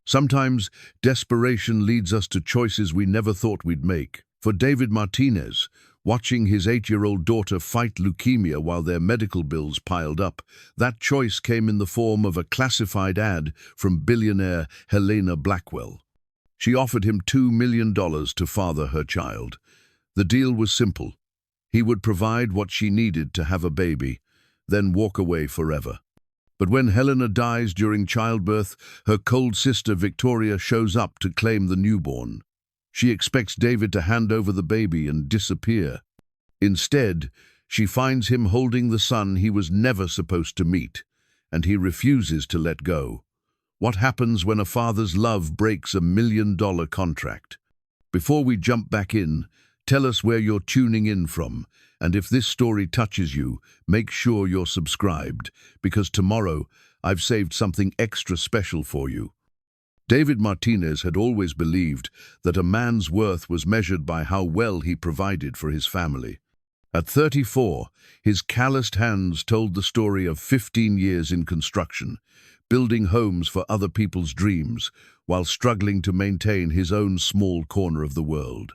Sometimes desperation leads us to choices we never thought we'd make. For David Martinez, watching his 8-year-old daughter fight leukemia while their medical bills piled up, that choice came in the form of a classified ad from billionaire Helena Blackwell. She offered him $2 million to father her child. The deal was simple. He would provide what she needed to have a baby, then walk away forever. But when Helena dies during childbirth, her cold sister Victoria shows up to claim the newborn. She expects David to hand over the baby and disappear. Instead, she finds him holding the son he was never supposed to meet, and he refuses to let go. What happens when a father's love breaks a $1 million contract? Before we jump back in, tell us where you're tuning in from, and if this story touches you, make sure you're subscribed, because tomorrow I've saved something extra special for you. David Martinez had always believed that a man's worth was measured by how well he provided for his family. At 34, his calloused hands told the story of 15 years in construction, building homes for other people's dreams, while struggling to maintain his own small corner of the world.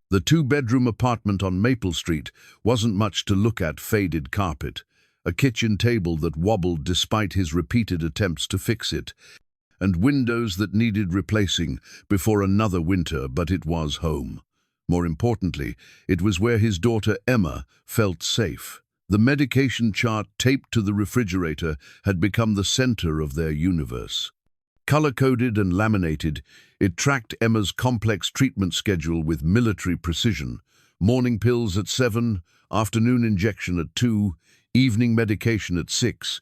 The 2-bedroom apartment on Maple Street wasn't much to look at: faded carpet, a kitchen table that wobbled despite his repeated attempts to fix it, and windows that needed replacing before another winter, but it was home. More importantly, it was where his daughter Emma felt safe. The medication chart taped to the refrigerator had become the center of their universe. Color-coded and laminated, it tracked Emma's complex treatment schedule with military precision: morning pills at 7, afternoon injection at 2, evening medication at 6,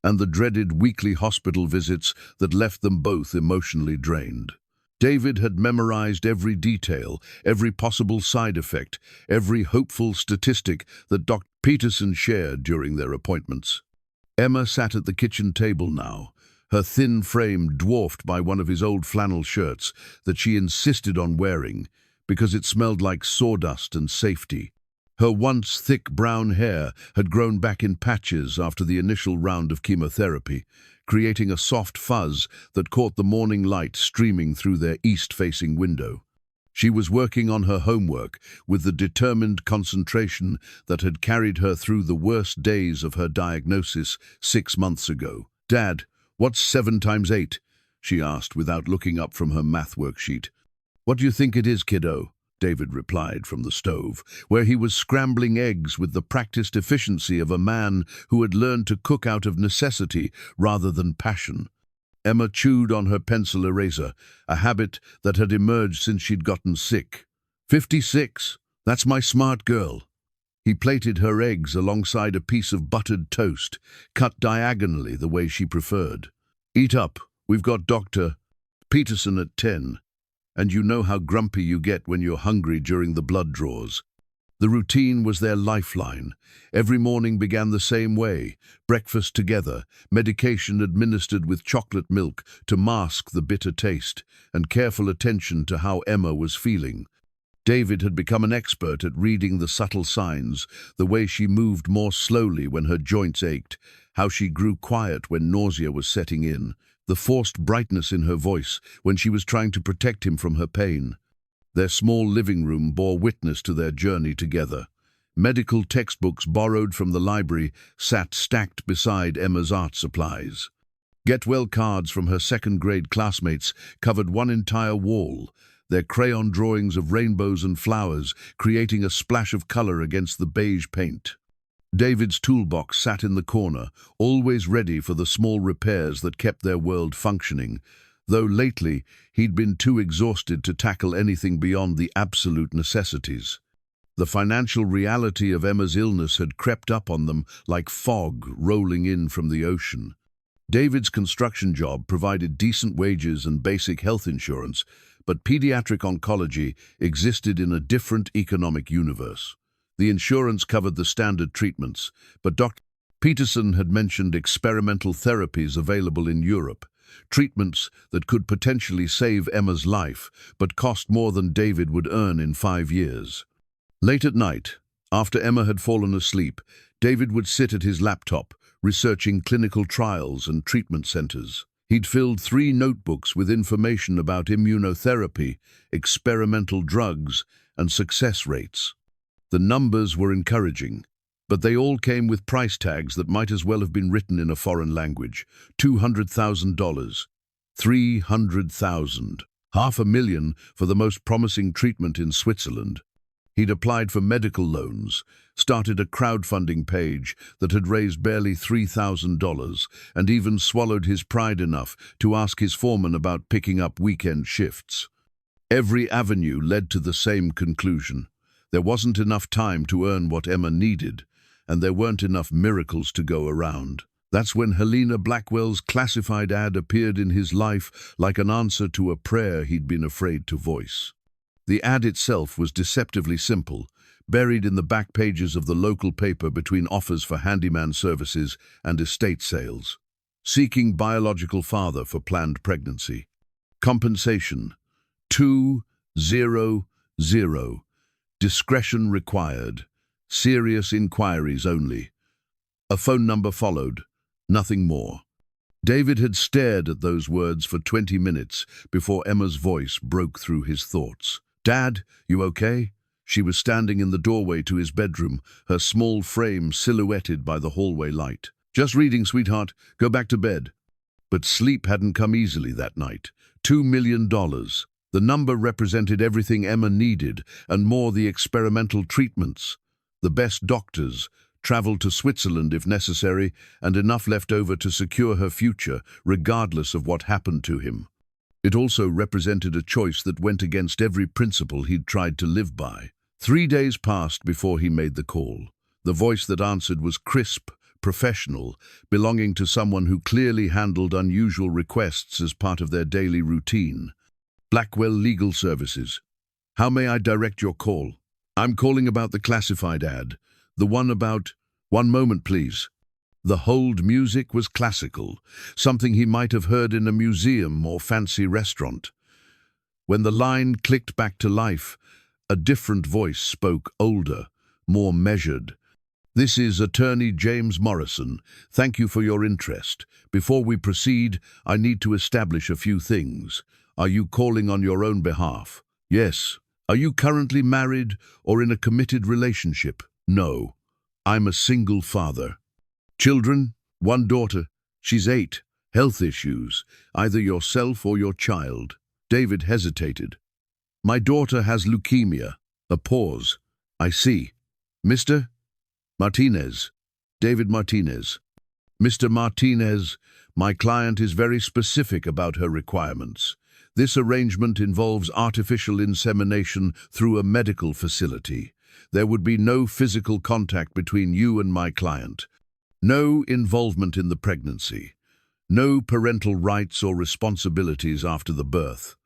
and the dreaded weekly hospital visits that left them both emotionally drained. David had memorized every detail, every possible side effect, every hopeful statistic that Dr. Peterson shared during their appointments. Emma sat at the kitchen table now, her thin frame dwarfed by one of his old flannel shirts that she insisted on wearing because it smelled like sawdust and safety. Her once thick brown hair had grown back in patches after the initial round of chemotherapy, creating a soft fuzz that caught the morning light streaming through their east-facing window. She was working on her homework with the determined concentration that had carried her through the worst days of her diagnosis 6 months ago. "Dad, what's 7 times 8? She asked without looking up from her math worksheet. "What do you think it is, kiddo?" David replied from the stove, where he was scrambling eggs with the practiced efficiency of a man who had learned to cook out of necessity rather than passion. Emma chewed on her pencil eraser, a habit that had emerged since she'd gotten sick. 56. That's my smart girl." He plated her eggs alongside a piece of buttered toast, cut diagonally the way she preferred. "Eat up. We've got Dr. Peterson at 10. And you know how grumpy you get when you're hungry during the blood draws." The routine was their lifeline. Every morning began the same way: breakfast together, medication administered with chocolate milk to mask the bitter taste, and careful attention to how Emma was feeling. David had become an expert at reading the subtle signs: the way she moved more slowly when her joints ached, how she grew quiet when nausea was setting in, the forced brightness in her voice when she was trying to protect him from her pain. Their small living room bore witness to their journey together. Medical textbooks borrowed from the library sat stacked beside Emma's art supplies. Get-well cards from her second-grade classmates covered one entire wall, their crayon drawings of rainbows and flowers creating a splash of color against the beige paint. David's toolbox sat in the corner, always ready for the small repairs that kept their world functioning, though lately he'd been too exhausted to tackle anything beyond the absolute necessities. The financial reality of Emma's illness had crept up on them like fog rolling in from the ocean. David's construction job provided decent wages and basic health insurance, but pediatric oncology existed in a different economic universe. The insurance covered the standard treatments, but Dr. Peterson had mentioned experimental therapies available in Europe, treatments that could potentially save Emma's life, but cost more than David would earn in 5 years. Late at night, after Emma had fallen asleep, David would sit at his laptop, researching clinical trials and treatment centers. He'd filled 3 notebooks with information about immunotherapy, experimental drugs, and success rates. The numbers were encouraging, but they all came with price tags that might as well have been written in a foreign language. $200,000, $300,000, $500,000 for the most promising treatment in Switzerland. He'd applied for medical loans, started a crowdfunding page that had raised barely $3,000, and even swallowed his pride enough to ask his foreman about picking up weekend shifts. Every avenue led to the same conclusion. There wasn't enough time to earn what Emma needed, and there weren't enough miracles to go around. That's when Helena Blackwell's classified ad appeared in his life like an answer to a prayer he'd been afraid to voice. The ad itself was deceptively simple, buried in the back pages of the local paper between offers for handyman services and estate sales. Seeking biological father for planned pregnancy. Compensation, $200,000. Discretion required. Serious inquiries only. A phone number followed. Nothing more. David had stared at those words for 20 minutes before Emma's voice broke through his thoughts. "Dad, you okay?" She was standing in the doorway to his bedroom, her small frame silhouetted by the hallway light. "Just reading, sweetheart. Go back to bed." But sleep hadn't come easily that night. $2 million. The number represented everything Emma needed, and more: the experimental treatments, the best doctors, travel to Switzerland if necessary, and enough left over to secure her future, regardless of what happened to him. It also represented a choice that went against every principle he'd tried to live by. 3 days passed before he made the call. The voice that answered was crisp, professional, belonging to someone who clearly handled unusual requests as part of their daily routine. "Blackwell Legal Services. How may I direct your call?" "I'm calling about the classified ad. The one about—" "One moment, please." The hold music was classical, something he might have heard in a museum or fancy restaurant. When the line clicked back to life, a different voice spoke, older, more measured. "This is Attorney James Morrison. Thank you for your interest. Before we proceed, I need to establish a few things. Are you calling on your own behalf?" "Yes." "Are you currently married or in a committed relationship?" "No. I'm a single father." "Children?" "One daughter. She's 8. Health issues, either yourself or your child." David hesitated. "My daughter has leukemia." A pause. "I see. Mr. Martinez." "David Martinez." "Mr. Martinez, my client is very specific about her requirements. This arrangement involves artificial insemination through a medical facility. There would be no physical contact between you and my client. No involvement in the pregnancy. No parental rights or responsibilities after the birth.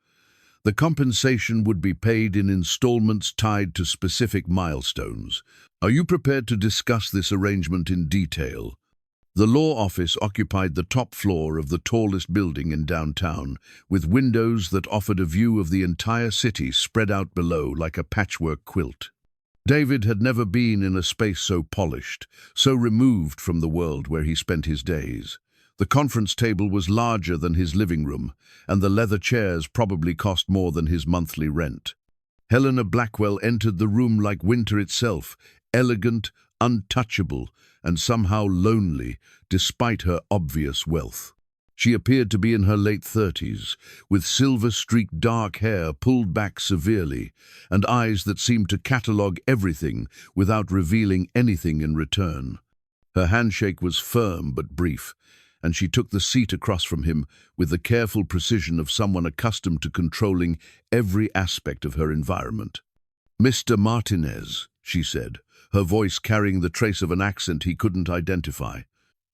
The compensation would be paid in installments tied to specific milestones. Are you prepared to discuss this arrangement in detail?" The law office occupied the top floor of the tallest building in downtown, with windows that offered a view of the entire city spread out below like a patchwork quilt. David had never been in a space so polished, so removed from the world where he spent his days. The conference table was larger than his living room, and the leather chairs probably cost more than his monthly rent. Helena Blackwell entered the room like winter itself, elegant, untouchable, and somehow lonely, despite her obvious wealth. She appeared to be in her late 30s, with silver-streaked dark hair pulled back severely, and eyes that seemed to catalogue everything without revealing anything in return. Her handshake was firm but brief, and she took the seat across from him with the careful precision of someone accustomed to controlling every aspect of her environment. "Mr. Martinez," she said, her voice carrying the trace of an accent he couldn't identify.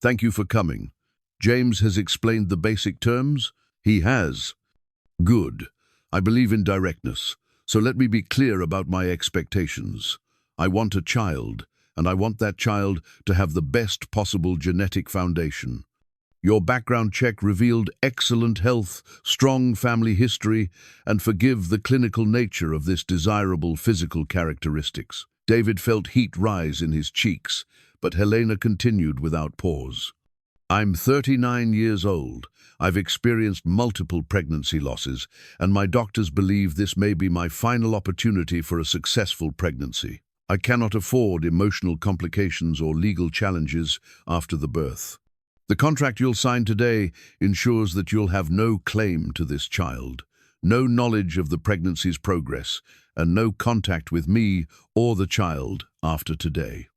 "Thank you for coming. James has explained the basic terms?" "He has." "Good. I believe in directness, so let me be clear about my expectations. I want a child, and I want that child to have the best possible genetic foundation. Your background check revealed excellent health, strong family history, and forgive the clinical nature of this desirable physical characteristics." David felt heat rise in his cheeks, but Helena continued without pause. I'm 39 years old. I've experienced multiple pregnancy losses, and my doctors believe this may be my final opportunity for a successful pregnancy. I cannot afford emotional complications or legal challenges after the birth. The contract you'll sign today ensures that you'll have no claim to this child, no knowledge of the pregnancy's progress, and no contact with me or the child after today.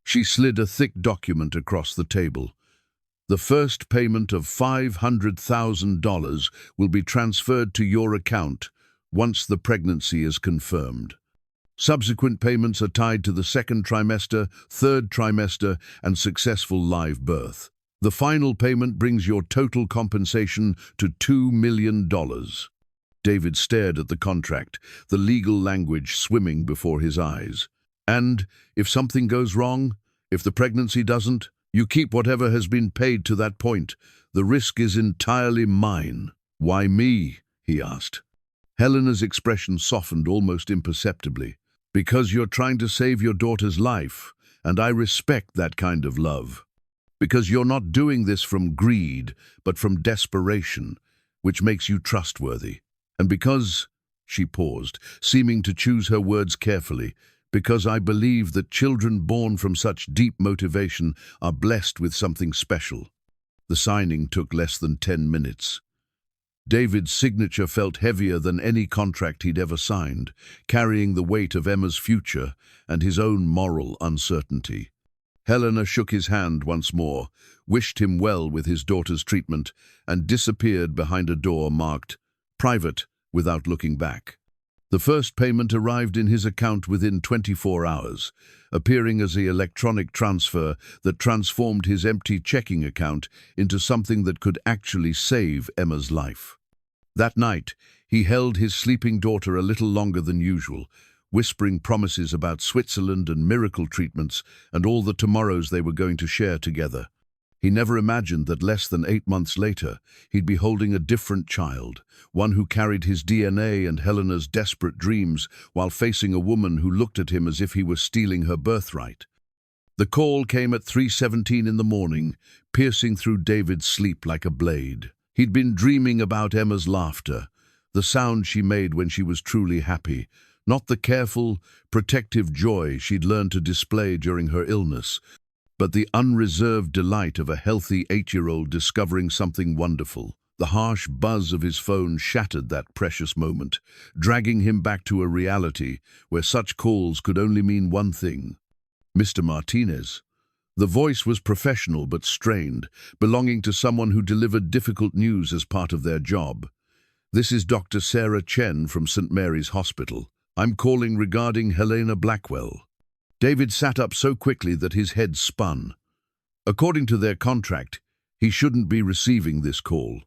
She slid a thick document across the table. The first payment of $500,000 will be transferred to your account once the pregnancy is confirmed. Subsequent payments are tied to the second trimester, third trimester, and successful live birth. The final payment brings your total compensation to $2 million. David stared at the contract, the legal language swimming before his eyes. And if something goes wrong, if the pregnancy doesn't, you keep whatever has been paid to that point. The risk is entirely mine. Why me? He asked. Helena's expression softened almost imperceptibly. Because you're trying to save your daughter's life, and I respect that kind of love. Because you're not doing this from greed, but from desperation, which makes you trustworthy. And because, she paused, seeming to choose her words carefully, because I believe that children born from such deep motivation are blessed with something special. The signing took less than 10 minutes. David's signature felt heavier than any contract he'd ever signed, carrying the weight of Emma's future and his own moral uncertainty. Helena shook his hand once more, wished him well with his daughter's treatment, and disappeared behind a door marked "Private" without looking back. The first payment arrived in his account within 24 hours, appearing as an electronic transfer that transformed his empty checking account into something that could actually save Emma's life. That night, he held his sleeping daughter a little longer than usual, whispering promises about Switzerland and miracle treatments and all the tomorrows they were going to share together. He never imagined that less than 8 months later, he'd be holding a different child, one who carried his DNA and Helena's desperate dreams while facing a woman who looked at him as if he were stealing her birthright. The call came at 3:17 in the morning, piercing through David's sleep like a blade. He'd been dreaming about Emma's laughter, the sound she made when she was truly happy, not the careful, protective joy she'd learned to display during her illness, but the unreserved delight of a healthy 8-year-old discovering something wonderful. The harsh buzz of his phone shattered that precious moment, dragging him back to a reality where such calls could only mean one thing. Mr. Martinez. The voice was professional but strained, belonging to someone who delivered difficult news as part of their job. This is Dr. Sarah Chen from St. Mary's Hospital. I'm calling regarding Helena Blackwell. David sat up so quickly that his head spun. According to their contract, he shouldn't be receiving this call.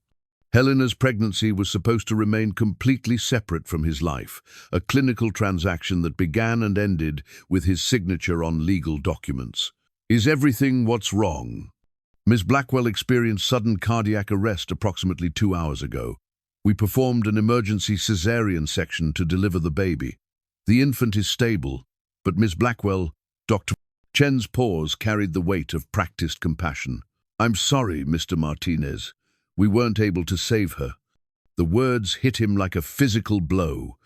Helena's pregnancy was supposed to remain completely separate from his life, a clinical transaction that began and ended with his signature on legal documents. Is everything what's wrong? Ms. Blackwell experienced sudden cardiac arrest approximately 2 hours ago. We performed an emergency cesarean section to deliver the baby. The infant is stable, but Ms. Blackwell, Dr. Chen's pause carried the weight of practiced compassion. I'm sorry, Mr. Martinez. We weren't able to save her. The words hit him like a physical blow.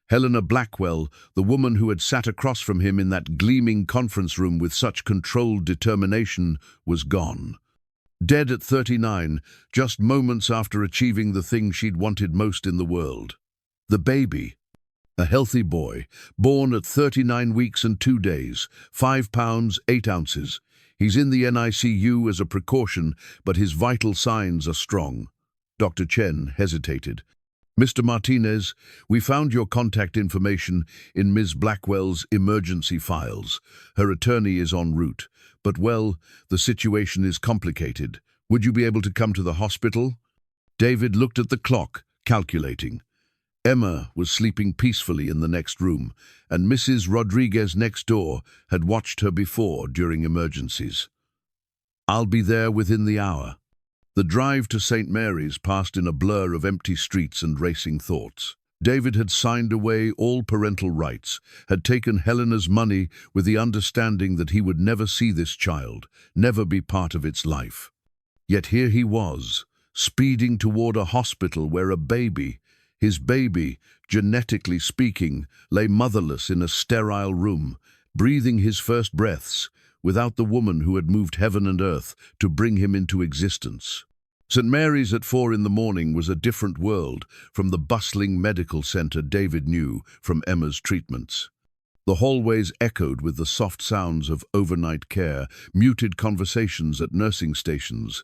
Helena Blackwell, the woman who had sat across from him in that gleaming conference room with such controlled determination, was gone. Dead at 39, just moments after achieving the thing she'd wanted most in the world. The baby. A healthy boy, born at 39 weeks and 2 days, 5 pounds, 8 ounces. He's in the NICU as a precaution, but his vital signs are strong. Dr. Chen hesitated. Mr. Martinez, we found your contact information in Ms. Blackwell's emergency files. Her attorney is en route, but well, the situation is complicated. Would you be able to come to the hospital? David looked at the clock, calculating. Emma was sleeping peacefully in the next room, and Mrs. Rodriguez next door had watched her before during emergencies. I'll be there within the hour. The drive to St. Mary's passed in a blur of empty streets and racing thoughts. David had signed away all parental rights, had taken Helena's money with the understanding that he would never see this child, never be part of its life. Yet here he was, speeding toward a hospital where a baby, his baby, genetically speaking, lay motherless in a sterile room, breathing his first breaths, without the woman who had moved heaven and earth to bring him into existence. St. Mary's at 4 in the morning was a different world from the bustling medical center David knew from Emma's treatments. The hallways echoed with the soft sounds of overnight care, muted conversations at nursing stations,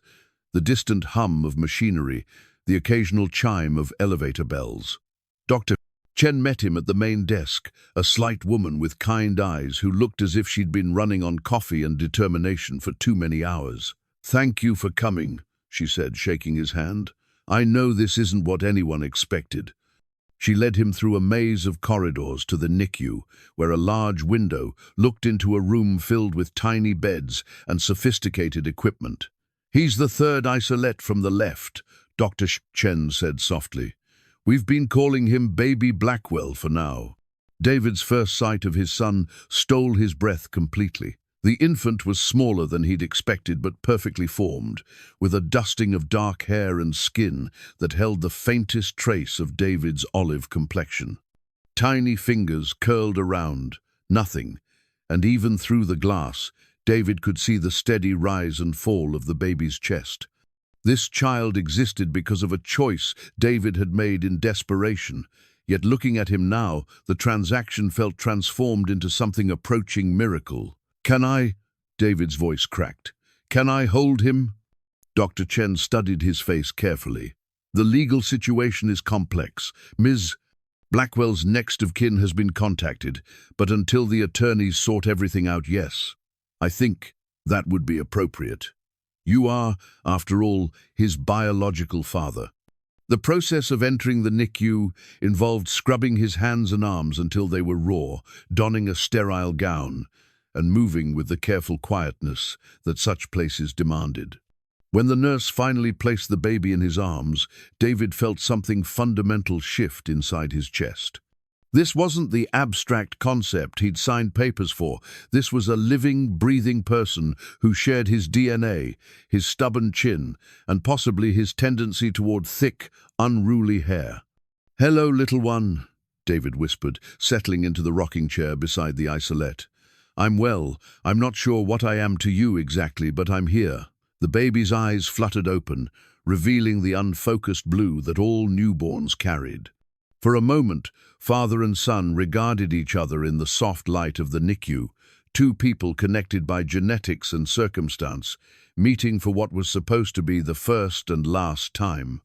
the distant hum of machinery, the occasional chime of elevator bells. Dr. Chen met him at the main desk, a slight woman with kind eyes who looked as if she'd been running on coffee and determination for too many hours. "Thank you for coming," she said, shaking his hand. "I know this isn't what anyone expected." She led him through a maze of corridors to the NICU, where a large window looked into a room filled with tiny beds and sophisticated equipment. "He's the third isolate from the left," Dr. Chen said softly. "We've been calling him Baby Blackwell for now." David's first sight of his son stole his breath completely. The infant was smaller than he'd expected, but perfectly formed, with a dusting of dark hair and skin that held the faintest trace of David's olive complexion. Tiny fingers curled around, nothing, and even through the glass, David could see the steady rise and fall of the baby's chest. This child existed because of a choice David had made in desperation, yet looking at him now, the transaction felt transformed into something approaching miracle. "Can I?" David's voice cracked. "Can I hold him?" Dr. Chen studied his face carefully. "The legal situation is complex. Ms. Blackwell's next of kin has been contacted, but until the attorneys sort everything out, yes, I think that would be appropriate. You are, after all, his biological father." The process of entering the NICU involved scrubbing his hands and arms until they were raw, donning a sterile gown, and moving with the careful quietness that such places demanded. When the nurse finally placed the baby in his arms, David felt something fundamental shift inside his chest. This wasn't the abstract concept he'd signed papers for. This was a living, breathing person who shared his DNA, his stubborn chin, and possibly his tendency toward thick, unruly hair. "Hello, little one," David whispered, settling into the rocking chair beside the isolette. "I'm well. I'm not sure what I am to you exactly, but I'm here." The baby's eyes fluttered open, revealing the unfocused blue that all newborns carried. For a moment, father and son regarded each other in the soft light of the NICU, two people connected by genetics and circumstance, meeting for what was supposed to be the first and last time.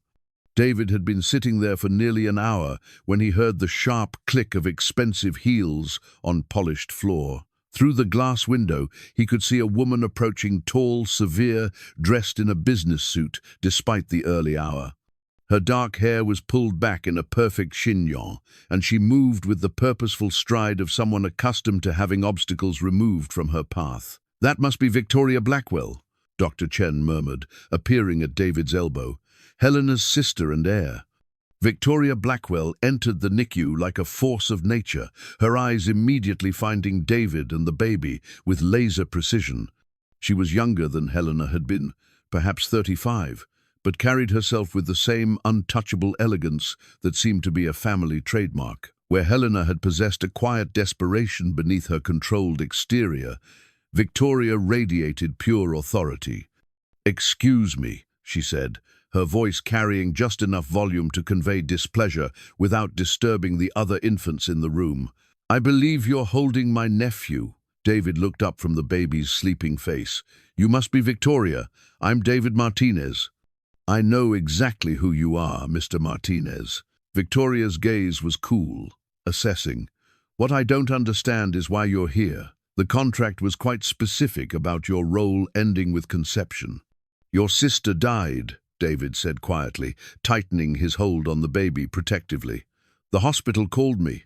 David had been sitting there for nearly an hour when he heard the sharp click of expensive heels on polished floor. Through the glass window, he could see a woman approaching, tall, severe, dressed in a business suit despite the early hour. Her dark hair was pulled back in a perfect chignon, and she moved with the purposeful stride of someone accustomed to having obstacles removed from her path. "That must be Victoria Blackwell," Dr. Chen murmured, appearing at David's elbow. "Helena's sister and heir." Victoria Blackwell entered the NICU like a force of nature, her eyes immediately finding David and the baby with laser precision. She was younger than Helena had been, perhaps 35, but carried herself with the same untouchable elegance that seemed to be a family trademark. Where Helena had possessed a quiet desperation beneath her controlled exterior, Victoria radiated pure authority. "Excuse me," she said, her voice carrying just enough volume to convey displeasure without disturbing the other infants in the room. "I believe you're holding my nephew." David looked up from the baby's sleeping face. "You must be Victoria. I'm David Martinez." "I know exactly who you are, Mr. Martinez." Victoria's gaze was cool, assessing. "What I don't understand is why you're here. The contract was quite specific about your role ending with conception." "Your sister died," David said quietly, tightening his hold on the baby protectively. "The hospital called me.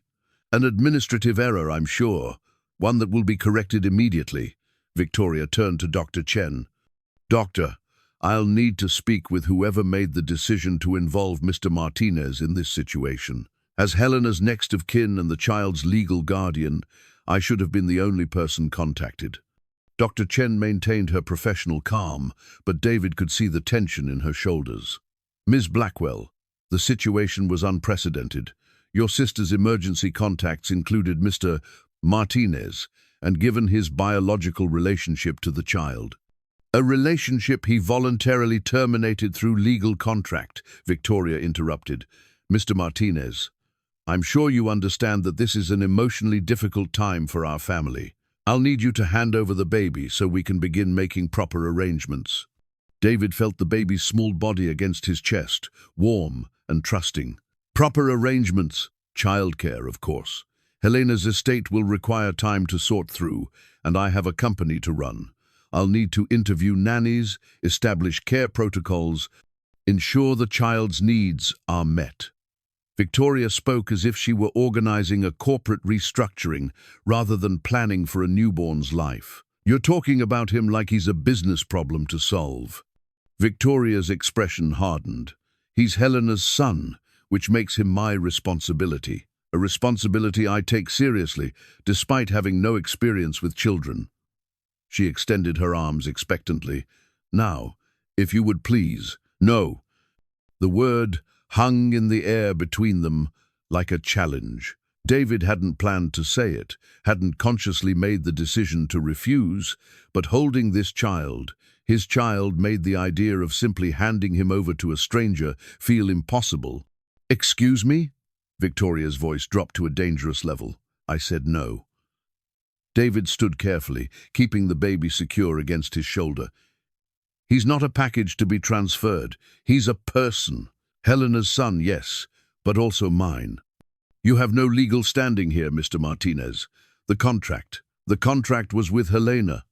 An administrative error, I'm sure, one that will be corrected immediately." Victoria turned to Dr. Chen. "Doctor, I'll need to speak with whoever made the decision to involve Mr. Martinez in this situation. As Helena's next of kin and the child's legal guardian, I should have been the only person contacted." Dr. Chen maintained her professional calm, but David could see the tension in her shoulders. Ms. Blackwell, the situation was unprecedented. Your sister's emergency contacts included Mr. Martinez, and given his biological relationship to the child. A relationship he voluntarily terminated through legal contract, Victoria interrupted. Mr. Martinez, I'm sure you understand that this is an emotionally difficult time for our family. I'll need you to hand over the baby so we can begin making proper arrangements. David felt the baby's small body against his chest, warm and trusting. Proper arrangements, childcare, of course. Helena's estate will require time to sort through, and I have a company to run. I'll need to interview nannies, establish care protocols, ensure the child's needs are met. Victoria spoke as if she were organizing a corporate restructuring rather than planning for a newborn's life. You're talking about him like he's a business problem to solve. Victoria's expression hardened. He's Helena's son, which makes him my responsibility. A responsibility I take seriously, despite having no experience with children. She extended her arms expectantly. Now, if you would please. No. The word hung in the air between them like a challenge. David hadn't planned to say it, hadn't consciously made the decision to refuse, but holding this child, his child, made the idea of simply handing him over to a stranger feel impossible. Excuse me? Victoria's voice dropped to a dangerous level. I said no. David stood carefully, keeping the baby secure against his shoulder. He's not a package to be transferred. He's a person. Helena's son, yes, but also mine. You have no legal standing here, Mr. Martinez. The contract was with Helena.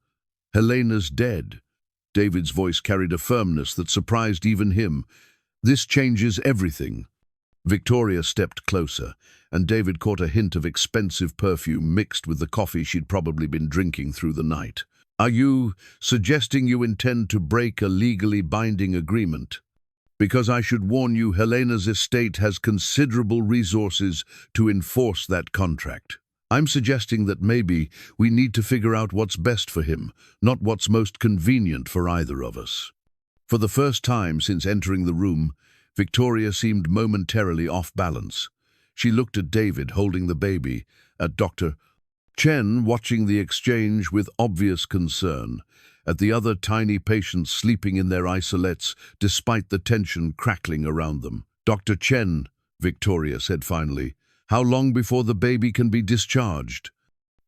Helena's dead. David's voice carried a firmness that surprised even him. This changes everything. Victoria stepped closer, and David caught a hint of expensive perfume mixed with the coffee she'd probably been drinking through the night. Are you suggesting you intend to break a legally binding agreement? Because I should warn you, Helena's estate has considerable resources to enforce that contract. I'm suggesting that maybe we need to figure out what's best for him, not what's most convenient for either of us. For the first time since entering the room, Victoria seemed momentarily off balance. She looked at David holding the baby, at Dr. Chen watching the exchange with obvious concern, at the other tiny patients sleeping in their isolates despite the tension crackling around them. Dr. Chen, Victoria said finally, how long before the baby can be discharged?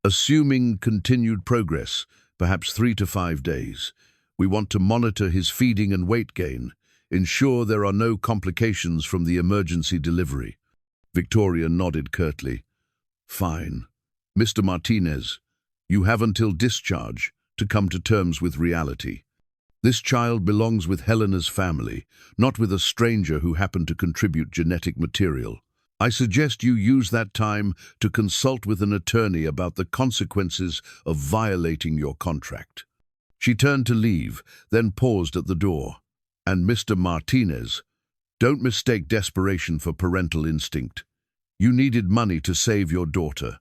Assuming continued progress, perhaps 3 to 5 days. We want to monitor his feeding and weight gain. Ensure there are no complications from the emergency delivery. Victoria nodded curtly. Fine. Mr. Martinez, you have until discharge to come to terms with reality. This child belongs with Helena's family, not with a stranger who happened to contribute genetic material. I suggest you use that time to consult with an attorney about the consequences of violating your contract. She turned to leave, then paused at the door. And Mr. Martinez, don't mistake desperation for parental instinct. You needed money to save your daughter.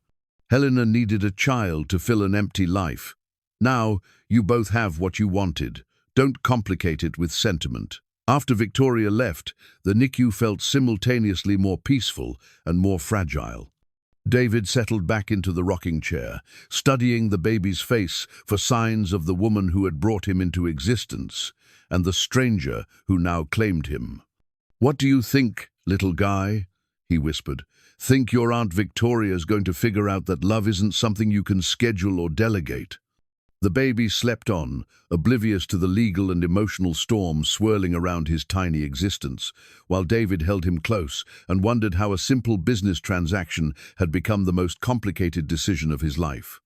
Helena needed a child to fill an empty life. Now, you both have what you wanted. Don't complicate it with sentiment. After Victoria left, the NICU felt simultaneously more peaceful and more fragile. David settled back into the rocking chair, studying the baby's face for signs of the woman who had brought him into existence, and the stranger who now claimed him. What do you think, little guy? He whispered. Think your Aunt Victoria's going to figure out that love isn't something you can schedule or delegate? The baby slept on, oblivious to the legal and emotional storm swirling around his tiny existence, while David held him close and wondered how a simple business transaction had become the most complicated decision of his life.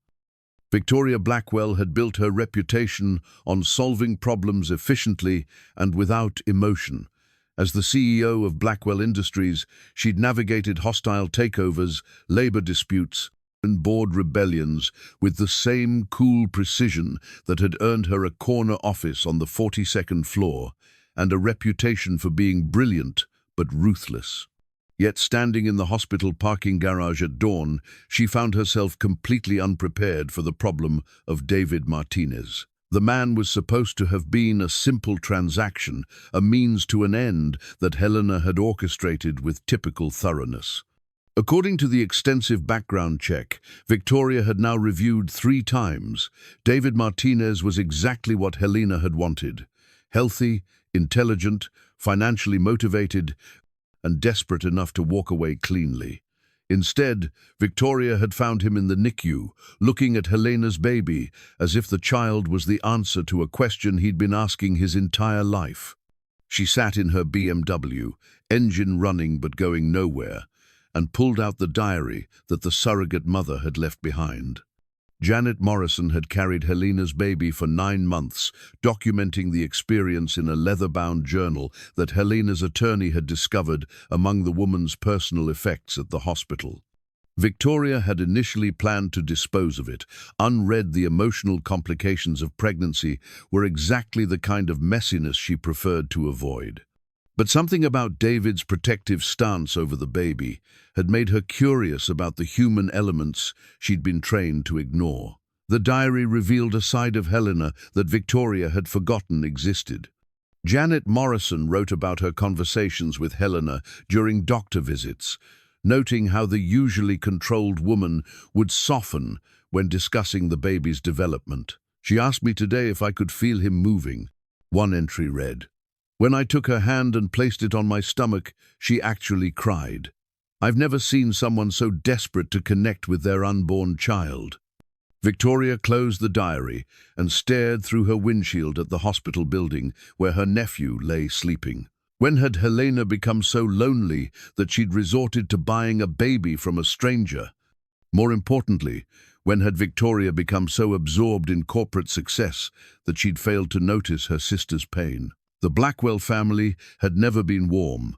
Victoria Blackwell had built her reputation on solving problems efficiently and without emotion. As the CEO of Blackwell Industries, she'd navigated hostile takeovers, labor disputes, and board rebellions with the same cool precision that had earned her a corner office on the 42nd floor and a reputation for being brilliant but ruthless. Yet standing in the hospital parking garage at dawn, she found herself completely unprepared for the problem of David Martinez. The man was supposed to have been a simple transaction, a means to an end that Helena had orchestrated with typical thoroughness. According to the extensive background check Victoria had now reviewed 3 times, David Martinez was exactly what Helena had wanted: healthy, intelligent, financially motivated, and desperate enough to walk away cleanly. Instead, Victoria had found him in the NICU, looking at Helena's baby, as if the child was the answer to a question he'd been asking his entire life. She sat in her BMW, engine running but going nowhere, and pulled out the diary that the surrogate mother had left behind. Janet Morrison had carried Helena's baby for 9 months, documenting the experience in a leather-bound journal that Helena's attorney had discovered among the woman's personal effects at the hospital. Victoria had initially planned to dispose of it. Unread, the emotional complications of pregnancy were exactly the kind of messiness she preferred to avoid. But something about David's protective stance over the baby had made her curious about the human elements she'd been trained to ignore. The diary revealed a side of Helena that Victoria had forgotten existed. Janet Morrison wrote about her conversations with Helena during doctor visits, noting how the usually controlled woman would soften when discussing the baby's development. "She asked me today if I could feel him moving," one entry read. "When I took her hand and placed it on my stomach, she actually cried. I've never seen someone so desperate to connect with their unborn child." Victoria closed the diary and stared through her windshield at the hospital building where her nephew lay sleeping. When had Helena become so lonely that she'd resorted to buying a baby from a stranger? More importantly, when had Victoria become so absorbed in corporate success that she'd failed to notice her sister's pain? The Blackwell family had never been warm.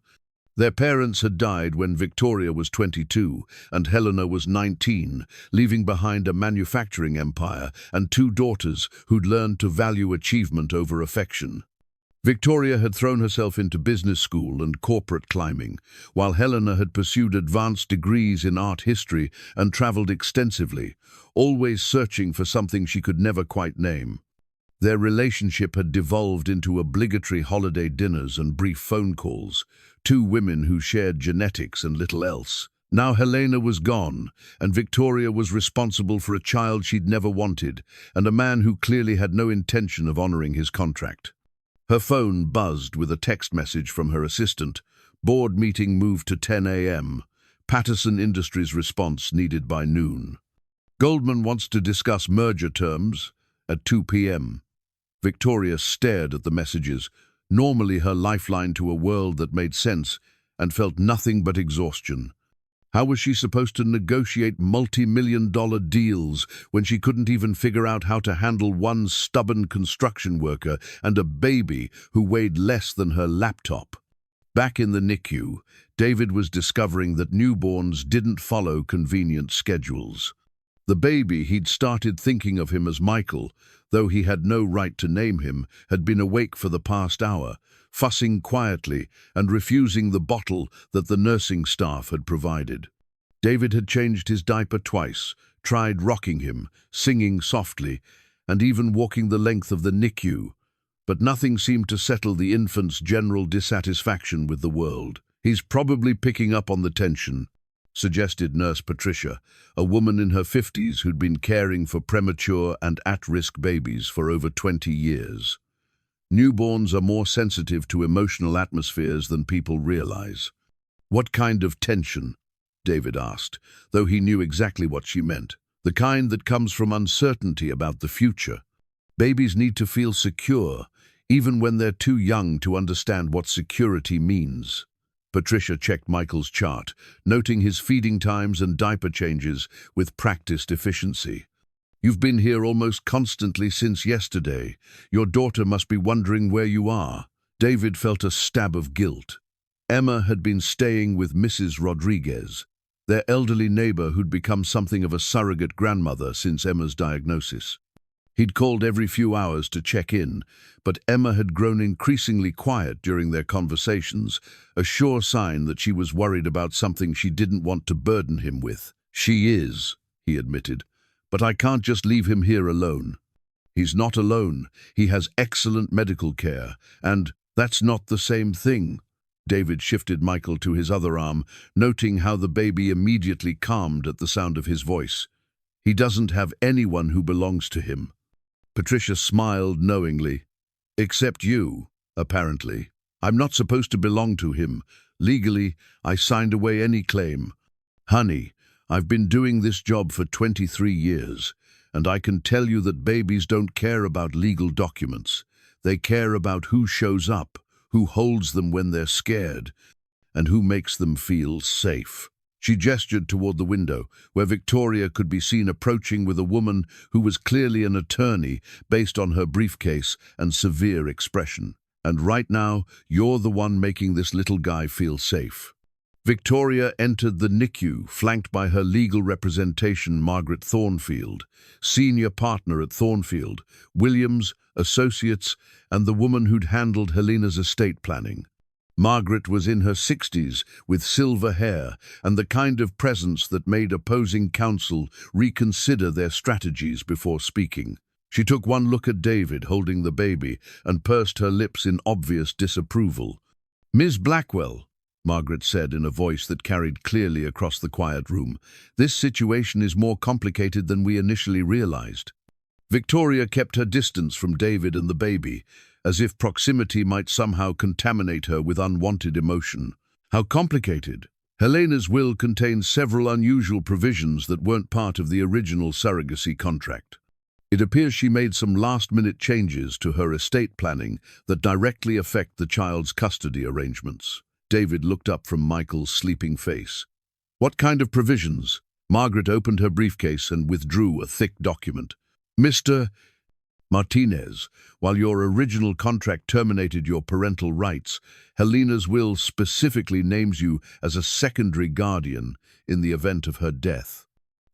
Their parents had died when Victoria was 22 and Helena was 19, leaving behind a manufacturing empire and 2 daughters who'd learned to value achievement over affection. Victoria had thrown herself into business school and corporate climbing, while Helena had pursued advanced degrees in art history and traveled extensively, always searching for something she could never quite name. Their relationship had devolved into obligatory holiday dinners and brief phone calls, 2 women who shared genetics and little else. Now Helena was gone, and Victoria was responsible for a child she'd never wanted, and a man who clearly had no intention of honoring his contract. Her phone buzzed with a text message from her assistant. "Board meeting moved to 10 a.m. Patterson Industries response needed by noon. Goldman wants to discuss merger terms at 2 p.m. Victoria stared at the messages, normally her lifeline to a world that made sense, and felt nothing but exhaustion. How was she supposed to negotiate multi-million-dollar deals when she couldn't even figure out how to handle one stubborn construction worker and a baby who weighed less than her laptop? Back in the NICU, David was discovering that newborns didn't follow convenient schedules. The baby, he'd started thinking of him as Michael, though he had no right to name him, had been awake for the past hour, fussing quietly and refusing the bottle that the nursing staff had provided. David had changed his diaper twice, tried rocking him, singing softly, and even walking the length of the NICU, but nothing seemed to settle the infant's general dissatisfaction with the world. "He's probably picking up on the tension," suggested Nurse Patricia, a woman in her 50s who'd been caring for premature and at-risk babies for over 20 years. "Newborns are more sensitive to emotional atmospheres than people realize." "What kind of tension?" David asked, though he knew exactly what she meant. "The kind that comes from uncertainty about the future. Babies need to feel secure, even when they're too young to understand what security means." Patricia checked Michael's chart, noting his feeding times and diaper changes with practiced efficiency. "You've been here almost constantly since yesterday. Your daughter must be wondering where you are." David felt a stab of guilt. Emma had been staying with Mrs. Rodriguez, their elderly neighbor who'd become something of a surrogate grandmother since Emma's diagnosis. He'd called every few hours to check in, but Emma had grown increasingly quiet during their conversations, a sure sign that she was worried about something she didn't want to burden him with. "She is," he admitted, "but I can't just leave him here alone." "He's not alone. He has excellent medical care, and that's not the same thing." David shifted Michael to his other arm, noting how the baby immediately calmed at the sound of his voice. "He doesn't have anyone who belongs to him." Patricia smiled knowingly. "Except you, apparently. I'm not supposed to belong to him. Legally, I signed away any claim. Honey, I've been doing this job for 23 years, and I can tell you that babies don't care about legal documents. They care about who shows up, who holds them when they're scared, and who makes them feel safe." She gestured toward the window, where Victoria could be seen approaching with a woman who was clearly an attorney based on her briefcase and severe expression. "And right now, you're the one making this little guy feel safe." Victoria entered the NICU, flanked by her legal representation, Margaret Thornfield, senior partner at Thornfield, Williams, Associates, and the woman who'd handled Helena's estate planning. Margaret was in her 60s, with silver hair and the kind of presence that made opposing counsel reconsider their strategies before speaking. She took one look at David holding the baby and pursed her lips in obvious disapproval. "Ms. Blackwell," Margaret said in a voice that carried clearly across the quiet room, "this situation is more complicated than we initially realized." Victoria kept her distance from David and the baby, as if proximity might somehow contaminate her with unwanted emotion. "How complicated?" "Helena's will contains several unusual provisions that weren't part of the original surrogacy contract. It appears she made some last-minute changes to her estate planning that directly affect the child's custody arrangements." David looked up from Michael's sleeping face. "What kind of provisions?" Margaret opened her briefcase and withdrew a thick document. "Mr. Martinez, while your original contract terminated your parental rights, Helena's will specifically names you as a secondary guardian in the event of her death.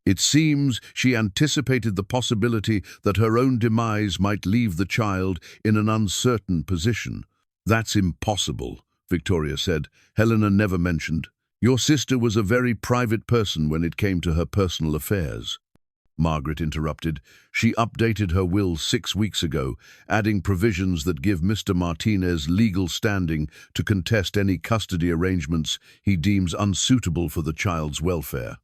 It seems she anticipated the possibility that her own demise might leave the child in an uncertain position." "That's impossible," Victoria said. "Helena never mentioned. Your sister was a very private person when it came to her personal affairs." Margaret interrupted. "She updated her will 6 weeks ago, adding provisions that give Mr. Martinez legal standing to contest any custody arrangements he deems unsuitable for the child's welfare."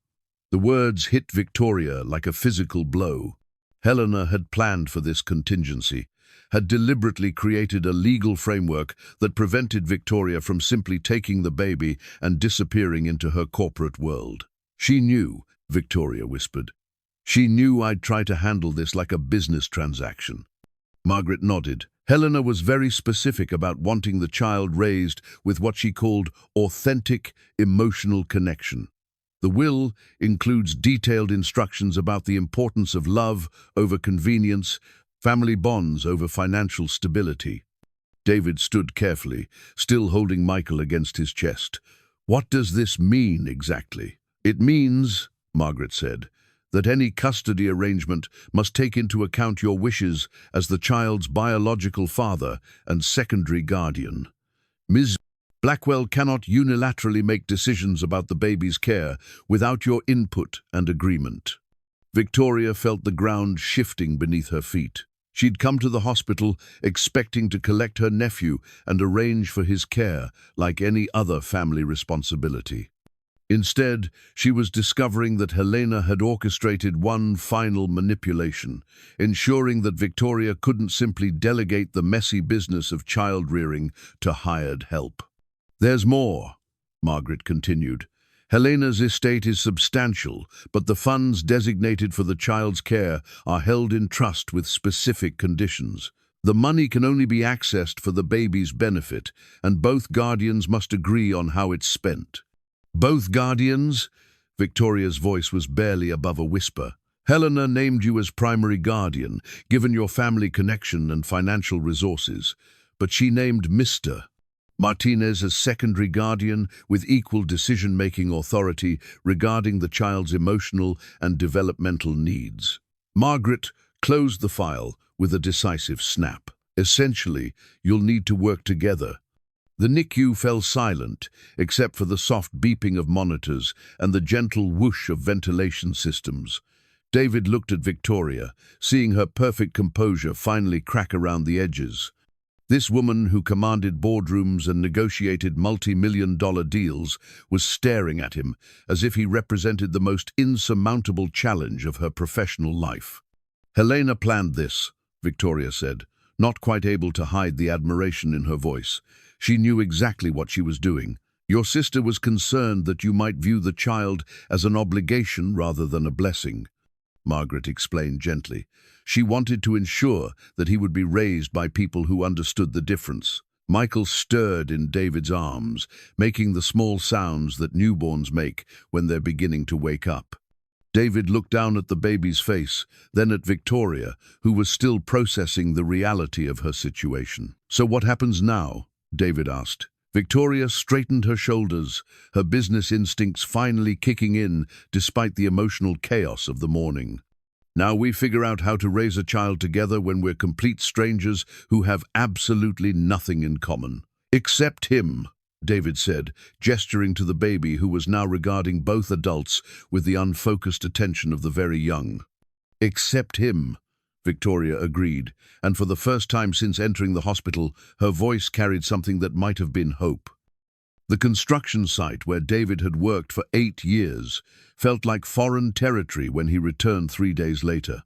The words hit Victoria like a physical blow. Helena had planned for this contingency, had deliberately created a legal framework that prevented Victoria from simply taking the baby and disappearing into her corporate world. "She knew," Victoria whispered. "She knew I'd try to handle this like a business transaction." Margaret nodded. Helena was very specific about wanting the child raised with what she called authentic emotional connection. The will includes detailed instructions about the importance of love over convenience, family bonds over financial stability. David stood carefully, still holding Michael against his chest. "What does this mean exactly?" "It means," Margaret said, "that any custody arrangement must take into account your wishes as the child's biological father and secondary guardian. Ms. Blackwell cannot unilaterally make decisions about the baby's care without your input and agreement." Victoria felt the ground shifting beneath her feet. She'd come to the hospital expecting to collect her nephew and arrange for his care like any other family responsibility. Instead, she was discovering that Helena had orchestrated one final manipulation, ensuring that Victoria couldn't simply delegate the messy business of child-rearing to hired help. "There's more," Margaret continued. "Helena's estate is substantial, but the funds designated for the child's care are held in trust with specific conditions. The money can only be accessed for the baby's benefit, and both guardians must agree on how it's spent." "Both guardians?" Victoria's voice was barely above a whisper. "Helena named you as primary guardian, given your family connection and financial resources, but she named Mr. Martinez as secondary guardian with equal decision-making authority regarding the child's emotional and developmental needs." Margaret closed the file with a decisive snap. Essentially, you'll need to work together. The NICU fell silent, except for the soft beeping of monitors and the gentle whoosh of ventilation systems. David looked at Victoria, seeing her perfect composure finally crack around the edges. This woman who commanded boardrooms and negotiated multi-million-dollar deals was staring at him as if he represented the most insurmountable challenge of her professional life. "Helena planned this," Victoria said, not quite able to hide the admiration in her voice. She knew exactly what she was doing. "Your sister was concerned that you might view the child as an obligation rather than a blessing," Margaret explained gently. She wanted to ensure that he would be raised by people who understood the difference. Michael stirred in David's arms, making the small sounds that newborns make when they're beginning to wake up. David looked down at the baby's face, then at Victoria, who was still processing the reality of her situation. "So what happens now?" David asked. Victoria straightened her shoulders, her business instincts finally kicking in despite the emotional chaos of the morning. "Now we figure out how to raise a child together when we're complete strangers who have absolutely nothing in common." "Except him," David said, gesturing to the baby who was now regarding both adults with the unfocused attention of the very young. "Except him," Victoria agreed, and for the first time since entering the hospital, her voice carried something that might have been hope. The construction site where David had worked for 8 years felt like foreign territory when he returned 3 days later.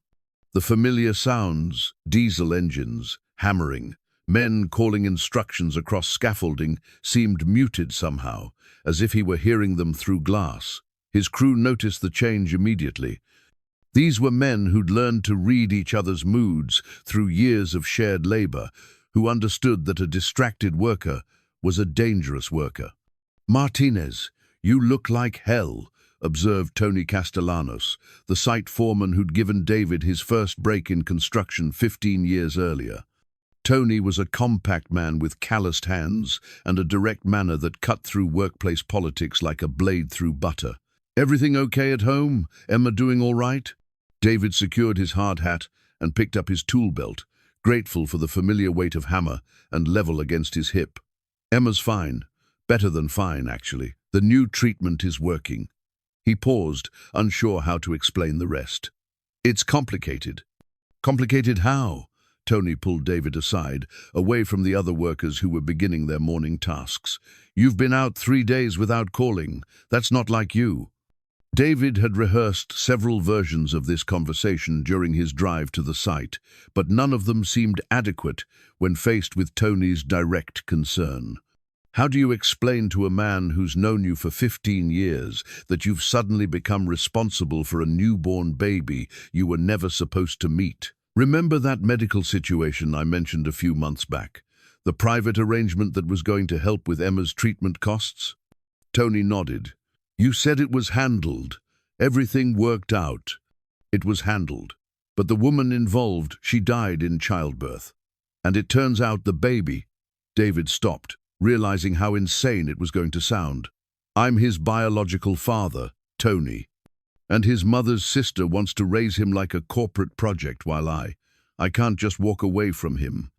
The familiar sounds, diesel engines, hammering, men calling instructions across scaffolding seemed muted somehow, as if he were hearing them through glass. His crew noticed the change immediately. These were men who'd learned to read each other's moods through years of shared labor, who understood that a distracted worker was a dangerous worker. "Martinez, you look like hell," observed Tony Castellanos, the site foreman who'd given David his first break in construction 15 years earlier. Tony was a compact man with calloused hands and a direct manner that cut through workplace politics like a blade through butter. "Everything okay at home? Emma doing all right?" David secured his hard hat and picked up his tool belt, grateful for the familiar weight of hammer and level against his hip. "Emma's fine. Better than fine, actually. The new treatment is working." He paused, unsure how to explain the rest. "It's complicated." "Complicated how?" Tony pulled David aside, away from the other workers who were beginning their morning tasks. "You've been out 3 days without calling. That's not like you." David had rehearsed several versions of this conversation during his drive to the site, but none of them seemed adequate when faced with Tony's direct concern. "How do you explain to a man who's known you for 15 years that you've suddenly become responsible for a newborn baby you were never supposed to meet? Remember that medical situation I mentioned a few months back? The private arrangement that was going to help with Emma's treatment costs?" Tony nodded. "You said it was handled. Everything worked out." "It was handled. But the woman involved, she died in childbirth. And it turns out the baby—" David stopped, realizing how insane it was going to sound. "I'm his biological father, Tony. And his mother's sister wants to raise him like a corporate project while I can't just walk away from him."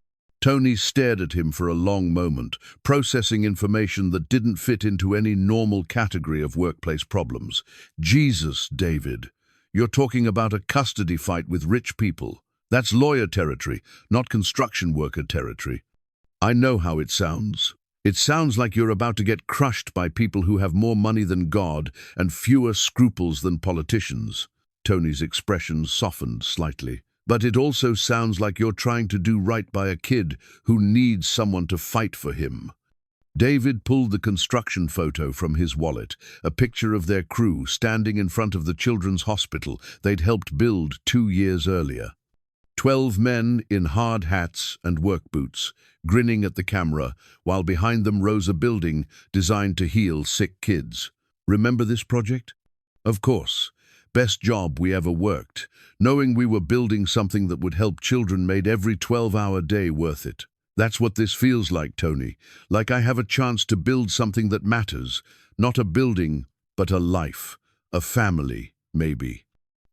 Tony stared at him for a long moment, processing information that didn't fit into any normal category of workplace problems. "Jesus, David, you're talking about a custody fight with rich people. That's lawyer territory, not construction worker territory." "I know how it sounds. It sounds like you're about to get crushed by people who have more money than God and fewer scruples than politicians." Tony's expression softened slightly. "But it also sounds like you're trying to do right by a kid who needs someone to fight for him." David pulled the construction photo from his wallet, a picture of their crew standing in front of the children's hospital they'd helped build 2 years earlier. 12 men in hard hats and work boots, grinning at the camera, while behind them rose a building designed to heal sick kids. "Remember this project?" "Of course. Best job we ever worked. Knowing we were building something that would help children made every 12-hour day worth it." "That's what this feels like, Tony. Like I have a chance to build something that matters. Not a building, but a life. A family, maybe."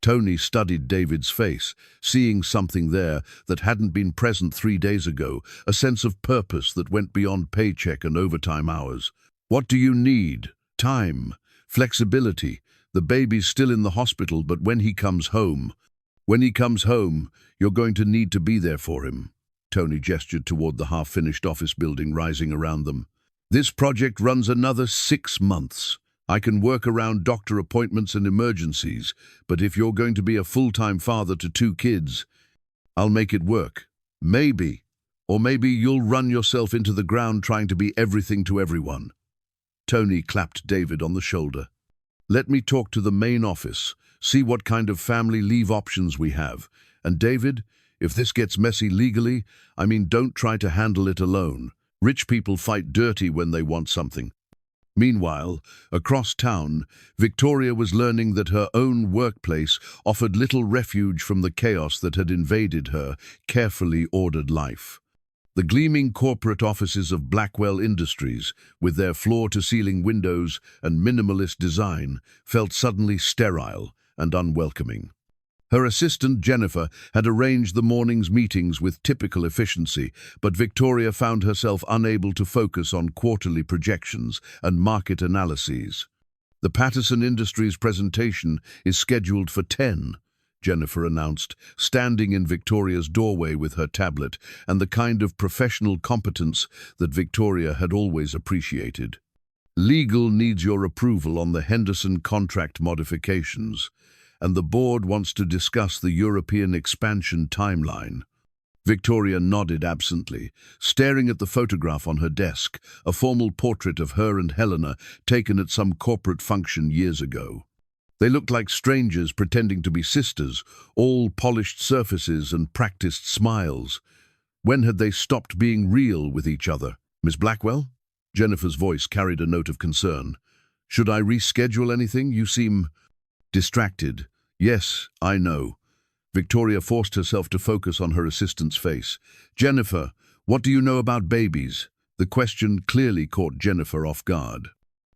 Tony studied David's face, seeing something there that hadn't been present 3 days ago, a sense of purpose that went beyond paycheck and overtime hours. What do you need? Time, flexibility. The baby's still in the hospital, but when he comes home, you're going to need to be there for him. Tony gestured toward the half-finished office building rising around them. This project runs another 6 months. I can work around doctor appointments and emergencies, but if you're going to be a full-time father to 2 kids, I'll make it work. Maybe. Or maybe you'll run yourself into the ground trying to be everything to everyone. Tony clapped David on the shoulder. Let me talk to the main office, see what kind of family leave options we have. And David, if this gets messy legally, don't try to handle it alone. Rich people fight dirty when they want something. Meanwhile, across town, Victoria was learning that her own workplace offered little refuge from the chaos that had invaded her carefully ordered life. The gleaming corporate offices of Blackwell Industries, with their floor-to-ceiling windows and minimalist design, felt suddenly sterile and unwelcoming. Her assistant, Jennifer, had arranged the morning's meetings with typical efficiency, but Victoria found herself unable to focus on quarterly projections and market analyses. The Patterson Industries presentation is scheduled for 10, Jennifer announced, standing in Victoria's doorway with her tablet and the kind of professional competence that Victoria had always appreciated. Legal needs your approval on the Henderson contract modifications, and the board wants to discuss the European expansion timeline. Victoria nodded absently, staring at the photograph on her desk, a formal portrait of her and Helena taken at some corporate function years ago. They looked like strangers pretending to be sisters, all polished surfaces and practiced smiles. When had they stopped being real with each other? Miss Blackwell? Jennifer's voice carried a note of concern. Should I reschedule anything? You seem distracted. Yes, I know. Victoria forced herself to focus on her assistant's face. Jennifer, what do you know about babies? The question clearly caught Jennifer off guard.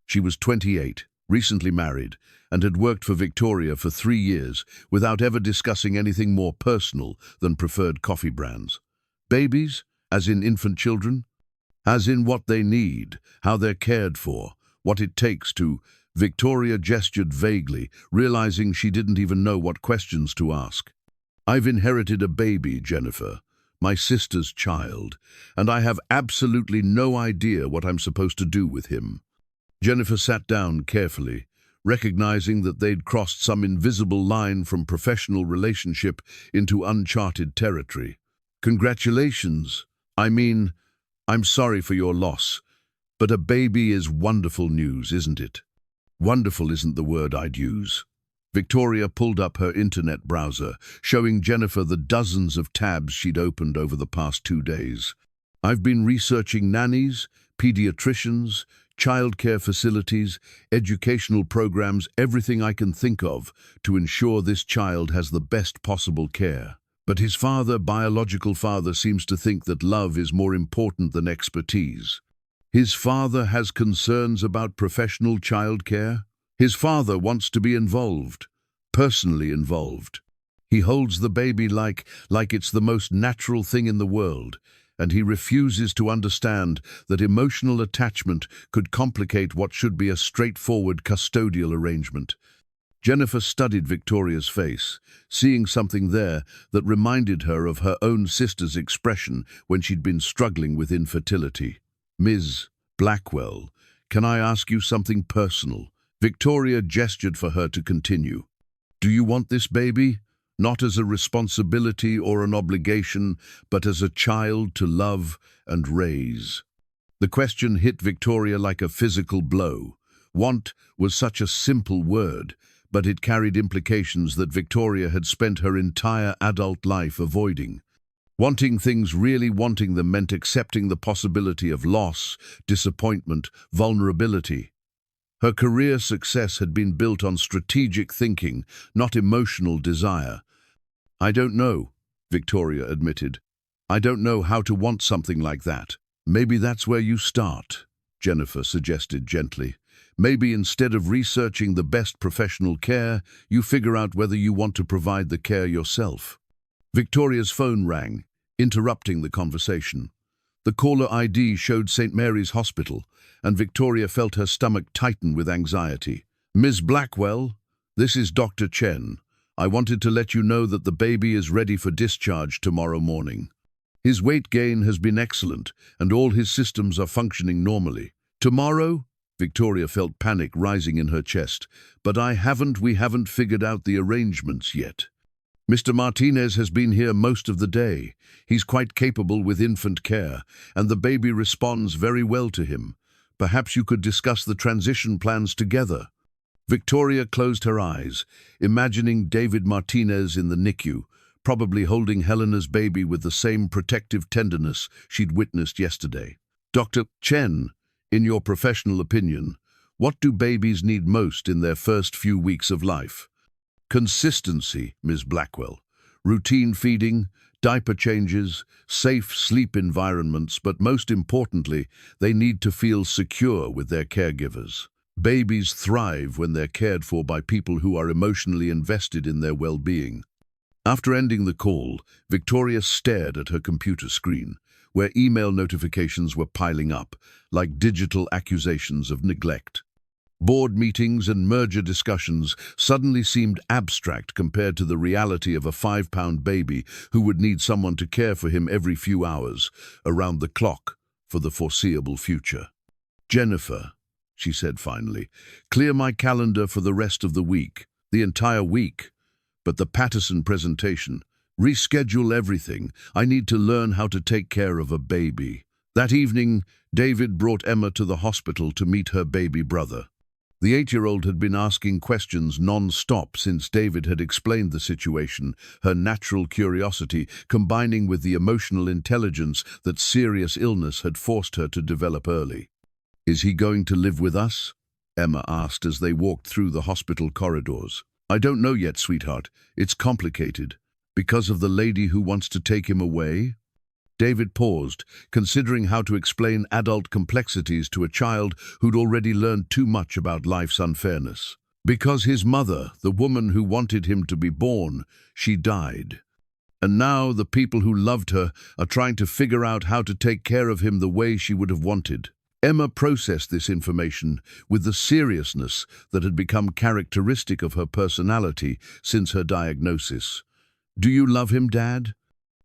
She was 28, recently married, and had worked for Victoria for 3 years without ever discussing anything more personal than preferred coffee brands. Babies? As in infant children? As in what they need, how they're cared for, what it takes to... Victoria gestured vaguely, realizing she didn't even know what questions to ask. I've inherited a baby, Jennifer, my sister's child, and I have absolutely no idea what I'm supposed to do with him. Jennifer sat down carefully, recognizing that they'd crossed some invisible line from professional relationship into uncharted territory. Congratulations. I'm sorry for your loss, but a baby is wonderful news, isn't it? Wonderful isn't the word I'd use. Victoria pulled up her internet browser, showing Jennifer the dozens of tabs she'd opened over the past 2 days. I've been researching nannies, pediatricians, childcare facilities, educational programs, everything I can think of to ensure this child has the best possible care. But his father, biological father, seems to think that love is more important than expertise. His father has concerns about professional childcare. His father wants to be involved, personally involved. He holds the baby like it's the most natural thing in the world, and he refuses to understand that emotional attachment could complicate what should be a straightforward custodial arrangement. Jennifer studied Victoria's face, seeing something there that reminded her of her own sister's expression when she'd been struggling with infertility. Ms. Blackwell, can I ask you something personal? Victoria gestured for her to continue. Do you want this baby? Not as a responsibility or an obligation, but as a child to love and raise. The question hit Victoria like a physical blow. Want was such a simple word, but it carried implications that Victoria had spent her entire adult life avoiding. Wanting things, really wanting them, meant accepting the possibility of loss, disappointment, vulnerability. Her career success had been built on strategic thinking, not emotional desire. I don't know, Victoria admitted. I don't know how to want something like that. Maybe that's where you start, Jennifer suggested gently. Maybe instead of researching the best professional care, you figure out whether you want to provide the care yourself. Victoria's phone rang, interrupting the conversation. The caller ID showed St. Mary's Hospital, and Victoria felt her stomach tighten with anxiety. "Ms. Blackwell, this is Dr. Chen. I wanted to let you know that the baby is ready for discharge tomorrow morning. His weight gain has been excellent, and all his systems are functioning normally." "Tomorrow?" Victoria felt panic rising in her chest. "But we haven't figured out the arrangements yet. Mr. Martinez has been here most of the day. He's quite capable with infant care, and the baby responds very well to him. Perhaps you could discuss the transition plans together." Victoria closed her eyes, imagining David Martinez in the NICU, probably holding Helena's baby with the same protective tenderness she'd witnessed yesterday. "Dr. Chen, in your professional opinion, what do babies need most in their first few weeks of life?" "Consistency, Ms. Blackwell. Routine feeding, diaper changes, safe sleep environments, but most importantly, they need to feel secure with their caregivers. Babies thrive when they're cared for by people who are emotionally invested in their well-being." After ending the call, Victoria stared at her computer screen, where email notifications were piling up, like digital accusations of neglect. Board meetings and merger discussions suddenly seemed abstract compared to the reality of a 5-pound baby who would need someone to care for him every few hours, around the clock, for the foreseeable future. "Jennifer," she said finally, "clear my calendar for the rest of the week, the entire week. But the Patterson presentation, reschedule everything. I need to learn how to take care of a baby." That evening, David brought Emma to the hospital to meet her baby brother. The 8-year-old had been asking questions non-stop since David had explained the situation, her natural curiosity combining with the emotional intelligence that serious illness had forced her to develop early. "Is he going to live with us?" Emma asked as they walked through the hospital corridors. "I don't know yet, sweetheart. It's complicated. Because of the lady who wants to take him away?" David paused, considering how to explain adult complexities to a child who'd already learned too much about life's unfairness. "Because his mother, the woman who wanted him to be born, she died. And now the people who loved her are trying to figure out how to take care of him the way she would have wanted." Emma processed this information with the seriousness that had become characteristic of her personality since her diagnosis. "Do you love him, Dad?"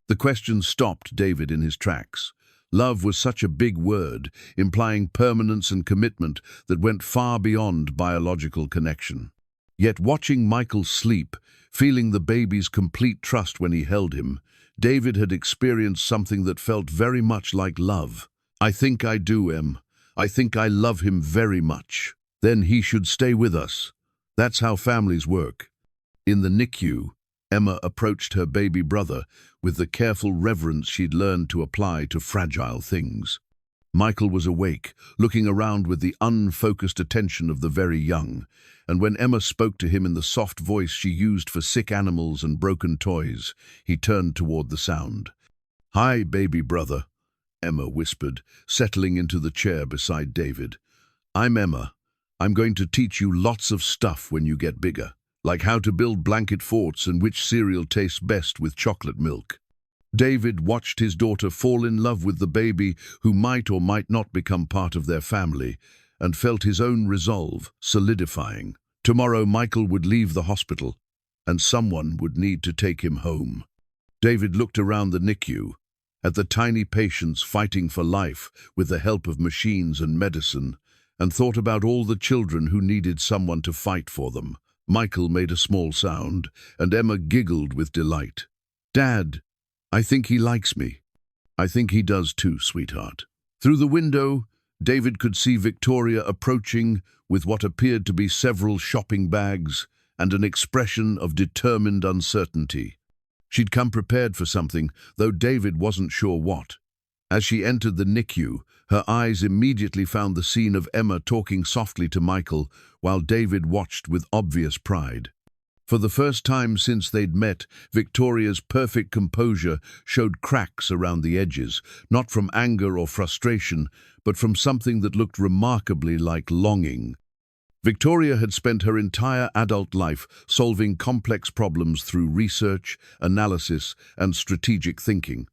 The question stopped David in his tracks. Love was such a big word, implying permanence and commitment that went far beyond biological connection. Yet watching Michael sleep, feeling the baby's complete trust when he held him, David had experienced something that felt very much like love. "I think I do, Em. I think I love him very much. Then he should stay with us. That's how families work." In the NICU, Emma approached her baby brother with the careful reverence she'd learned to apply to fragile things. Michael was awake, looking around with the unfocused attention of the very young, and when Emma spoke to him in the soft voice she used for sick animals and broken toys, he turned toward the sound. "Hi, baby brother," Emma whispered, settling into the chair beside David. "I'm Emma. I'm going to teach you lots of stuff when you get bigger, like how to build blanket forts and which cereal tastes best with chocolate milk." David watched his daughter fall in love with the baby who might or might not become part of their family, and felt his own resolve solidifying. Tomorrow Michael would leave the hospital, and someone would need to take him home. David looked around the NICU, at the tiny patients fighting for life with the help of machines and medicine, and thought about all the children who needed someone to fight for them. Michael made a small sound, and Emma giggled with delight. "Dad, I think he likes me." "I think he does too, sweetheart." Through the window, David could see Victoria approaching with what appeared to be several shopping bags and an expression of determined uncertainty. She'd come prepared for something, though David wasn't sure what. As she entered the NICU, her eyes immediately found the scene of Emma talking softly to Michael, while David watched with obvious pride. For the first time since they'd met, Victoria's perfect composure showed cracks around the edges, not from anger or frustration, but from something that looked remarkably like longing. Victoria had spent her entire adult life solving complex problems through research, analysis, and strategic thinking.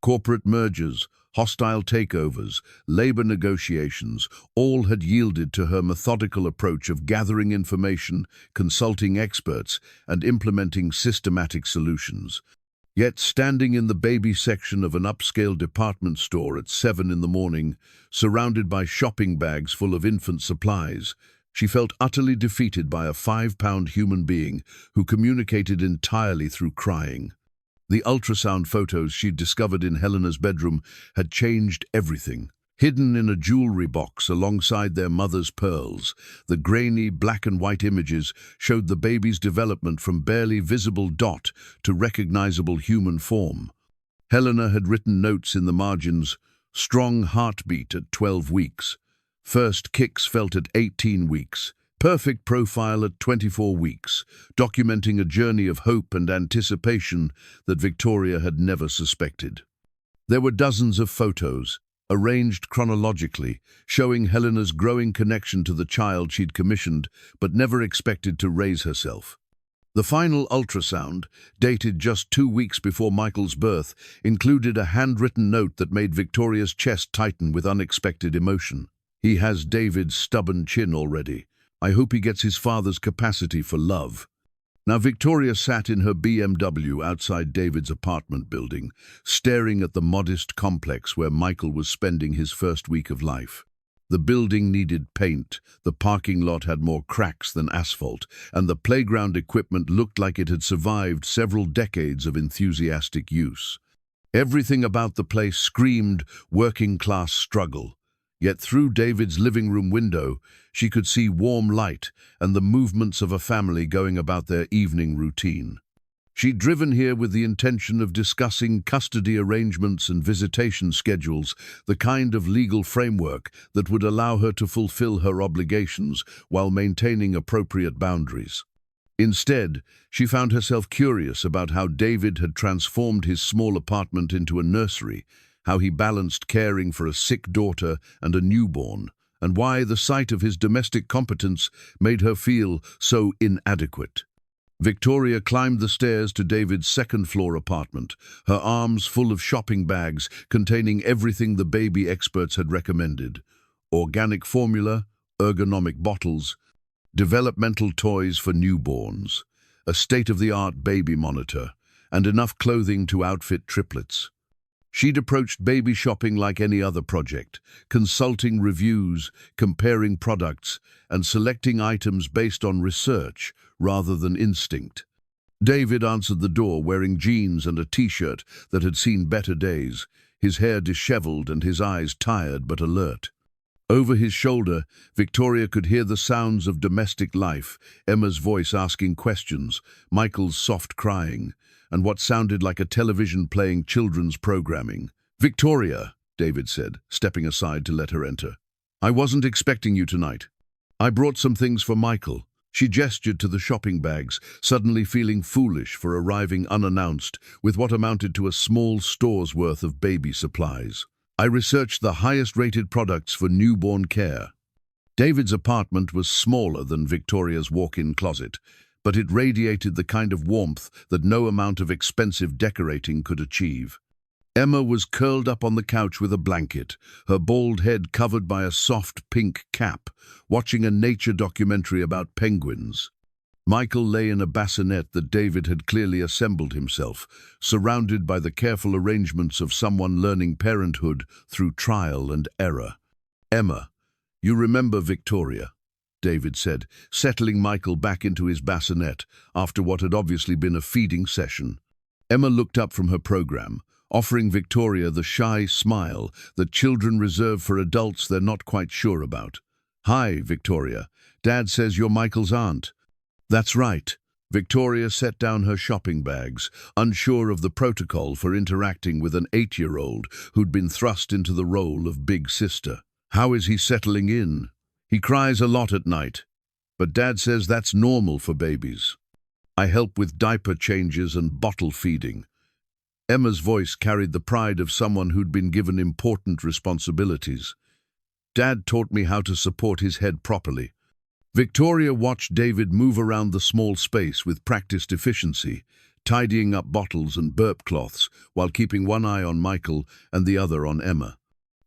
Corporate mergers, hostile takeovers, labor negotiations, all had yielded to her methodical approach of gathering information, consulting experts, and implementing systematic solutions. Yet, standing in the baby section of an upscale department store at 7 in the morning, surrounded by shopping bags full of infant supplies, she felt utterly defeated by a 5-pound human being who communicated entirely through crying. The ultrasound photos she'd discovered in Helena's bedroom had changed everything. Hidden in a jewelry box alongside their mother's pearls, the grainy black and white images showed the baby's development from barely visible dot to recognizable human form. Helena had written notes in the margins: strong heartbeat at 12 weeks, first kicks felt at 18 weeks, perfect profile at 24 weeks, documenting a journey of hope and anticipation that Victoria had never suspected. There were dozens of photos, arranged chronologically, showing Helena's growing connection to the child she'd commissioned but never expected to raise herself. The final ultrasound, dated just 2 weeks before Michael's birth, included a handwritten note that made Victoria's chest tighten with unexpected emotion. "He has David's stubborn chin already. I hope he gets his father's capacity for love." Now Victoria sat in her BMW outside David's apartment building, staring at the modest complex where Michael was spending his first week of life. The building needed paint, the parking lot had more cracks than asphalt, and the playground equipment looked like it had survived several decades of enthusiastic use. Everything about the place screamed working-class struggle. Yet through David's living room window, she could see warm light and the movements of a family going about their evening routine. She'd driven here with the intention of discussing custody arrangements and visitation schedules, the kind of legal framework that would allow her to fulfill her obligations while maintaining appropriate boundaries. Instead, she found herself curious about how David had transformed his small apartment into a nursery, how he balanced caring for a sick daughter and a newborn, and why the sight of his domestic competence made her feel so inadequate. Victoria climbed the stairs to David's second-floor apartment, her arms full of shopping bags containing everything the baby experts had recommended: organic formula, ergonomic bottles, developmental toys for newborns, a state-of-the-art baby monitor, and enough clothing to outfit triplets. She'd approached baby shopping like any other project, consulting reviews, comparing products, and selecting items based on research rather than instinct. David answered the door wearing jeans and a t-shirt that had seen better days, his hair disheveled and his eyes tired but alert. Over his shoulder, Victoria could hear the sounds of domestic life, Emma's voice asking questions, Michael's soft crying, and what sounded like a television playing children's programming. "Victoria," David said, stepping aside to let her enter. "I wasn't expecting you tonight. I brought some things for Michael." She gestured to the shopping bags, suddenly feeling foolish for arriving unannounced with what amounted to a small store's worth of baby supplies. "I researched the highest-rated products for newborn care." David's apartment was smaller than Victoria's walk-in closet, but it radiated the kind of warmth that no amount of expensive decorating could achieve. Emma was curled up on the couch with a blanket, her bald head covered by a soft pink cap, watching a nature documentary about penguins. Michael lay in a bassinet that David had clearly assembled himself, surrounded by the careful arrangements of someone learning parenthood through trial and error. "Emma, you remember Victoria," David said, settling Michael back into his bassinet after what had obviously been a feeding session. Emma looked up from her program, offering Victoria the shy smile that children reserve for adults they're not quite sure about. "Hi, Victoria. Dad says you're Michael's aunt." "That's right." Victoria set down her shopping bags, unsure of the protocol for interacting with an 8-year-old who'd been thrust into the role of big sister. "How is he settling in?" "He cries a lot at night, but Dad says that's normal for babies. I help with diaper changes and bottle feeding." Emma's voice carried the pride of someone who'd been given important responsibilities. "Dad taught me how to support his head properly." Victoria watched David move around the small space with practiced efficiency, tidying up bottles and burp cloths while keeping one eye on Michael and the other on Emma.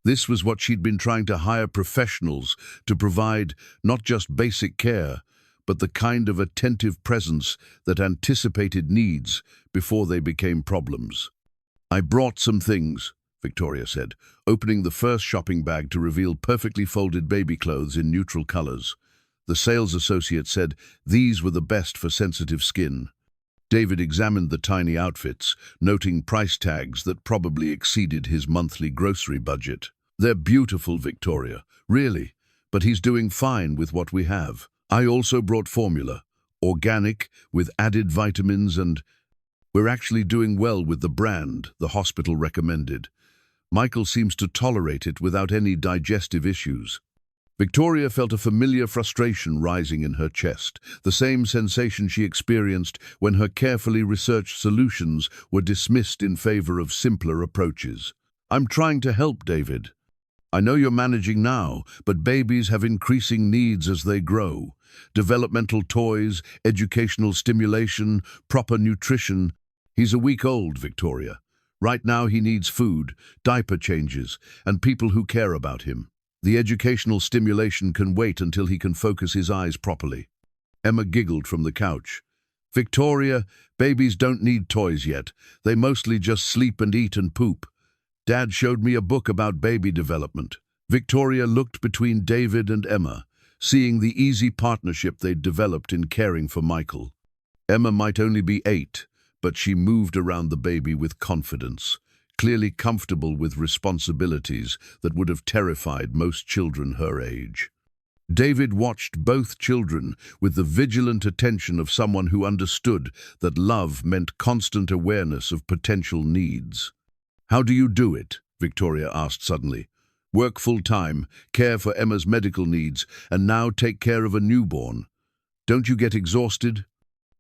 This was what she'd been trying to hire professionals to provide, not just basic care, but the kind of attentive presence that anticipated needs before they became problems. "I brought some things," Victoria said, opening the first shopping bag to reveal perfectly folded baby clothes in neutral colors. The sales associate said these were the best for sensitive skin. David examined the tiny outfits, noting price tags that probably exceeded his monthly grocery budget. "They're beautiful, Victoria, really, but he's doing fine with what we have. I also brought formula, organic, with added vitamins, and we're actually doing well with the brand the hospital recommended. Michael seems to tolerate it without any digestive issues." Victoria felt a familiar frustration rising in her chest, the same sensation she experienced when her carefully researched solutions were dismissed in favor of simpler approaches. "I'm trying to help, David. I know you're managing now, but babies have increasing needs as they grow. Developmental toys, educational stimulation, proper nutrition. He's a week old, Victoria. Right now he needs food, diaper changes, and people who care about him. The educational stimulation can wait until he can focus his eyes properly." Emma giggled from the couch. "Victoria, babies don't need toys yet. They mostly just sleep and eat and poop. Dad showed me a book about baby development." Victoria looked between David and Emma, seeing the easy partnership they'd developed in caring for Michael. Emma might only be 8, but she moved around the baby with confidence, clearly comfortable with responsibilities that would have terrified most children her age. David watched both children with the vigilant attention of someone who understood that love meant constant awareness of potential needs. "How do you do it?" Victoria asked suddenly. "Work full-time, care for Emma's medical needs, and now take care of a newborn. Don't you get exhausted?"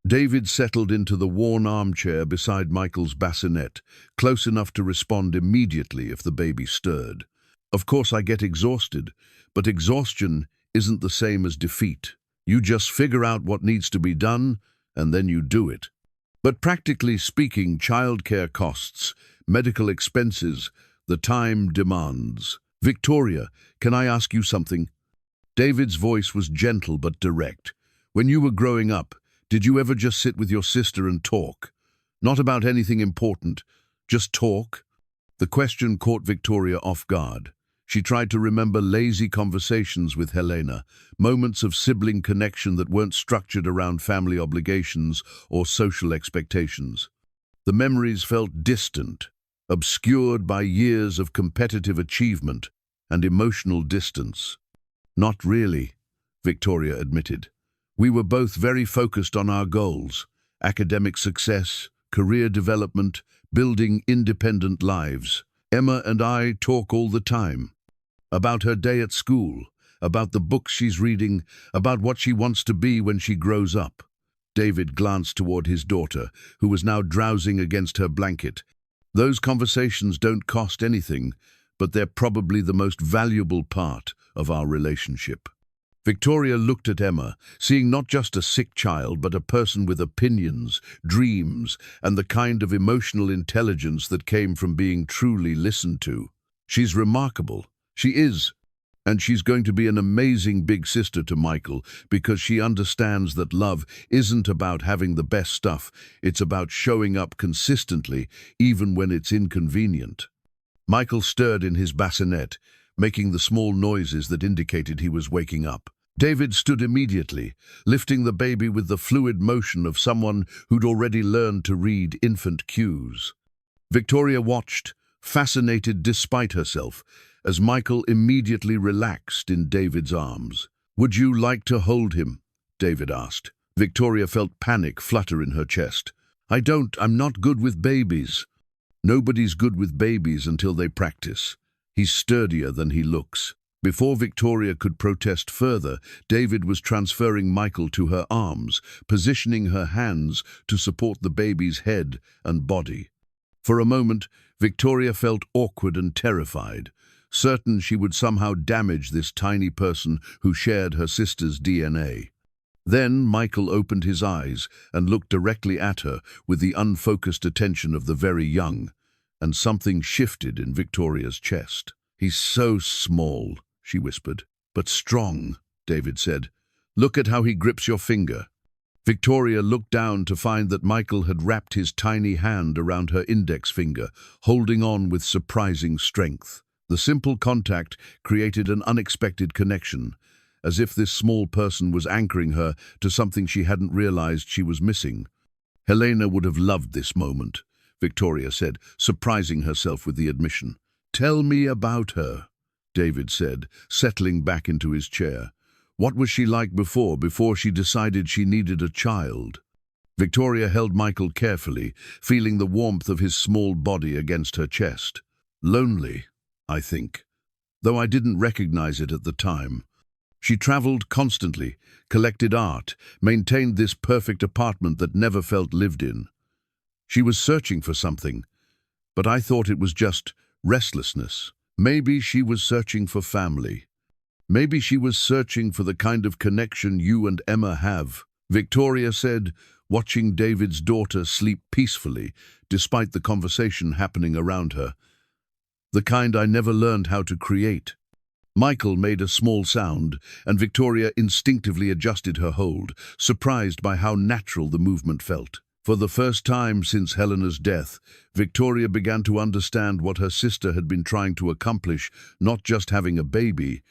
David settled into the worn armchair beside Michael's bassinet, close enough to respond immediately if the baby stirred. "Of course I get exhausted, but exhaustion isn't the same as defeat. You just figure out what needs to be done, and then you do it. But practically speaking, childcare costs, medical expenses, the time demands. Victoria, can I ask you something?" David's voice was gentle but direct. "When you were growing up, did you ever just sit with your sister and talk? Not about anything important, just talk?" The question caught Victoria off guard. She tried to remember lazy conversations with Helena, moments of sibling connection that weren't structured around family obligations or social expectations. The memories felt distant, obscured by years of competitive achievement and emotional distance. "Not really," Victoria admitted. "We were both very focused on our goals: academic success, career development, building independent lives. Emma and I talk all the time. About her day at school, about the books she's reading, about what she wants to be when she grows up." David glanced toward his daughter, who was now drowsing against her blanket. "Those conversations don't cost anything, but they're probably the most valuable part of our relationship." Victoria looked at Emma, seeing not just a sick child, but a person with opinions, dreams, and the kind of emotional intelligence that came from being truly listened to. "She's remarkable. She is. And she's going to be an amazing big sister to Michael, because she understands that love isn't about having the best stuff. It's about showing up consistently, even when it's inconvenient." Michael stirred in his bassinet, making the small noises that indicated he was waking up. David stood immediately, lifting the baby with the fluid motion of someone who'd already learned to read infant cues. Victoria watched, fascinated despite herself, as Michael immediately relaxed in David's arms. "Would you like to hold him?" David asked. Victoria felt panic flutter in her chest. I'm not good with babies." "Nobody's good with babies until they practice. He's sturdier than he looks." Before Victoria could protest further, David was transferring Michael to her arms, positioning her hands to support the baby's head and body. For a moment, Victoria felt awkward and terrified, certain she would somehow damage this tiny person who shared her sister's DNA. Then Michael opened his eyes and looked directly at her with the unfocused attention of the very young, and something shifted in Victoria's chest. "He's so small," she whispered. "But strong," David said. "Look at how he grips your finger." Victoria looked down to find that Michael had wrapped his tiny hand around her index finger, holding on with surprising strength. The simple contact created an unexpected connection, as if this small person was anchoring her to something she hadn't realized she was missing. "Helena would have loved this moment," Victoria said, surprising herself with the admission. "Tell me about her," David said, settling back into his chair. "What was she like before she decided she needed a child?" Victoria held Michael carefully, feeling the warmth of his small body against her chest. "Lonely, I think, though I didn't recognize it at the time. She traveled constantly, collected art, maintained this perfect apartment that never felt lived in. She was searching for something, but I thought it was just restlessness. Maybe she was searching for family. Maybe she was searching for the kind of connection you and Emma have," Victoria said, watching David's daughter sleep peacefully despite the conversation happening around her. "The kind I never learned how to create." Michael made a small sound, and Victoria instinctively adjusted her hold, surprised by how natural the movement felt. For the first time since Helena's death, Victoria began to understand what her sister had been trying to accomplish, not just having a baby,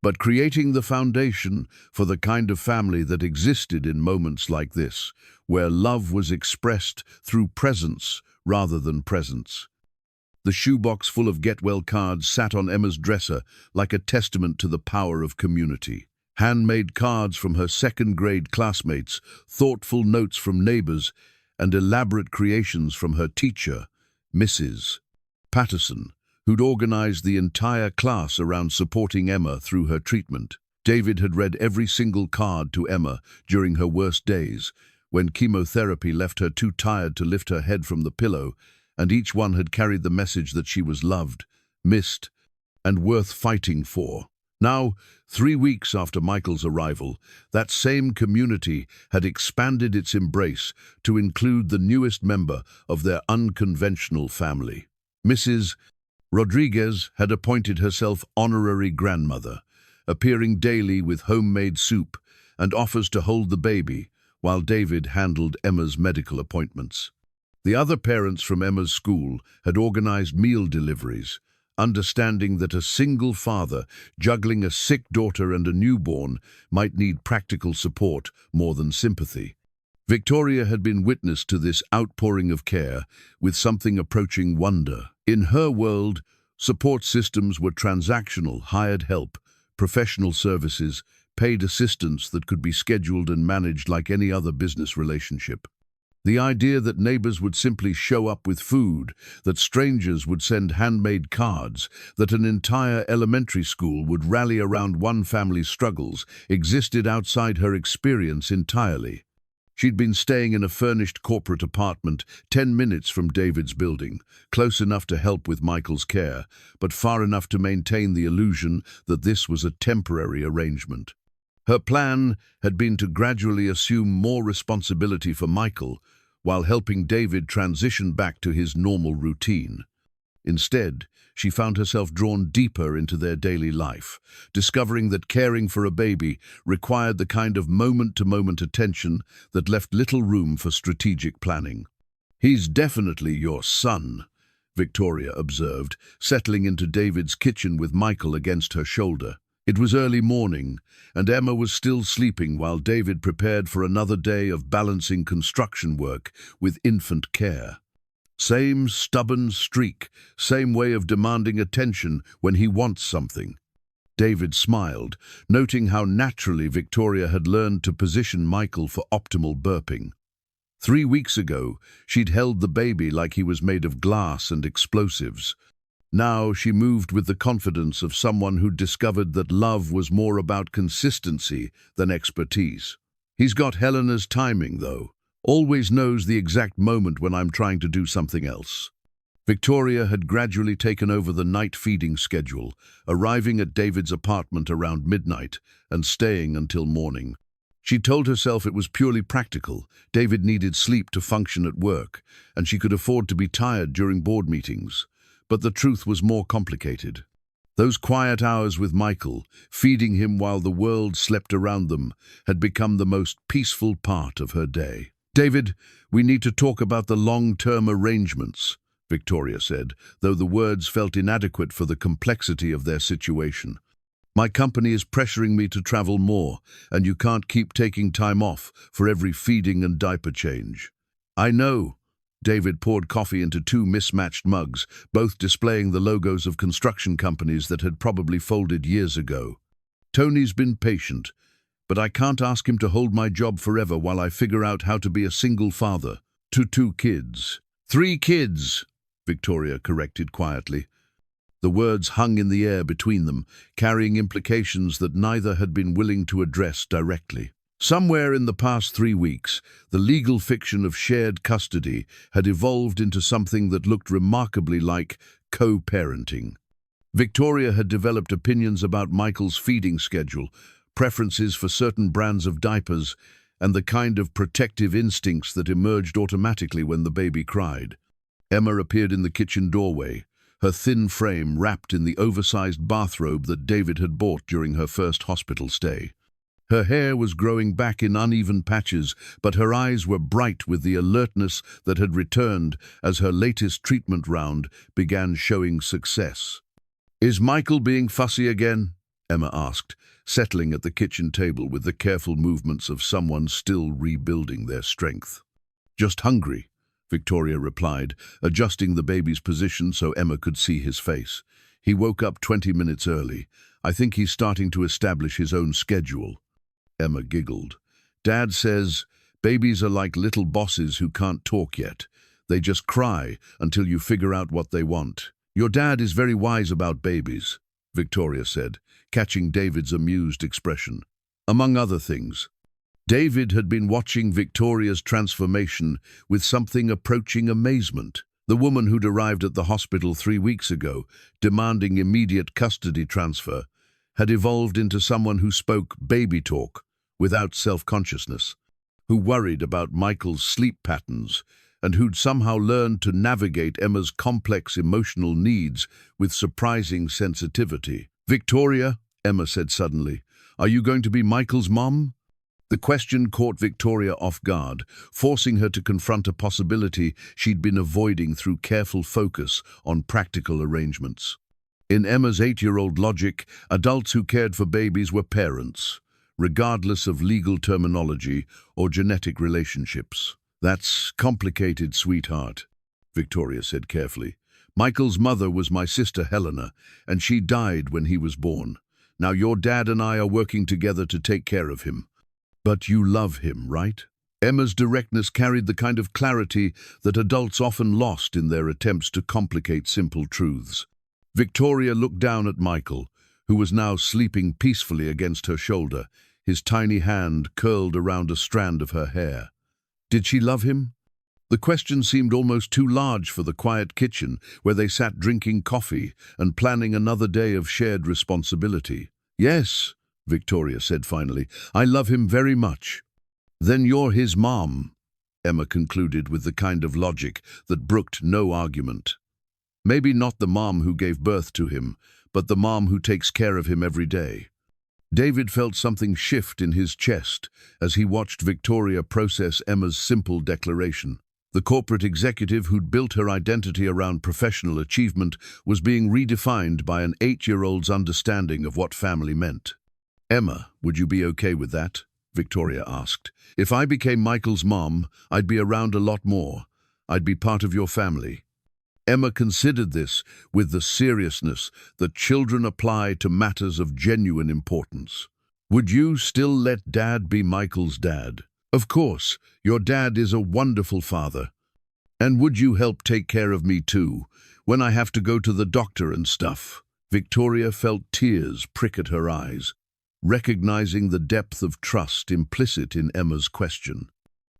but creating the foundation for the kind of family that existed in moments like this, where love was expressed through presence rather than presence. The shoebox full of get-well cards sat on Emma's dresser like a testament to the power of community. Handmade cards from her second-grade classmates, thoughtful notes from neighbors, and elaborate creations from her teacher, Mrs. Patterson, who'd organized the entire class around supporting Emma through her treatment. David had read every single card to Emma during her worst days, when chemotherapy left her too tired to lift her head from the pillow, and each one had carried the message that she was loved, missed, and worth fighting for. Now, 3 weeks after Michael's arrival, that same community had expanded its embrace to include the newest member of their unconventional family. Mrs. Rodriguez had appointed herself honorary grandmother, appearing daily with homemade soup and offers to hold the baby, while David handled Emma's medical appointments. The other parents from Emma's school had organized meal deliveries, understanding that a single father juggling a sick daughter and a newborn might need practical support more than sympathy. Victoria had been witness to this outpouring of care with something approaching wonder. In her world, support systems were transactional, hired help, professional services, paid assistance that could be scheduled and managed like any other business relationship. The idea that neighbors would simply show up with food, that strangers would send handmade cards, that an entire elementary school would rally around one family's struggles existed outside her experience entirely. She'd been staying in a furnished corporate apartment 10 minutes from David's building, close enough to help with Michael's care, but far enough to maintain the illusion that this was a temporary arrangement. Her plan had been to gradually assume more responsibility for Michael, while helping David transition back to his normal routine. Instead, she found herself drawn deeper into their daily life, discovering that caring for a baby required the kind of moment-to-moment attention that left little room for strategic planning. "He's definitely your son," Victoria observed, settling into David's kitchen with Michael against her shoulder. It was early morning, and Emma was still sleeping while David prepared for another day of balancing construction work with infant care. Same stubborn streak, same way of demanding attention when he wants something. David smiled, noting how naturally Victoria had learned to position Michael for optimal burping. 3 weeks ago, she'd held the baby like he was made of glass and explosives. Now she moved with the confidence of someone who'd discovered that love was more about consistency than expertise. "He's got Helena's timing, though. Always knows the exact moment when I'm trying to do something else." Victoria had gradually taken over the night feeding schedule, arriving at David's apartment around midnight and staying until morning. She told herself it was purely practical. David needed sleep to function at work, and she could afford to be tired during board meetings. But the truth was more complicated. Those quiet hours with Michael, feeding him while the world slept around them, had become the most peaceful part of her day. "David, we need to talk about the long-term arrangements," Victoria said, though the words felt inadequate for the complexity of their situation. "My company is pressuring me to travel more, and you can't keep taking time off for every feeding and diaper change." "I know." David poured coffee into two mismatched mugs, both displaying the logos of construction companies that had probably folded years ago. "Tony's been patient, but I can't ask him to hold my job forever while I figure out how to be a single father to 2 kids. 3 kids, Victoria corrected quietly. The words hung in the air between them, carrying implications that neither had been willing to address directly. Somewhere in the past 3 weeks, the legal fiction of shared custody had evolved into something that looked remarkably like co-parenting. Victoria had developed opinions about Michael's feeding schedule, preferences for certain brands of diapers, and the kind of protective instincts that emerged automatically when the baby cried. Emma appeared in the kitchen doorway, her thin frame wrapped in the oversized bathrobe that David had bought during her first hospital stay. Her hair was growing back in uneven patches, but her eyes were bright with the alertness that had returned as her latest treatment round began showing success. "Is Michael being fussy again?" Emma asked, settling at the kitchen table with the careful movements of someone still rebuilding their strength. "Just hungry," Victoria replied, adjusting the baby's position so Emma could see his face. "He woke up 20 minutes early. I think he's starting to establish his own schedule." Emma giggled. "Dad says babies are like little bosses who can't talk yet. They just cry until you figure out what they want." "Your dad is very wise about babies," Victoria said, catching David's amused expression. Among other things, David had been watching Victoria's transformation with something approaching amazement. The woman who'd arrived at the hospital 3 weeks ago, demanding immediate custody transfer, had evolved into someone who spoke baby talk without self-consciousness, who worried about Michael's sleep patterns, and who'd somehow learned to navigate Emma's complex emotional needs with surprising sensitivity. "Victoria," Emma said suddenly, "are you going to be Michael's mom?" The question caught Victoria off guard, forcing her to confront a possibility she'd been avoiding through careful focus on practical arrangements. In Emma's 8-year-old logic, adults who cared for babies were parents, regardless of legal terminology or genetic relationships. "That's complicated, sweetheart," Victoria said carefully. "Michael's mother was my sister Helena, and she died when he was born. Now your dad and I are working together to take care of him. But you love him, right?" Emma's directness carried the kind of clarity that adults often lost in their attempts to complicate simple truths. Victoria looked down at Michael, who was now sleeping peacefully against her shoulder, his tiny hand curled around a strand of her hair. Did she love him? The question seemed almost too large for the quiet kitchen where they sat drinking coffee and planning another day of shared responsibility. "Yes," Victoria said finally, "I love him very much." "Then you're his mom," Emma concluded with the kind of logic that brooked no argument. "Maybe not the mom who gave birth to him, but the mom who takes care of him every day." David felt something shift in his chest as he watched Victoria process Emma's simple declaration. The corporate executive who'd built her identity around professional achievement was being redefined by an 8-year-old's understanding of what family meant. "Emma, would you be okay with that?" Victoria asked. "If I became Michael's mom, I'd be around a lot more. I'd be part of your family." Emma considered this with the seriousness that children apply to matters of genuine importance. "Would you still let Dad be Michael's dad?" "Of course, your dad is a wonderful father." "And would you help take care of me too, when I have to go to the doctor and stuff?" Victoria felt tears prick at her eyes, recognizing the depth of trust implicit in Emma's question.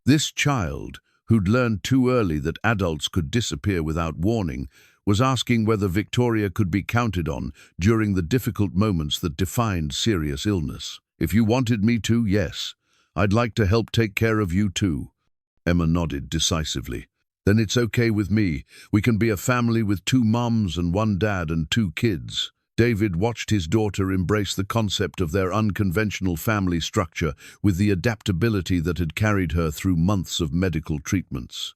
This child, who'd learned too early that adults could disappear without warning, was asking whether Victoria could be counted on during the difficult moments that defined serious illness. "If you wanted me to, yes. I'd like to help take care of you too." Emma nodded decisively. "Then it's okay with me. We can be a family with 2 moms and 1 dad and 2 kids." David watched his daughter embrace the concept of their unconventional family structure with the adaptability that had carried her through months of medical treatments.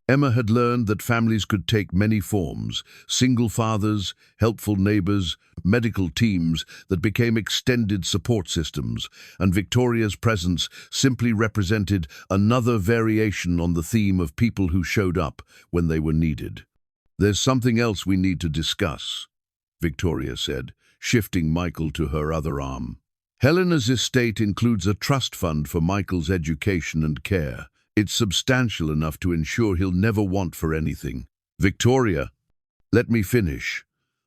Emma had learned that families could take many forms: single fathers, helpful neighbors, medical teams that became extended support systems, and Victoria's presence simply represented another variation on the theme of people who showed up when they were needed. "There's something else we need to discuss," Victoria said, shifting Michael to her other arm. "Helena's estate includes a trust fund for Michael's education and care. It's substantial enough to ensure he'll never want for anything." "Victoria, let me finish.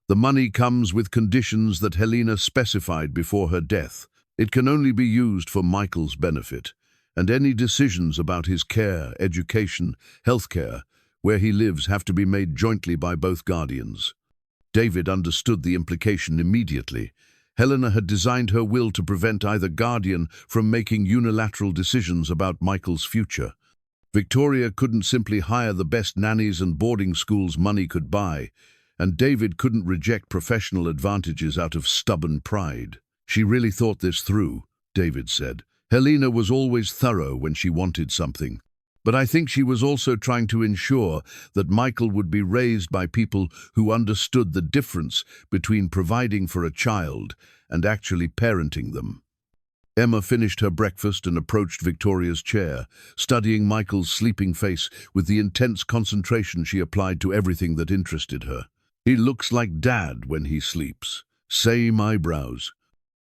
The money comes with conditions that Helena specified before her death. It can only be used for Michael's benefit, and any decisions about his care, education, healthcare, where he lives have to be made jointly by both guardians." David understood the implication immediately. Helena had designed her will to prevent either guardian from making unilateral decisions about Michael's future. Victoria couldn't simply hire the best nannies and boarding schools money could buy, and David couldn't reject professional advantages out of stubborn pride. "She really thought this through," David said. "Helena was always thorough when she wanted something. But I think she was also trying to ensure that Michael would be raised by people who understood the difference between providing for a child and actually parenting them." Emma finished her breakfast and approached Victoria's chair, studying Michael's sleeping face with the intense concentration she applied to everything that interested her. "He looks like Dad when he sleeps. Same eyebrows."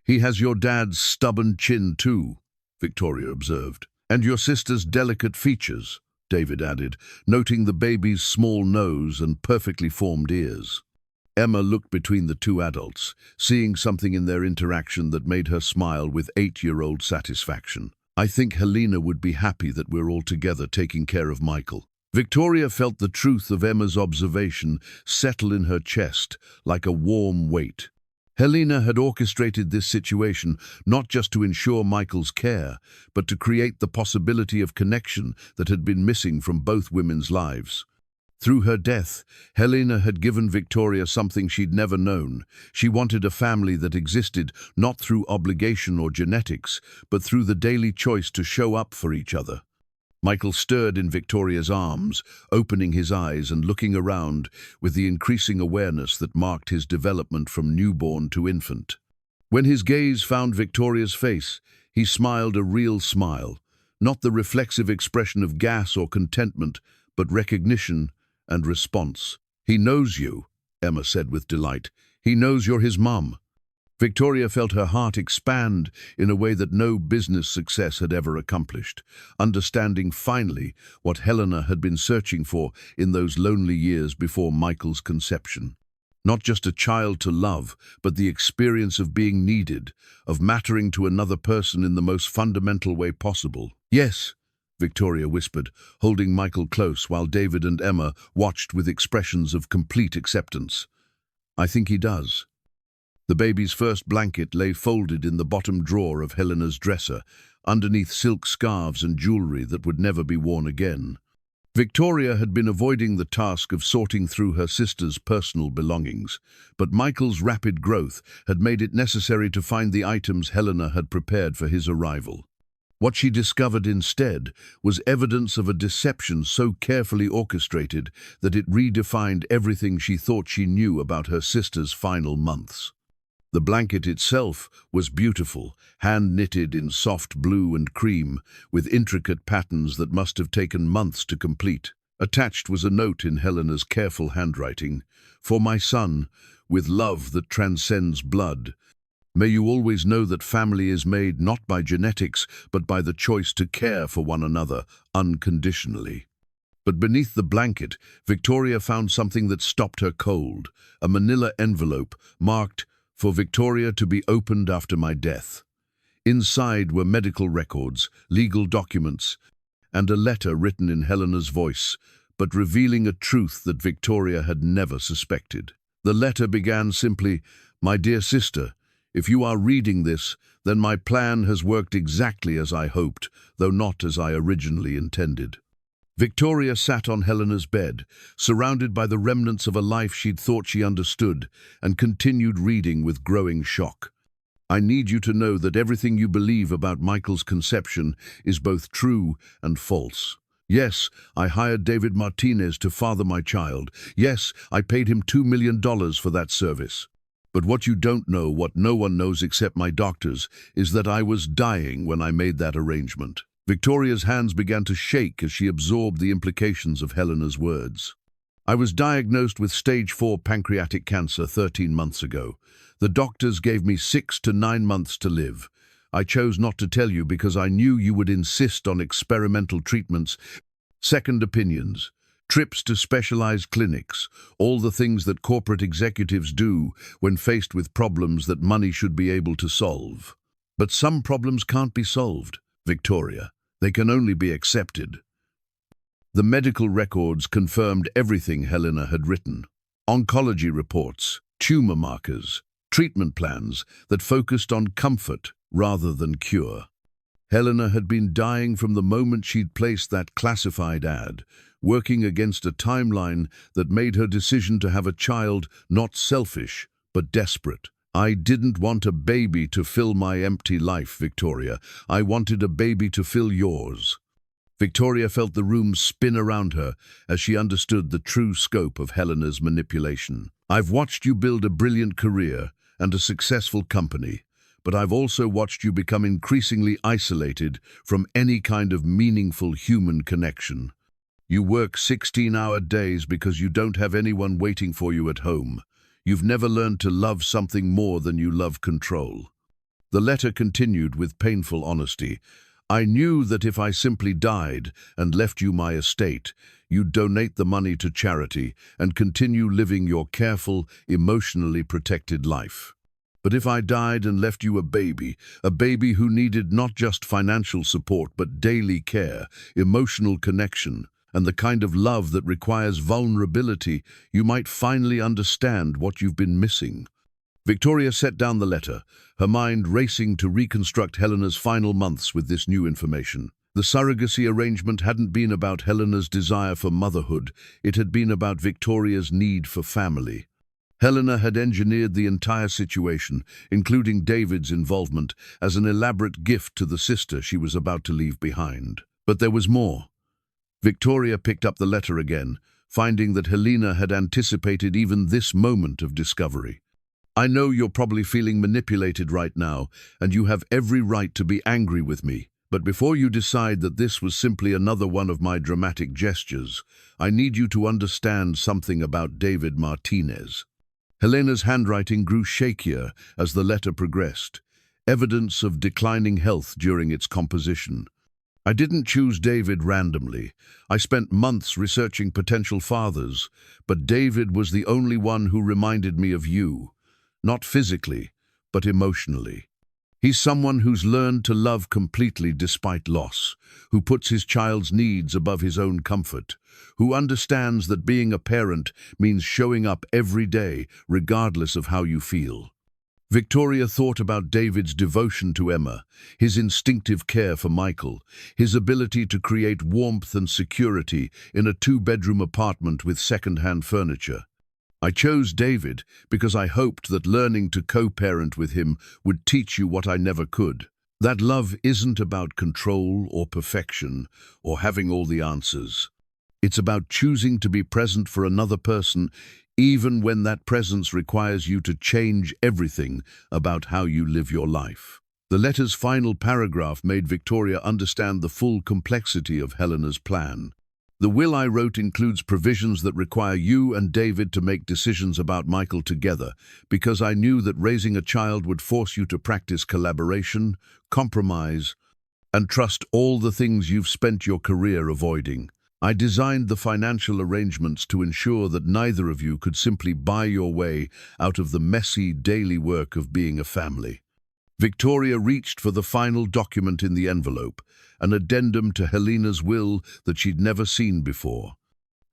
"He has your dad's stubborn chin too," Victoria observed. "And your sister's delicate features," David added, noting the baby's small nose and perfectly formed ears. Emma looked between the 2 adults, seeing something in their interaction that made her smile with 8-year-old satisfaction. "I think Helena would be happy that we're all together taking care of Michael." Victoria felt the truth of Emma's observation settle in her chest like a warm weight. Helena had orchestrated this situation not just to ensure Michael's care, but to create the possibility of connection that had been missing from both women's lives. Through her death, Helena had given Victoria something she'd never known. She wanted a family that existed not through obligation or genetics, but through the daily choice to show up for each other. Michael stirred in Victoria's arms, opening his eyes and looking around with the increasing awareness that marked his development from newborn to infant. When his gaze found Victoria's face, he smiled a real smile, not the reflexive expression of gas or contentment, but recognition and response. "He knows you," Emma said with delight. "He knows you're his mum." Victoria felt her heart expand in a way that no business success had ever accomplished, understanding finally what Helena had been searching for in those lonely years before Michael's conception. Not just a child to love, but the experience of being needed, of mattering to another person in the most fundamental way possible. "Yes," Victoria whispered, holding Michael close while David and Emma watched with expressions of complete acceptance. "I think he does." The baby's first blanket lay folded in the bottom drawer of Helena's dresser, underneath silk scarves and jewelry that would never be worn again. Victoria had been avoiding the task of sorting through her sister's personal belongings, but Michael's rapid growth had made it necessary to find the items Helena had prepared for his arrival. What she discovered instead was evidence of a deception so carefully orchestrated that it redefined everything she thought she knew about her sister's final months. The blanket itself was beautiful, hand-knitted in soft blue and cream, with intricate patterns that must have taken months to complete. Attached was a note in Helena's careful handwriting. "For my son, with love that transcends blood. May you always know that family is made not by genetics, but by the choice to care for one another unconditionally." But beneath the blanket, Victoria found something that stopped her cold, a manila envelope marked, "For Victoria to be opened after my death." Inside were medical records, legal documents, and a letter written in Helena's voice, but revealing a truth that Victoria had never suspected. The letter began simply, "My dear sister, if you are reading this, then my plan has worked exactly as I hoped, though not as I originally intended." Victoria sat on Helena's bed, surrounded by the remnants of a life she'd thought she understood, and continued reading with growing shock. "I need you to know that everything you believe about Michael's conception is both true and false. Yes, I hired David Martinez to father my child. Yes, I paid him $2 million for that service. But what you don't know, what no one knows except my doctors, is that I was dying when I made that arrangement." Victoria's hands began to shake as she absorbed the implications of Helena's words. "I was diagnosed with stage 4 pancreatic cancer 13 months ago. The doctors gave me 6 to 9 months to live. I chose not to tell you because I knew you would insist on experimental treatments, second opinions, trips to specialized clinics, all the things that corporate executives do when faced with problems that money should be able to solve. But some problems can't be solved, Victoria. They can only be accepted." The medical records confirmed everything Helena had written. Oncology reports, tumor markers, treatment plans that focused on comfort rather than cure. Helena had been dying from the moment she'd placed that classified ad, working against a timeline that made her decision to have a child not selfish, but desperate. "I didn't want a baby to fill my empty life, Victoria. I wanted a baby to fill yours." Victoria felt the room spin around her as she understood the true scope of Helena's manipulation. "I've watched you build a brilliant career and a successful company, but I've also watched you become increasingly isolated from any kind of meaningful human connection. You work 16-hour days because you don't have anyone waiting for you at home. You've never learned to love something more than you love control." The letter continued with painful honesty. "I knew that if I simply died and left you my estate, you'd donate the money to charity and continue living your careful, emotionally protected life. But if I died and left you a baby who needed not just financial support but daily care, emotional connection, and the kind of love that requires vulnerability, you might finally understand what you've been missing." Victoria set down the letter, her mind racing to reconstruct Helena's final months with this new information. The surrogacy arrangement hadn't been about Helena's desire for motherhood, it had been about Victoria's need for family. Helena had engineered the entire situation, including David's involvement, as an elaborate gift to the sister she was about to leave behind. But there was more. Victoria picked up the letter again, finding that Helena had anticipated even this moment of discovery. "I know you're probably feeling manipulated right now, and you have every right to be angry with me. But before you decide that this was simply another one of my dramatic gestures, I need you to understand something about David Martinez." Helena's handwriting grew shakier as the letter progressed, evidence of declining health during its composition. "I didn't choose David randomly. I spent months researching potential fathers, but David was the only one who reminded me of you, not physically, but emotionally. He's someone who's learned to love completely despite loss, who puts his child's needs above his own comfort, who understands that being a parent means showing up every day, regardless of how you feel." Victoria thought about David's devotion to Emma, his instinctive care for Michael, his ability to create warmth and security in a 2-bedroom apartment with second-hand furniture. "I chose David because I hoped that learning to co-parent with him would teach you what I never could. That love isn't about control or perfection or having all the answers. It's about choosing to be present for another person even when that presence requires you to change everything about how you live your life." The letter's final paragraph made Victoria understand the full complexity of Helena's plan. "The will I wrote includes provisions that require you and David to make decisions about Michael together, because I knew that raising a child would force you to practice collaboration, compromise, and trust, all the things you've spent your career avoiding. I designed the financial arrangements to ensure that neither of you could simply buy your way out of the messy daily work of being a family." Victoria reached for the final document in the envelope, an addendum to Helena's will that she'd never seen before.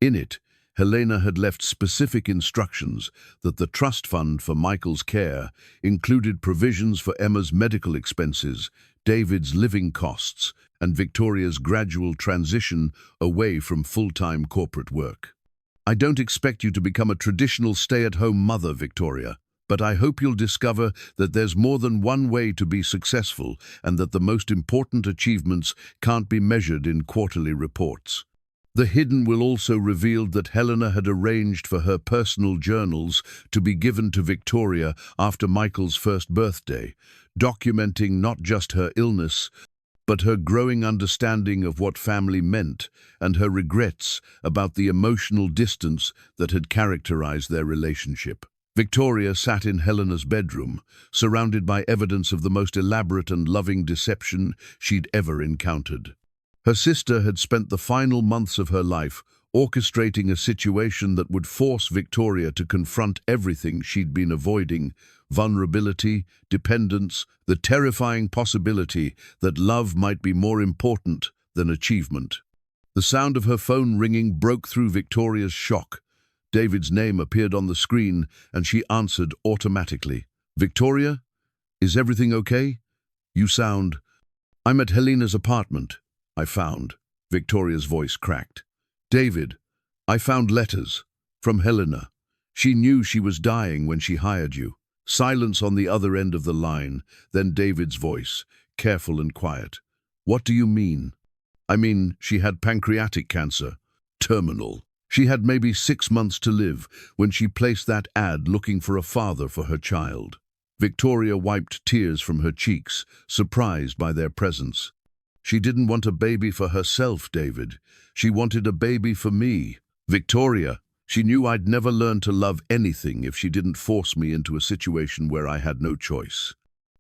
In it, Helena had left specific instructions that the trust fund for Michael's care included provisions for Emma's medical expenses, David's living costs, and Victoria's gradual transition away from full-time corporate work. "I don't expect you to become a traditional stay-at-home mother, Victoria, but I hope you'll discover that there's more than one way to be successful and that the most important achievements can't be measured in quarterly reports." The hidden will also revealed that Helena had arranged for her personal journals to be given to Victoria after Michael's first birthday, documenting not just her illness, but her growing understanding of what family meant and her regrets about the emotional distance that had characterized their relationship. Victoria sat in Helena's bedroom, surrounded by evidence of the most elaborate and loving deception she'd ever encountered. Her sister had spent the final months of her life orchestrating a situation that would force Victoria to confront everything she'd been avoiding: vulnerability, dependence, the terrifying possibility that love might be more important than achievement. The sound of her phone ringing broke through Victoria's shock. David's name appeared on the screen, and she answered automatically. "Victoria? Is everything okay? You sound—" "I'm at Helena's apartment, I found." Victoria's voice cracked. "David, I found letters from Helena. She knew she was dying when she hired you." Silence on the other end of the line, then David's voice, careful and quiet. "What do you mean?" "I mean, she had pancreatic cancer. Terminal. She had maybe 6 months to live when she placed that ad looking for a father for her child." Victoria wiped tears from her cheeks, surprised by their presence. "She didn't want a baby for herself, David. She wanted a baby for me. Victoria, she knew I'd never learn to love anything if she didn't force me into a situation where I had no choice.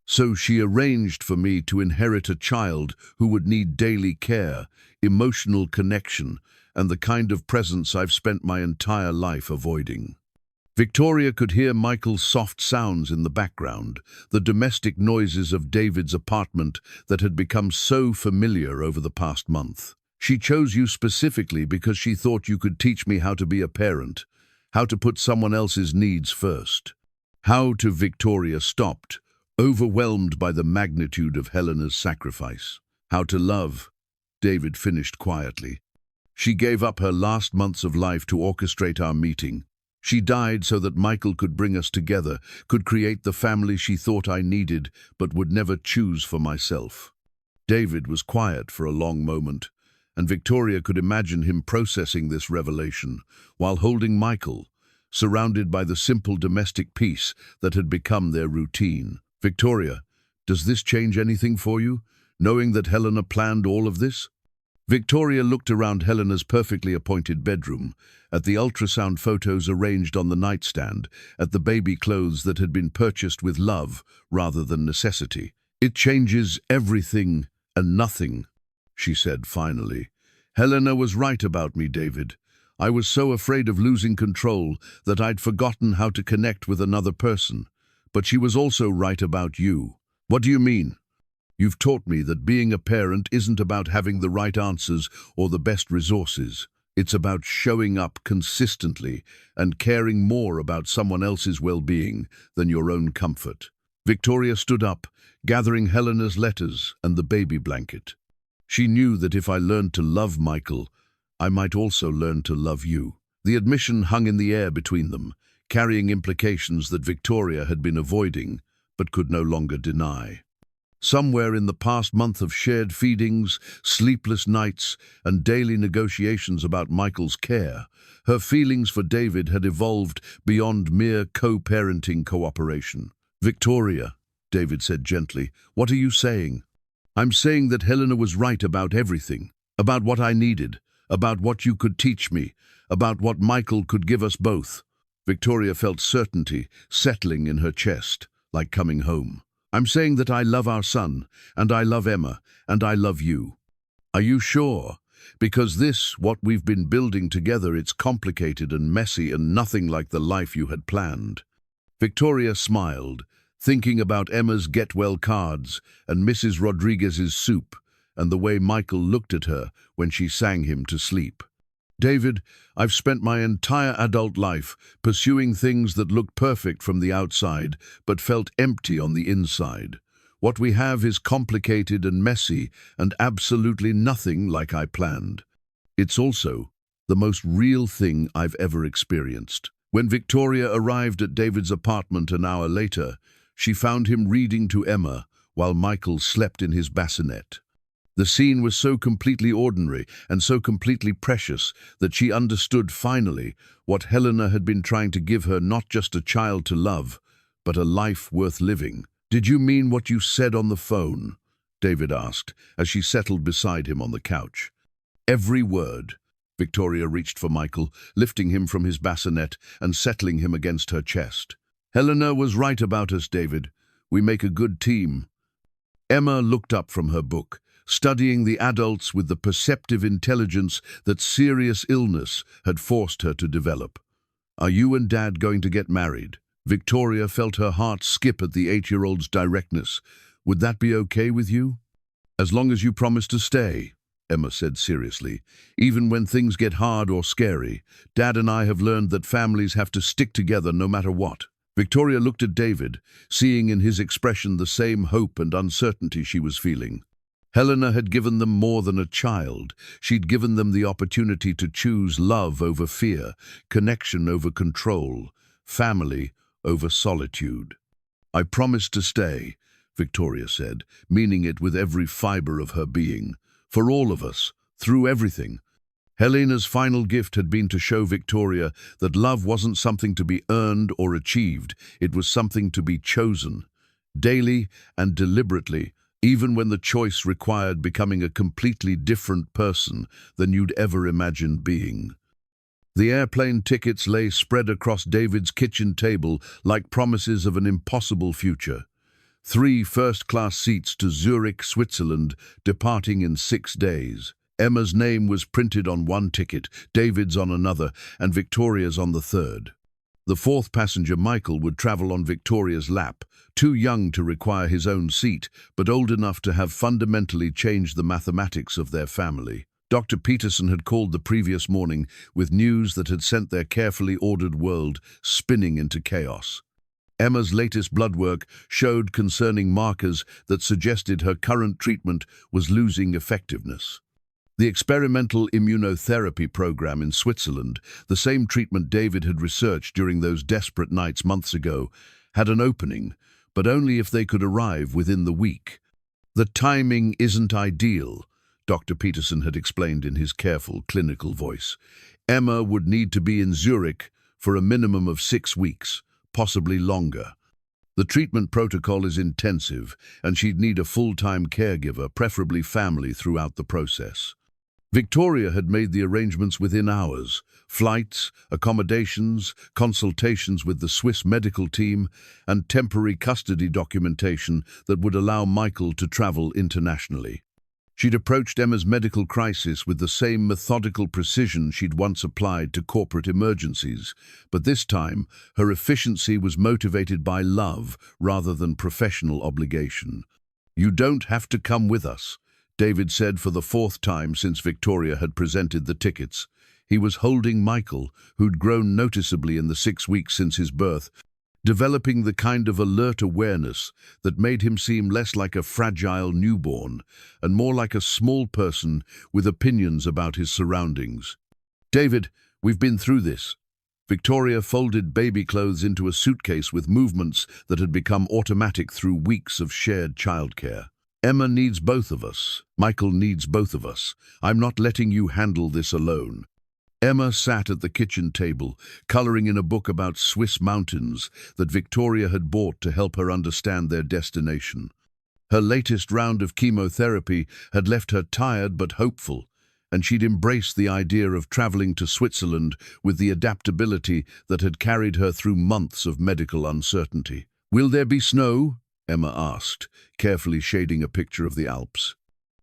So she arranged for me to inherit a child who would need daily care, emotional connection, and the kind of presence I've spent my entire life avoiding." Victoria could hear Michael's soft sounds in the background, the domestic noises of David's apartment that had become so familiar over the past month. "She chose you specifically because she thought you could teach me how to be a parent, how to put someone else's needs first." "How to?" Victoria stopped, overwhelmed by the magnitude of Helena's sacrifice. "How to love," David finished quietly. "She gave up her last months of life to orchestrate our meeting. She died so that Michael could bring us together, could create the family she thought I needed, but would never choose for myself." David was quiet for a long moment, and Victoria could imagine him processing this revelation while holding Michael, surrounded by the simple domestic peace that had become their routine. "Victoria, does this change anything for you, knowing that Helena planned all of this?" Victoria looked around Helena's perfectly appointed bedroom, at the ultrasound photos arranged on the nightstand, at the baby clothes that had been purchased with love rather than necessity. "It changes everything and nothing," she said finally. "Helena was right about me, David. I was so afraid of losing control that I'd forgotten how to connect with another person. But she was also right about you." "What do you mean?" "You've taught me that being a parent isn't about having the right answers or the best resources. It's about showing up consistently and caring more about someone else's well-being than your own comfort." Victoria stood up, gathering Helena's letters and the baby blanket. She knew that if I learned to love Michael, I might also learn to love you. The admission hung in the air between them, carrying implications that Victoria had been avoiding but could no longer deny. Somewhere in the past month of shared feedings, sleepless nights, and daily negotiations about Michael's care, her feelings for David had evolved beyond mere co-parenting cooperation. "Victoria," David said gently, "what are you saying?" "I'm saying that Helena was right about everything, about what I needed, about what you could teach me, about what Michael could give us both." Victoria felt certainty settling in her chest, like coming home. "I'm saying that I love our son, and I love Emma, and I love you." "Are you sure? Because what we've been building together, it's complicated and messy and nothing like the life you had planned." Victoria smiled, thinking about Emma's get-well cards and Mrs. Rodriguez's soup and the way Michael looked at her when she sang him to sleep. David, I've spent my entire adult life pursuing things that looked perfect from the outside but felt empty on the inside. What we have is complicated and messy and absolutely nothing like I planned. It's also the most real thing I've ever experienced. When Victoria arrived at David's apartment an hour later, she found him reading to Emma while Michael slept in his bassinet. The scene was so completely ordinary and so completely precious that she understood finally what Helena had been trying to give her, not just a child to love, but a life worth living. "Did you mean what you said on the phone?" David asked, as she settled beside him on the couch. "Every word." Victoria reached for Michael, lifting him from his bassinet and settling him against her chest. "Helena was right about us, David. We make a good team." Emma looked up from her book, studying the adults with the perceptive intelligence that serious illness had forced her to develop. "Are you and Dad going to get married?" Victoria felt her heart skip at the 8-year-old's directness. "Would that be okay with you?" "As long as you promise to stay," Emma said seriously. "Even when things get hard or scary, Dad and I have learned that families have to stick together no matter what." Victoria looked at David, seeing in his expression the same hope and uncertainty she was feeling. Helena had given them more than a child. She'd given them the opportunity to choose love over fear, connection over control, family over solitude. "I promise to stay," Victoria said, meaning it with every fiber of her being. "For all of us, through everything." Helena's final gift had been to show Victoria that love wasn't something to be earned or achieved, it was something to be chosen, daily and deliberately, even when the choice required becoming a completely different person than you'd ever imagined being. The airplane tickets lay spread across David's kitchen table like promises of an impossible future. 3 first-class seats to Zurich, Switzerland, departing in 6 days. Emma's name was printed on one ticket, David's on another, and Victoria's on the third. The 4th passenger, Michael, would travel on Victoria's lap, too young to require his own seat, but old enough to have fundamentally changed the mathematics of their family. Dr. Peterson had called the previous morning with news that had sent their carefully ordered world spinning into chaos. Emma's latest blood work showed concerning markers that suggested her current treatment was losing effectiveness. The experimental immunotherapy program in Switzerland, the same treatment David had researched during those desperate nights months ago, had an opening, but only if they could arrive within the week. "The timing isn't ideal," Dr. Peterson had explained in his careful, clinical voice. "Emma would need to be in Zurich for a minimum of 6 weeks, possibly longer. The treatment protocol is intensive, and she'd need a full-time caregiver, preferably family, throughout the process." Victoria had made the arrangements within hours: flights, accommodations, consultations with the Swiss medical team, and temporary custody documentation that would allow Michael to travel internationally. She'd approached Emma's medical crisis with the same methodical precision she'd once applied to corporate emergencies, but this time her efficiency was motivated by love rather than professional obligation. "You don't have to come with us," David said for the 4th time since Victoria had presented the tickets. He was holding Michael, who'd grown noticeably in the 6 weeks since his birth, developing the kind of alert awareness that made him seem less like a fragile newborn and more like a small person with opinions about his surroundings. "David, we've been through this." Victoria folded baby clothes into a suitcase with movements that had become automatic through weeks of shared childcare. "Emma needs both of us. Michael needs both of us. I'm not letting you handle this alone." Emma sat at the kitchen table, coloring in a book about Swiss mountains that Victoria had bought to help her understand their destination. Her latest round of chemotherapy had left her tired but hopeful, and she'd embraced the idea of traveling to Switzerland with the adaptability that had carried her through months of medical uncertainty. "Will there be snow?" Emma asked, carefully shading a picture of the Alps.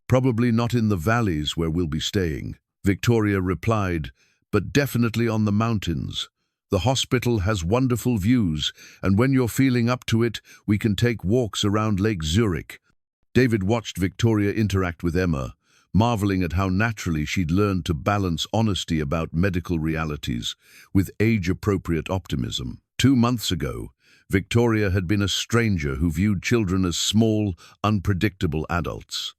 "Probably not in the valleys where we'll be staying," Victoria replied, "but definitely on the mountains. The hospital has wonderful views, and when you're feeling up to it, we can take walks around Lake Zurich." David watched Victoria interact with Emma, marveling at how naturally she'd learned to balance honesty about medical realities with age-appropriate optimism. 2 months ago, Victoria had been a stranger who viewed children as small, unpredictable adults.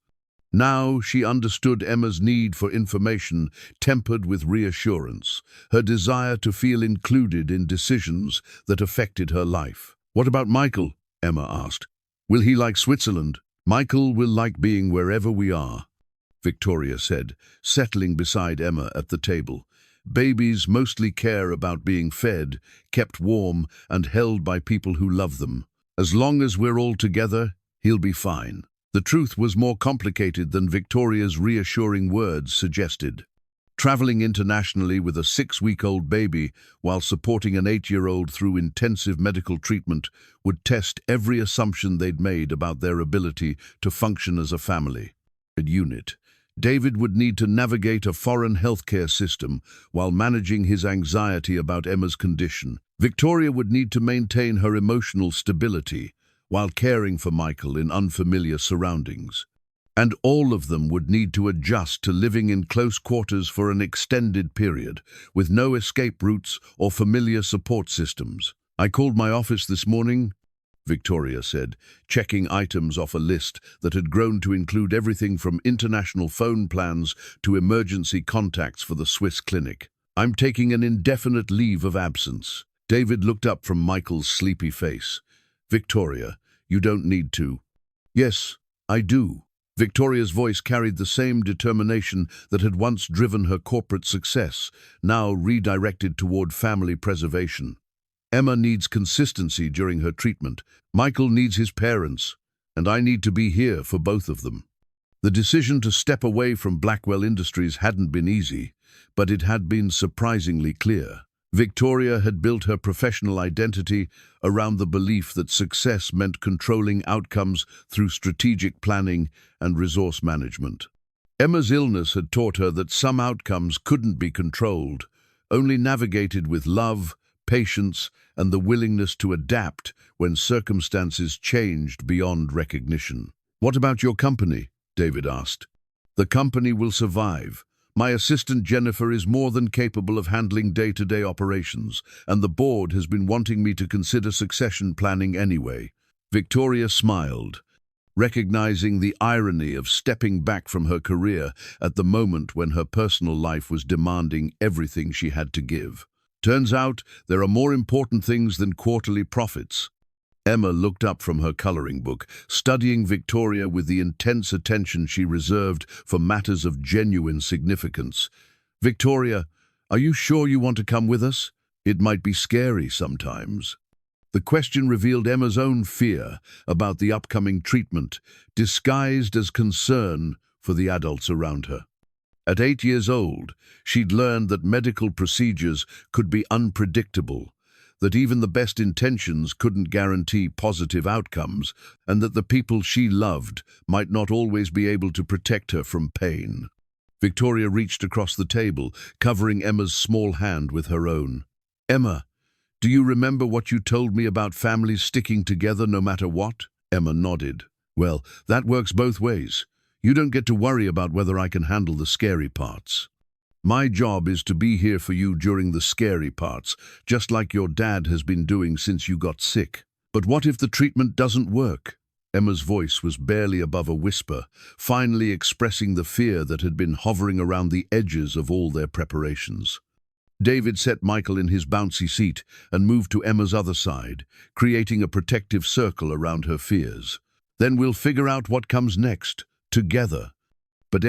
Now she understood Emma's need for information tempered with reassurance, her desire to feel included in decisions that affected her life. "What about Michael?" Emma asked. "Will he like Switzerland?" "Michael will like being wherever we are," Victoria said, settling beside Emma at the table. "Babies mostly care about being fed, kept warm, and held by people who love them. As long as we're all together, he'll be fine." The truth was more complicated than Victoria's reassuring words suggested. Traveling internationally with a 6-week-old baby while supporting an 8-year-old through intensive medical treatment would test every assumption they'd made about their ability to function as a family. A unit. David would need to navigate a foreign healthcare system while managing his anxiety about Emma's condition. Victoria would need to maintain her emotional stability while caring for Michael in unfamiliar surroundings. And all of them would need to adjust to living in close quarters for an extended period, with no escape routes or familiar support systems. "I called my office this morning," Victoria said, checking items off a list that had grown to include everything from international phone plans to emergency contacts for the Swiss clinic. "I'm taking an indefinite leave of absence." David looked up from Michael's sleepy face. "Victoria, you don't need to." "Yes, I do." Victoria's voice carried the same determination that had once driven her corporate success, now redirected toward family preservation. "Emma needs consistency during her treatment. Michael needs his parents, and I need to be here for both of them." The decision to step away from Blackwell Industries hadn't been easy, but it had been surprisingly clear. Victoria had built her professional identity around the belief that success meant controlling outcomes through strategic planning and resource management. Emma's illness had taught her that some outcomes couldn't be controlled, only navigated with love, patience, and the willingness to adapt when circumstances changed beyond recognition. "What about your company?" David asked. "The company will survive. My assistant Jennifer is more than capable of handling day-to-day operations, and the board has been wanting me to consider succession planning anyway." Victoria smiled, recognizing the irony of stepping back from her career at the moment when her personal life was demanding everything she had to give. "Turns out there are more important things than quarterly profits." Emma looked up from her coloring book, studying Victoria with the intense attention she reserved for matters of genuine significance. "Victoria, are you sure you want to come with us? It might be scary sometimes." The question revealed Emma's own fear about the upcoming treatment, disguised as concern for the adults around her. At 8 years old, she'd learned that medical procedures could be unpredictable, that even the best intentions couldn't guarantee positive outcomes, and that the people she loved might not always be able to protect her from pain. Victoria reached across the table, covering Emma's small hand with her own. "Emma, do you remember what you told me about families sticking together no matter what?" Emma nodded. "Well, that works both ways. You don't get to worry about whether I can handle the scary parts. My job is to be here for you during the scary parts, just like your dad has been doing since you got sick." "But what if the treatment doesn't work?" Emma's voice was barely above a whisper, finally expressing the fear that had been hovering around the edges of all their preparations. David set Michael in his bouncy seat and moved to Emma's other side, creating a protective circle around her fears. "Then we'll figure out what comes next, together. But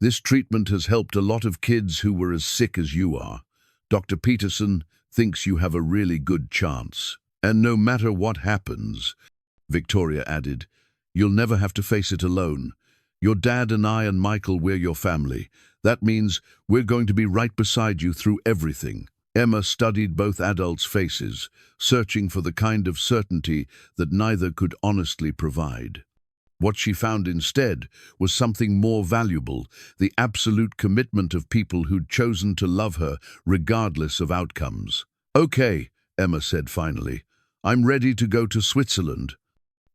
this treatment has helped a lot of kids who were as sick as you are. Dr. Peterson thinks you have a really good chance. And no matter what happens," Victoria added, "you'll never have to face it alone. Your dad and I and Michael, we're your family. That means we're going to be right beside you through everything." Emma studied both adults' faces, searching for the kind of certainty that neither could honestly provide. What she found instead was something more valuable, the absolute commitment of people who'd chosen to love her regardless of outcomes. "Okay," Emma said finally. "I'm ready to go to Switzerland."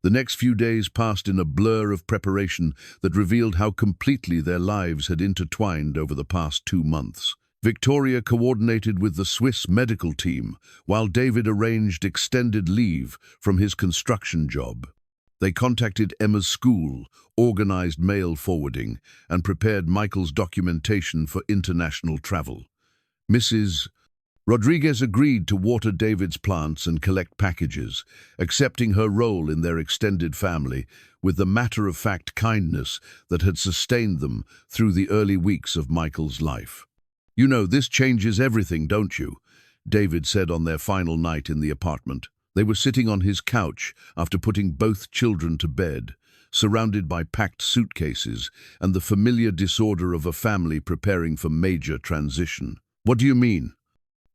The next few days passed in a blur of preparation that revealed how completely their lives had intertwined over the past 2 months. Victoria coordinated with the Swiss medical team, while David arranged extended leave from his construction job. They contacted Emma's school, organized mail forwarding, and prepared Michael's documentation for international travel. Mrs. Rodriguez agreed to water David's plants and collect packages, accepting her role in their extended family with the matter-of-fact kindness that had sustained them through the early weeks of Michael's life. "You know, this changes everything, don't you?" David said on their final night in the apartment. They were sitting on his couch after putting both children to bed, surrounded by packed suitcases and the familiar disorder of a family preparing for major transition. "What do you mean?"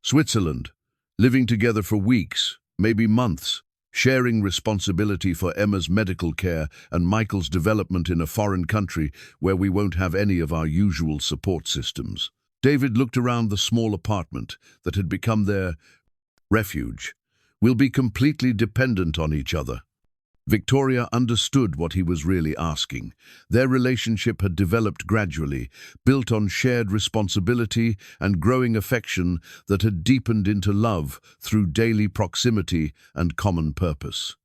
"Switzerland. Living together for weeks, maybe months, sharing responsibility for Emma's medical care and Michael's development in a foreign country where we won't have any of our usual support systems." David looked around the small apartment that had become their refuge. "We'll be completely dependent on each other." Victoria understood what he was really asking. Their relationship had developed gradually, built on shared responsibility and growing affection that had deepened into love through daily proximity and common purpose.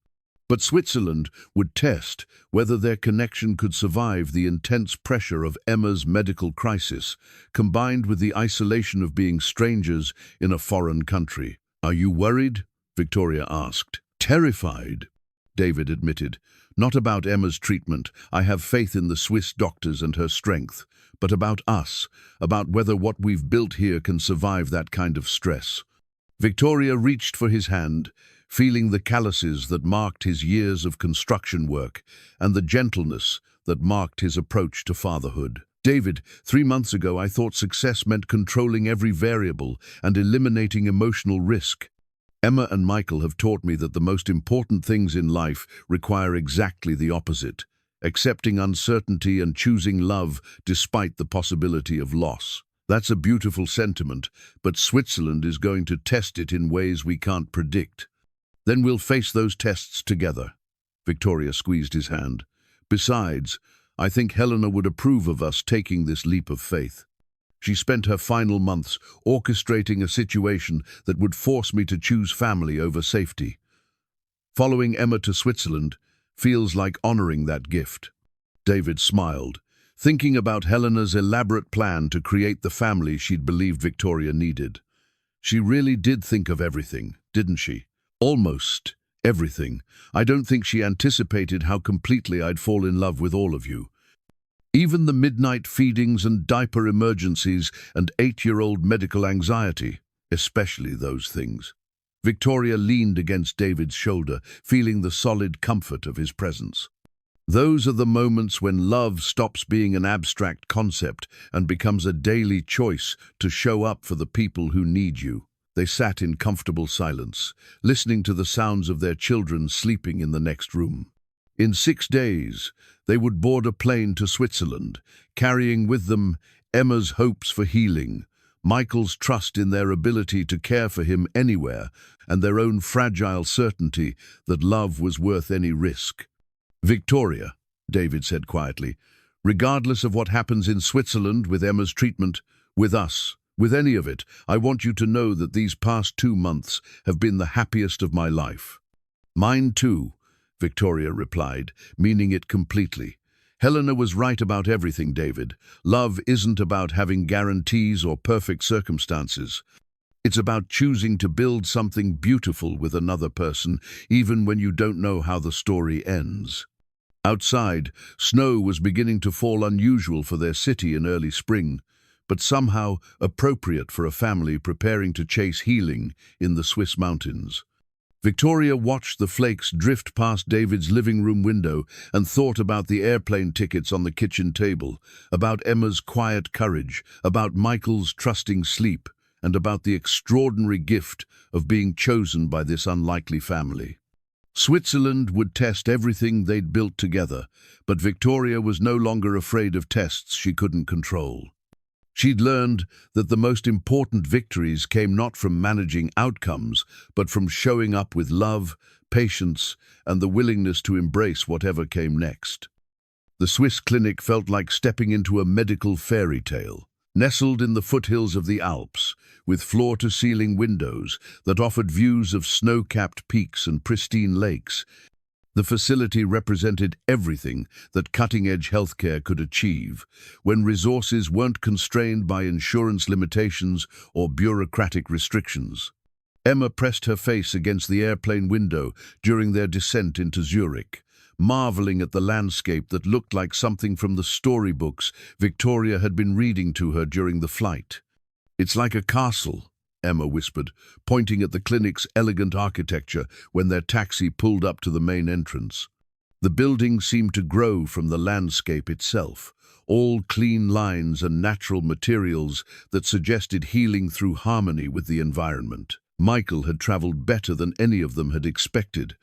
But Switzerland would test whether their connection could survive the intense pressure of Emma's medical crisis, combined with the isolation of being strangers in a foreign country. "Are you worried?" Victoria asked. "Terrified," David admitted. "Not about Emma's treatment. I have faith in the Swiss doctors and her strength. But about us, about whether what we've built here can survive that kind of stress." Victoria reached for his hand, feeling the calluses that marked his years of construction work and the gentleness that marked his approach to fatherhood. "David, 3 months ago I thought success meant controlling every variable and eliminating emotional risk. Emma and Michael have taught me that the most important things in life require exactly the opposite, accepting uncertainty and choosing love despite the possibility of loss. That's a beautiful sentiment, but Switzerland is going to test it in ways we can't predict. Then we'll face those tests together." Victoria squeezed his hand. "Besides, I think Helena would approve of us taking this leap of faith. She spent her final months orchestrating a situation that would force me to choose family over safety. Following Emma to Switzerland feels like honoring that gift." David smiled, thinking about Helena's elaborate plan to create the family she'd believed Victoria needed. She really did think of everything, didn't she? Almost everything. I don't think she anticipated how completely I'd fall in love with all of you. Even the midnight feedings and diaper emergencies and 8-year-old medical anxiety, especially those things. Victoria leaned against David's shoulder, feeling the solid comfort of his presence. "Those are the moments when love stops being an abstract concept and becomes a daily choice to show up for the people who need you." They sat in comfortable silence, listening to the sounds of their children sleeping in the next room. In 6 days, they would board a plane to Switzerland, carrying with them Emma's hopes for healing, Michael's trust in their ability to care for him anywhere, and their own fragile certainty that love was worth any risk. "Victoria," David said quietly, "regardless of what happens in Switzerland with Emma's treatment, with us, with any of it, I want you to know that these past 2 months have been the happiest of my life." "Mine too," Victoria replied, meaning it completely. "Helena was right about everything, David. Love isn't about having guarantees or perfect circumstances. It's about choosing to build something beautiful with another person, even when you don't know how the story ends." Outside, snow was beginning to fall, unusual for their city in early spring, but somehow appropriate for a family preparing to chase healing in the Swiss mountains. Victoria watched the flakes drift past David's living room window and thought about the airplane tickets on the kitchen table, about Emma's quiet courage, about Michael's trusting sleep, and about the extraordinary gift of being chosen by this unlikely family. Switzerland would test everything they'd built together, but Victoria was no longer afraid of tests she couldn't control. She'd learned that the most important victories came not from managing outcomes, but from showing up with love, patience, and the willingness to embrace whatever came next. The Swiss clinic felt like stepping into a medical fairy tale. Nestled in the foothills of the Alps, with floor-to-ceiling windows that offered views of snow-capped peaks and pristine lakes, the facility represented everything that cutting-edge healthcare could achieve, when resources weren't constrained by insurance limitations or bureaucratic restrictions. Emma pressed her face against the airplane window during their descent into Zurich, marveling at the landscape that looked like something from the storybooks Victoria had been reading to her during the flight. "It's like a castle," Emma whispered, pointing at the clinic's elegant architecture when their taxi pulled up to the main entrance. The building seemed to grow from the landscape itself, all clean lines and natural materials that suggested healing through harmony with the environment. Michael had traveled better than any of them had expected.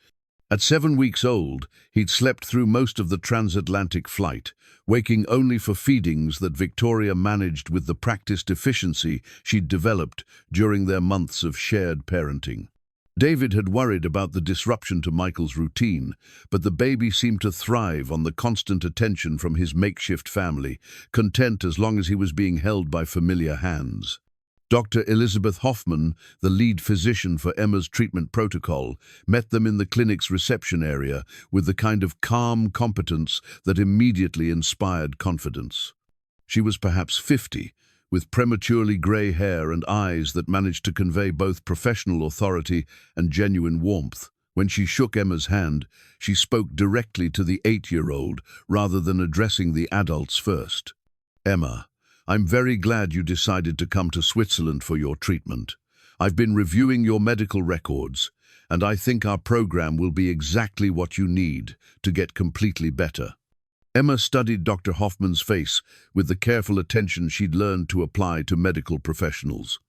At 7 weeks old, he'd slept through most of the transatlantic flight, waking only for feedings that Victoria managed with the practiced efficiency she'd developed during their months of shared parenting. David had worried about the disruption to Michael's routine, but the baby seemed to thrive on the constant attention from his makeshift family, content as long as he was being held by familiar hands. Dr. Elizabeth Hoffman, the lead physician for Emma's treatment protocol, met them in the clinic's reception area with the kind of calm competence that immediately inspired confidence. She was perhaps 50, with prematurely grey hair and eyes that managed to convey both professional authority and genuine warmth. When she shook Emma's hand, she spoke directly to the 8-year-old rather than addressing the adults first. "Emma, I'm very glad you decided to come to Switzerland for your treatment. I've been reviewing your medical records, and I think our program will be exactly what you need to get completely better." Emma studied Dr. Hoffman's face with the careful attention she'd learned to apply to medical professionals.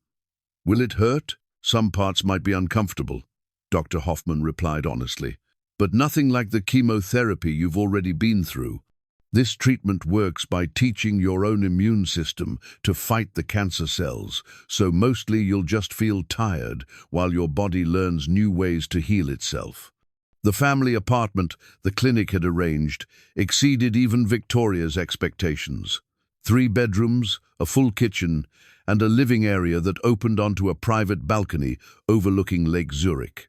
"Will it hurt? Some parts might be uncomfortable," Dr. Hoffman replied honestly, "but nothing like the chemotherapy you've already been through. This treatment works by teaching your own immune system to fight the cancer cells, so mostly you'll just feel tired while your body learns new ways to heal itself." The family apartment the clinic had arranged exceeded even Victoria's expectations. 3 bedrooms, a full kitchen, and a living area that opened onto a private balcony overlooking Lake Zurich.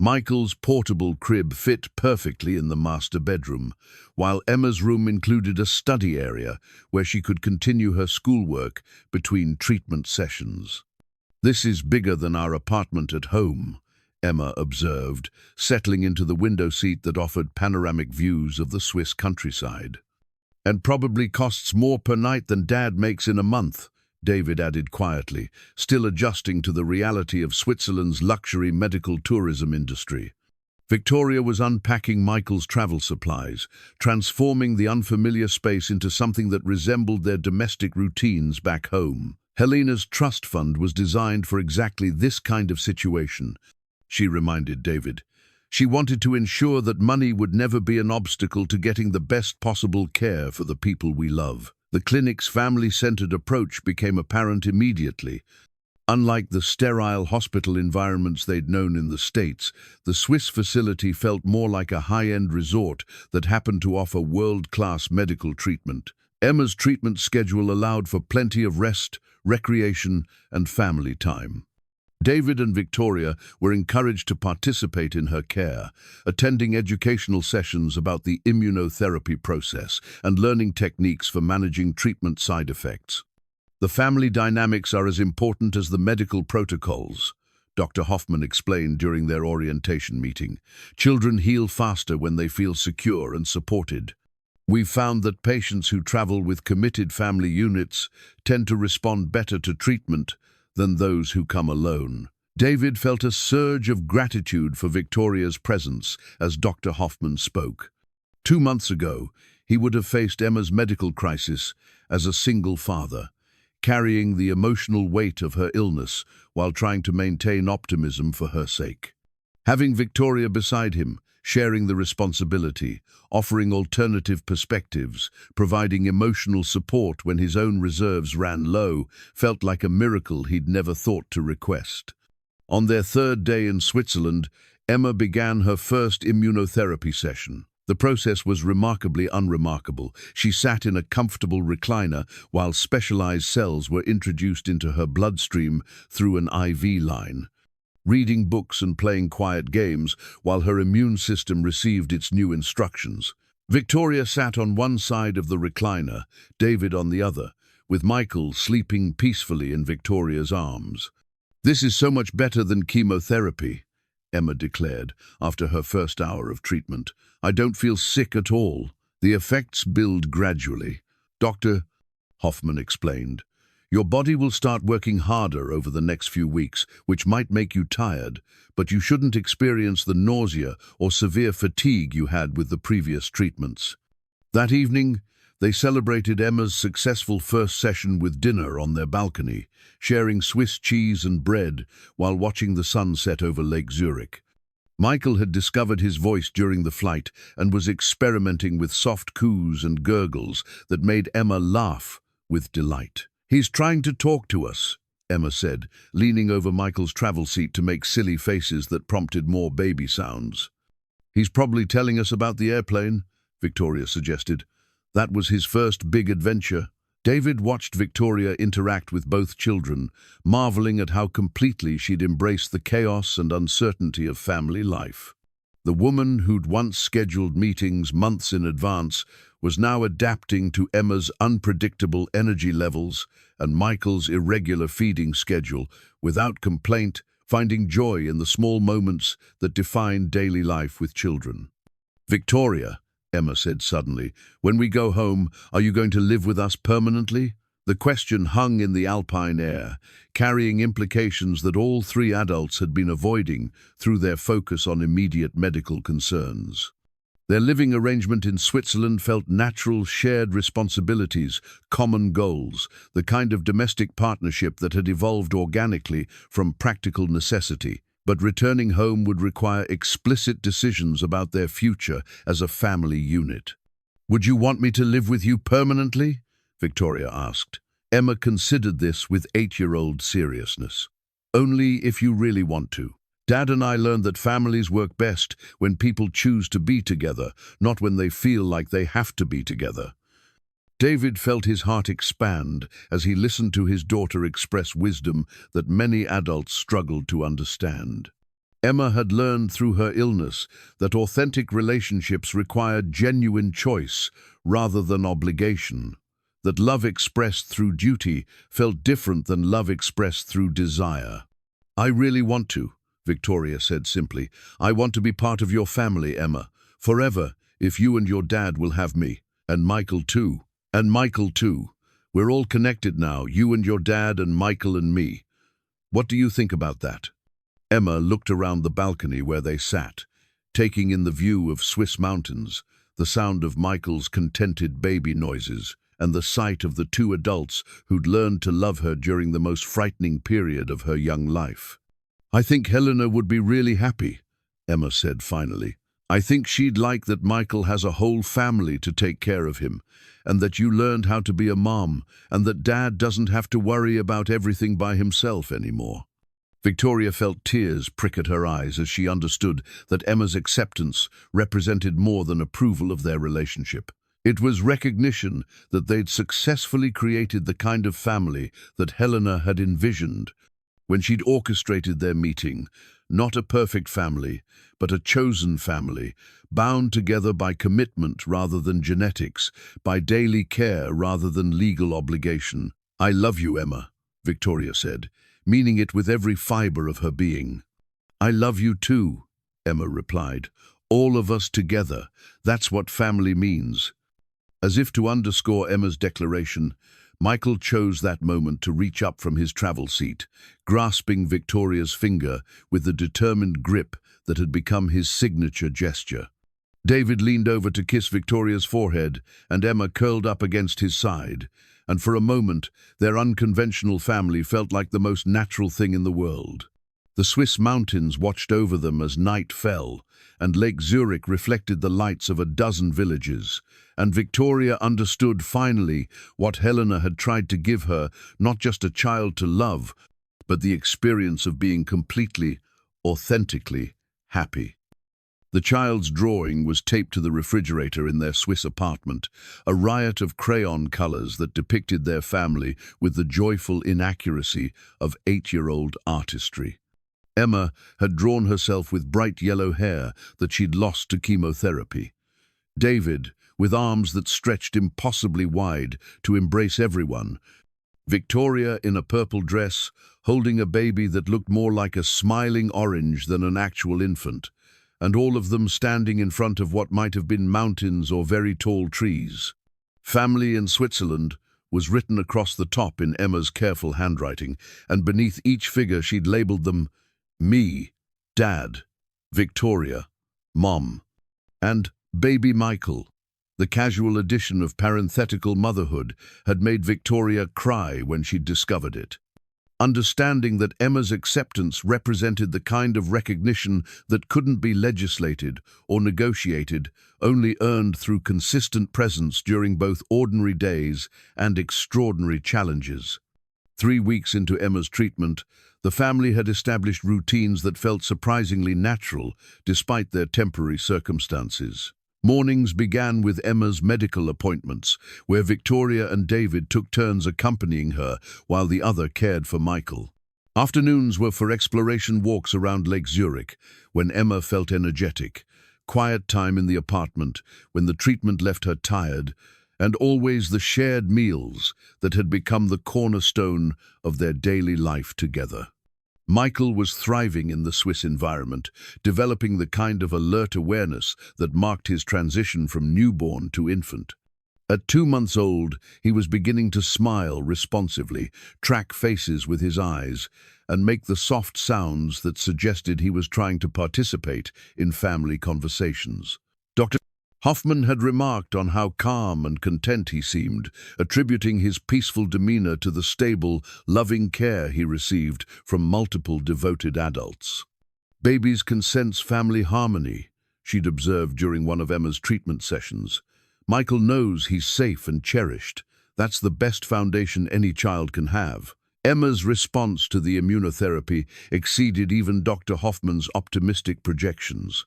Michael's portable crib fit perfectly in the master bedroom, while Emma's room included a study area where she could continue her schoolwork between treatment sessions. "This is bigger than our apartment at home," Emma observed, settling into the window seat that offered panoramic views of the Swiss countryside. "And probably costs more per night than Dad makes in a month," David added quietly, still adjusting to the reality of Switzerland's luxury medical tourism industry. Victoria was unpacking Michael's travel supplies, transforming the unfamiliar space into something that resembled their domestic routines back home. Helena's trust fund was designed for exactly this kind of situation, she reminded David. She wanted to ensure that money would never be an obstacle to getting the best possible care for the people we love. The clinic's family-centered approach became apparent immediately. Unlike the sterile hospital environments they'd known in the States, the Swiss facility felt more like a high-end resort that happened to offer world-class medical treatment. Emma's treatment schedule allowed for plenty of rest, recreation, and family time. David and Victoria were encouraged to participate in her care, attending educational sessions about the immunotherapy process and learning techniques for managing treatment side effects. "The family dynamics are as important as the medical protocols," Dr. Hoffman explained during their orientation meeting. "Children heal faster when they feel secure and supported. We've found that patients who travel with committed family units tend to respond better to treatment than those who come alone." David felt a surge of gratitude for Victoria's presence as Dr. Hoffman spoke. 2 months ago, he would have faced Emma's medical crisis as a single father, carrying the emotional weight of her illness while trying to maintain optimism for her sake. Having Victoria beside him, sharing the responsibility, offering alternative perspectives, providing emotional support when his own reserves ran low, felt like a miracle he'd never thought to request. On their third day in Switzerland, Emma began her first immunotherapy session. The process was remarkably unremarkable. She sat in a comfortable recliner while specialized cells were introduced into her bloodstream through an IV line, reading books and playing quiet games while her immune system received its new instructions. Victoria sat on one side of the recliner, David on the other, with Michael sleeping peacefully in Victoria's arms. "This is so much better than chemotherapy," Emma declared after her first hour of treatment. "I don't feel sick at all. The effects build gradually." Dr. Hoffman explained, "Your body will start working harder over the next few weeks, which might make you tired, but you shouldn't experience the nausea or severe fatigue you had with the previous treatments." That evening, they celebrated Emma's successful first session with dinner on their balcony, sharing Swiss cheese and bread while watching the sun set over Lake Zurich. Michael had discovered his voice during the flight and was experimenting with soft coos and gurgles that made Emma laugh with delight. "He's trying to talk to us," Emma said, leaning over Michael's travel seat to make silly faces that prompted more baby sounds. "He's probably telling us about the airplane," Victoria suggested. That was his first big adventure. David watched Victoria interact with both children, marveling at how completely she'd embraced the chaos and uncertainty of family life. The woman who'd once scheduled meetings months in advance was now adapting to Emma's unpredictable energy levels and Michael's irregular feeding schedule without complaint, finding joy in the small moments that define daily life with children. "Victoria," Emma said suddenly, "when we go home, are you going to live with us permanently?" The question hung in the alpine air, carrying implications that all three adults had been avoiding through their focus on immediate medical concerns. Their living arrangement in Switzerland felt natural, shared responsibilities, common goals, the kind of domestic partnership that had evolved organically from practical necessity. But returning home would require explicit decisions about their future as a family unit. "Would you want me to live with you permanently?" Victoria asked. Emma considered this with 8-year-old seriousness. "Only if you really want to. Dad and I learned that families work best when people choose to be together, not when they feel like they have to be together." David felt his heart expand as he listened to his daughter express wisdom that many adults struggled to understand. Emma had learned through her illness that authentic relationships required genuine choice rather than obligation, that love expressed through duty felt different than love expressed through desire. "I really want to," Victoria said simply. "I want to be part of your family, Emma, forever, if you and your dad will have me, and Michael too. And Michael too. We're all connected now, you and your dad and Michael and me. What do you think about that?" Emma looked around the balcony where they sat, taking in the view of Swiss mountains, the sound of Michael's contented baby noises, and the sight of the two adults who'd learned to love her during the most frightening period of her young life. "I think Helena would be really happy," Emma said finally. "I think she'd like that Michael has a whole family to take care of him, and that you learned how to be a mom, and that Dad doesn't have to worry about everything by himself anymore." Victoria felt tears prick at her eyes as she understood that Emma's acceptance represented more than approval of their relationship. It was recognition that they'd successfully created the kind of family that Helena had envisioned when she'd orchestrated their meeting. Not a perfect family, but a chosen family, bound together by commitment rather than genetics, by daily care rather than legal obligation. "I love you, Emma," Victoria said, meaning it with every fiber of her being. "I love you too," Emma replied. "All of us together. That's what family means." As if to underscore Emma's declaration, Michael chose that moment to reach up from his travel seat, grasping Victoria's finger with the determined grip that had become his signature gesture. David leaned over to kiss Victoria's forehead, and Emma curled up against his side, and for a moment their unconventional family felt like the most natural thing in the world. The Swiss mountains watched over them as night fell, and Lake Zurich reflected the lights of a dozen villages, and Victoria understood finally what Helena had tried to give her, not just a child to love, but the experience of being completely, authentically happy. The child's drawing was taped to the refrigerator in their Swiss apartment, a riot of crayon colors that depicted their family with the joyful inaccuracy of 8-year-old artistry. Emma had drawn herself with bright yellow hair that she'd lost to chemotherapy. David, with arms that stretched impossibly wide to embrace everyone. Victoria in a purple dress, holding a baby that looked more like a smiling orange than an actual infant, and all of them standing in front of what might have been mountains or very tall trees. Family in Switzerland was written across the top in Emma's careful handwriting, and beneath each figure she'd labeled them me, Dad, Victoria, Mom, and Baby Michael. The casual addition of parenthetical motherhood had made Victoria cry when she'd discovered it. Understanding that Emma's acceptance represented the kind of recognition that couldn't be legislated or negotiated, only earned through consistent presence during both ordinary days and extraordinary challenges. 3 weeks into Emma's treatment, the family had established routines that felt surprisingly natural despite their temporary circumstances. Mornings began with Emma's medical appointments, where Victoria and David took turns accompanying her while the other cared for Michael. Afternoons were for exploration walks around Lake Zurich, when Emma felt energetic, quiet time in the apartment when the treatment left her tired, and always the shared meals that had become the cornerstone of their daily life together. Michael was thriving in the Swiss environment, developing the kind of alert awareness that marked his transition from newborn to infant. At 2 months old, he was beginning to smile responsively, track faces with his eyes, and make the soft sounds that suggested he was trying to participate in family conversations. Dr. Hoffman had remarked on how calm and content he seemed, attributing his peaceful demeanor to the stable, loving care he received from multiple devoted adults. Babies can sense family harmony, she'd observed during one of Emma's treatment sessions. Michael knows he's safe and cherished. That's the best foundation any child can have. Emma's response to the immunotherapy exceeded even Dr. Hoffman's optimistic projections.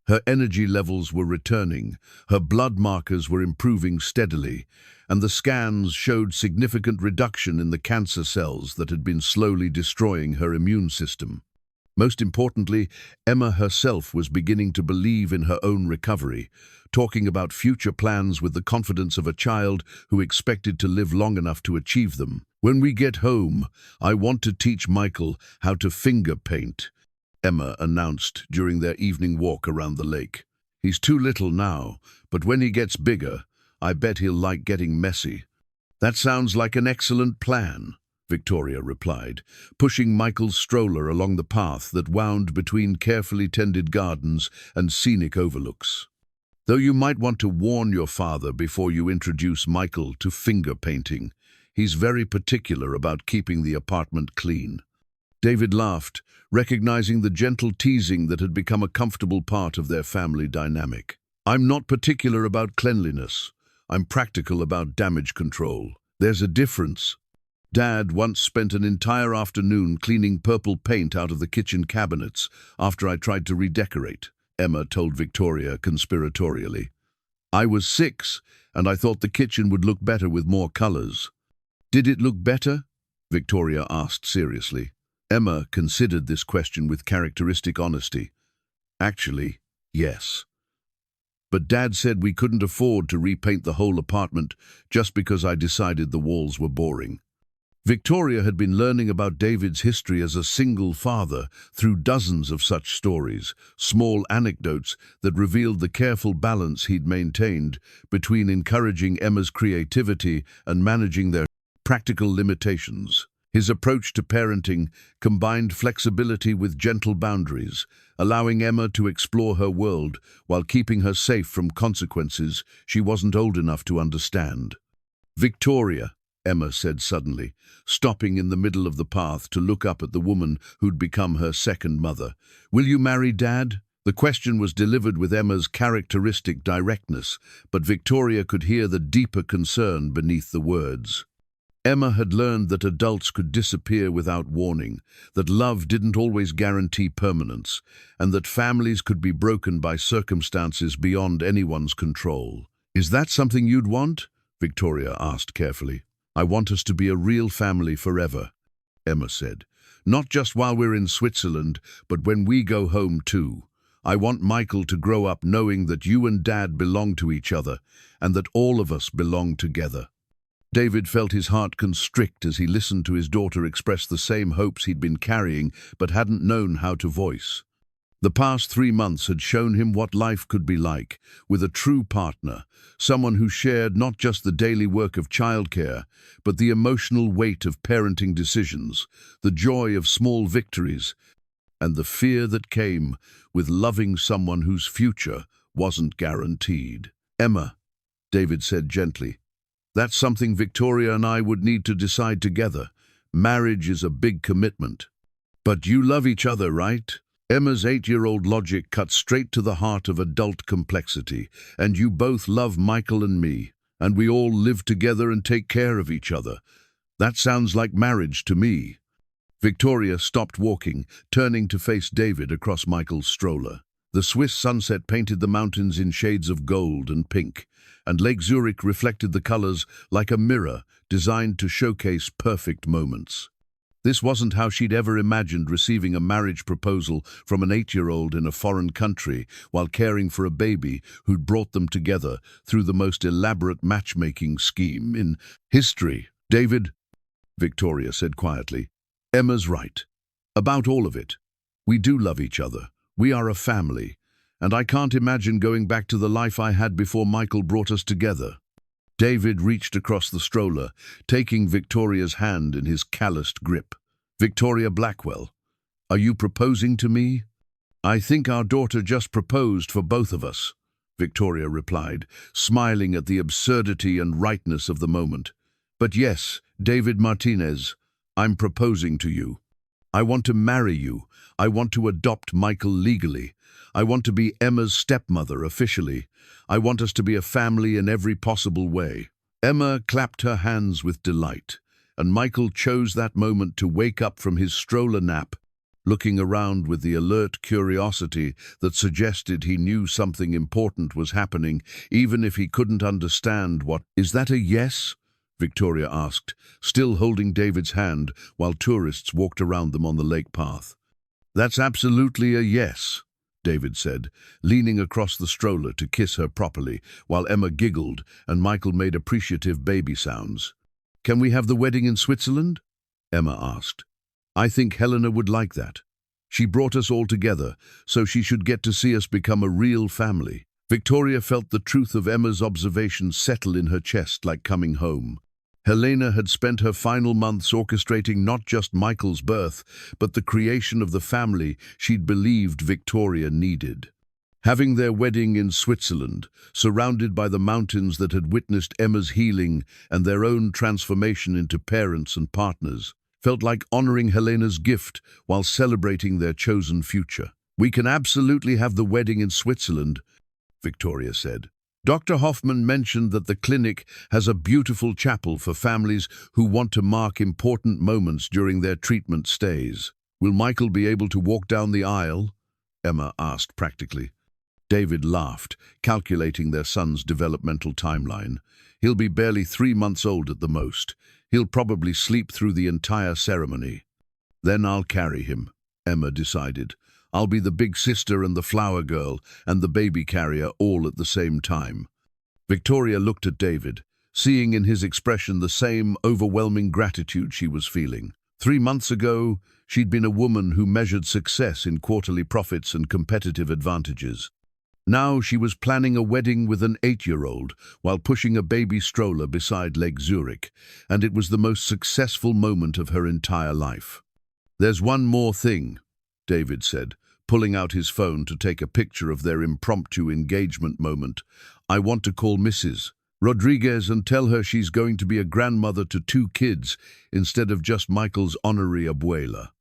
Her energy levels were returning, her blood markers were improving steadily, and the scans showed significant reduction in the cancer cells that had been slowly destroying her immune system. Most importantly, Emma herself was beginning to believe in her own recovery, talking about future plans with the confidence of a child who expected to live long enough to achieve them. "When we get home, I want to teach Michael how to finger paint," Emma announced during their evening walk around the lake. "He's too little now, but when he gets bigger, I bet he'll like getting messy." "That sounds like an excellent plan," Victoria replied, pushing Michael's stroller along the path that wound between carefully tended gardens and scenic overlooks. "Though you might want to warn your father before you introduce Michael to finger painting. He's very particular about keeping the apartment clean." David laughed, recognizing the gentle teasing that had become a comfortable part of their family dynamic. "I'm not particular about cleanliness. I'm practical about damage control. There's a difference." Dad once spent an entire afternoon cleaning purple paint out of the kitchen cabinets after I tried to redecorate, Emma told Victoria conspiratorially. "I was 6, and I thought the kitchen would look better with more colors." "Did it look better?" Victoria asked seriously. Emma considered this question with characteristic honesty. "Actually, yes. But Dad said we couldn't afford to repaint the whole apartment just because I decided the walls were boring." Victoria had been learning about David's history as a single father through dozens of such stories, small anecdotes that revealed the careful balance he'd maintained between encouraging Emma's creativity and managing their practical limitations. His approach to parenting combined flexibility with gentle boundaries, allowing Emma to explore her world while keeping her safe from consequences she wasn't old enough to understand. "Victoria," Emma said suddenly, stopping in the middle of the path to look up at the woman who'd become her second mother. "Will you marry Dad?" The question was delivered with Emma's characteristic directness, but Victoria could hear the deeper concern beneath the words. Emma had learned that adults could disappear without warning, that love didn't always guarantee permanence, and that families could be broken by circumstances beyond anyone's control. "Is that something you'd want?" Victoria asked carefully. "I want us to be a real family forever," Emma said. "Not just while we're in Switzerland, but when we go home too. I want Michael to grow up knowing that you and Dad belong to each other, and that all of us belong together." David felt his heart constrict as he listened to his daughter express the same hopes he'd been carrying but hadn't known how to voice. The past 3 months had shown him what life could be like, with a true partner, someone who shared not just the daily work of childcare, but the emotional weight of parenting decisions, the joy of small victories, and the fear that came with loving someone whose future wasn't guaranteed. "Emma," David said gently, "that's something Victoria and I would need to decide together. Marriage is a big commitment. But you love each other, right?" Emma's 8-year-old logic cut straight to the heart of adult complexity. "And you both love Michael and me, and we all live together and take care of each other. That sounds like marriage to me." Victoria stopped walking, turning to face David across Michael's stroller. The Swiss sunset painted the mountains in shades of gold and pink, and Lake Zurich reflected the colors like a mirror designed to showcase perfect moments. This wasn't how she'd ever imagined receiving a marriage proposal from an 8-year-old in a foreign country while caring for a baby who'd brought them together through the most elaborate matchmaking scheme in history. "David," Victoria said quietly, "Emma's right. About all of it. We do love each other. We are a family. And I can't imagine going back to the life I had before Michael brought us together." David reached across the stroller, taking Victoria's hand in his calloused grip. "Victoria Blackwell, are you proposing to me?" "I think our daughter just proposed for both of us," Victoria replied, smiling at the absurdity and rightness of the moment. "But yes, David Martinez, I'm proposing to you. I want to marry you. I want to adopt Michael legally. I want to be Emma's stepmother officially. I want us to be a family in every possible way." Emma clapped her hands with delight, and Michael chose that moment to wake up from his stroller nap, looking around with the alert curiosity that suggested he knew something important was happening, even if he couldn't understand what. "Is that a yes?" Victoria asked, still holding David's hand while tourists walked around them on the lake path. "That's absolutely a yes," David said, leaning across the stroller to kiss her properly, while Emma giggled and Michael made appreciative baby sounds. "Can we have the wedding in Switzerland?" Emma asked. "I think Helena would like that. She brought us all together, so she should get to see us become a real family." Victoria felt the truth of Emma's observations settle in her chest like coming home. Helena had spent her final months orchestrating not just Michael's birth, but the creation of the family she'd believed Victoria needed. Having their wedding in Switzerland, surrounded by the mountains that had witnessed Emma's healing and their own transformation into parents and partners, felt like honoring Helena's gift while celebrating their chosen future. "We can absolutely have the wedding in Switzerland," Victoria said. "Dr. Hoffman mentioned that the clinic has a beautiful chapel for families who want to mark important moments during their treatment stays. Will Michael be able to walk down the aisle?" Emma asked practically. David laughed, calculating their son's developmental timeline. "He'll be barely 3 months old at the most. He'll probably sleep through the entire ceremony." "Then I'll carry him," Emma decided. "I'll be the big sister and the flower girl and the baby carrier all at the same time." Victoria looked at David, seeing in his expression the same overwhelming gratitude she was feeling. 3 months ago, she'd been a woman who measured success in quarterly profits and competitive advantages. Now she was planning a wedding with an 8-year-old while pushing a baby stroller beside Lake Zurich, and it was the most successful moment of her entire life. "There's one more thing," David said, pulling out his phone to take a picture of their impromptu engagement moment. "I want to call Mrs. Rodriguez and tell her she's going to be a grandmother to 2 kids instead of just Michael's honorary abuela.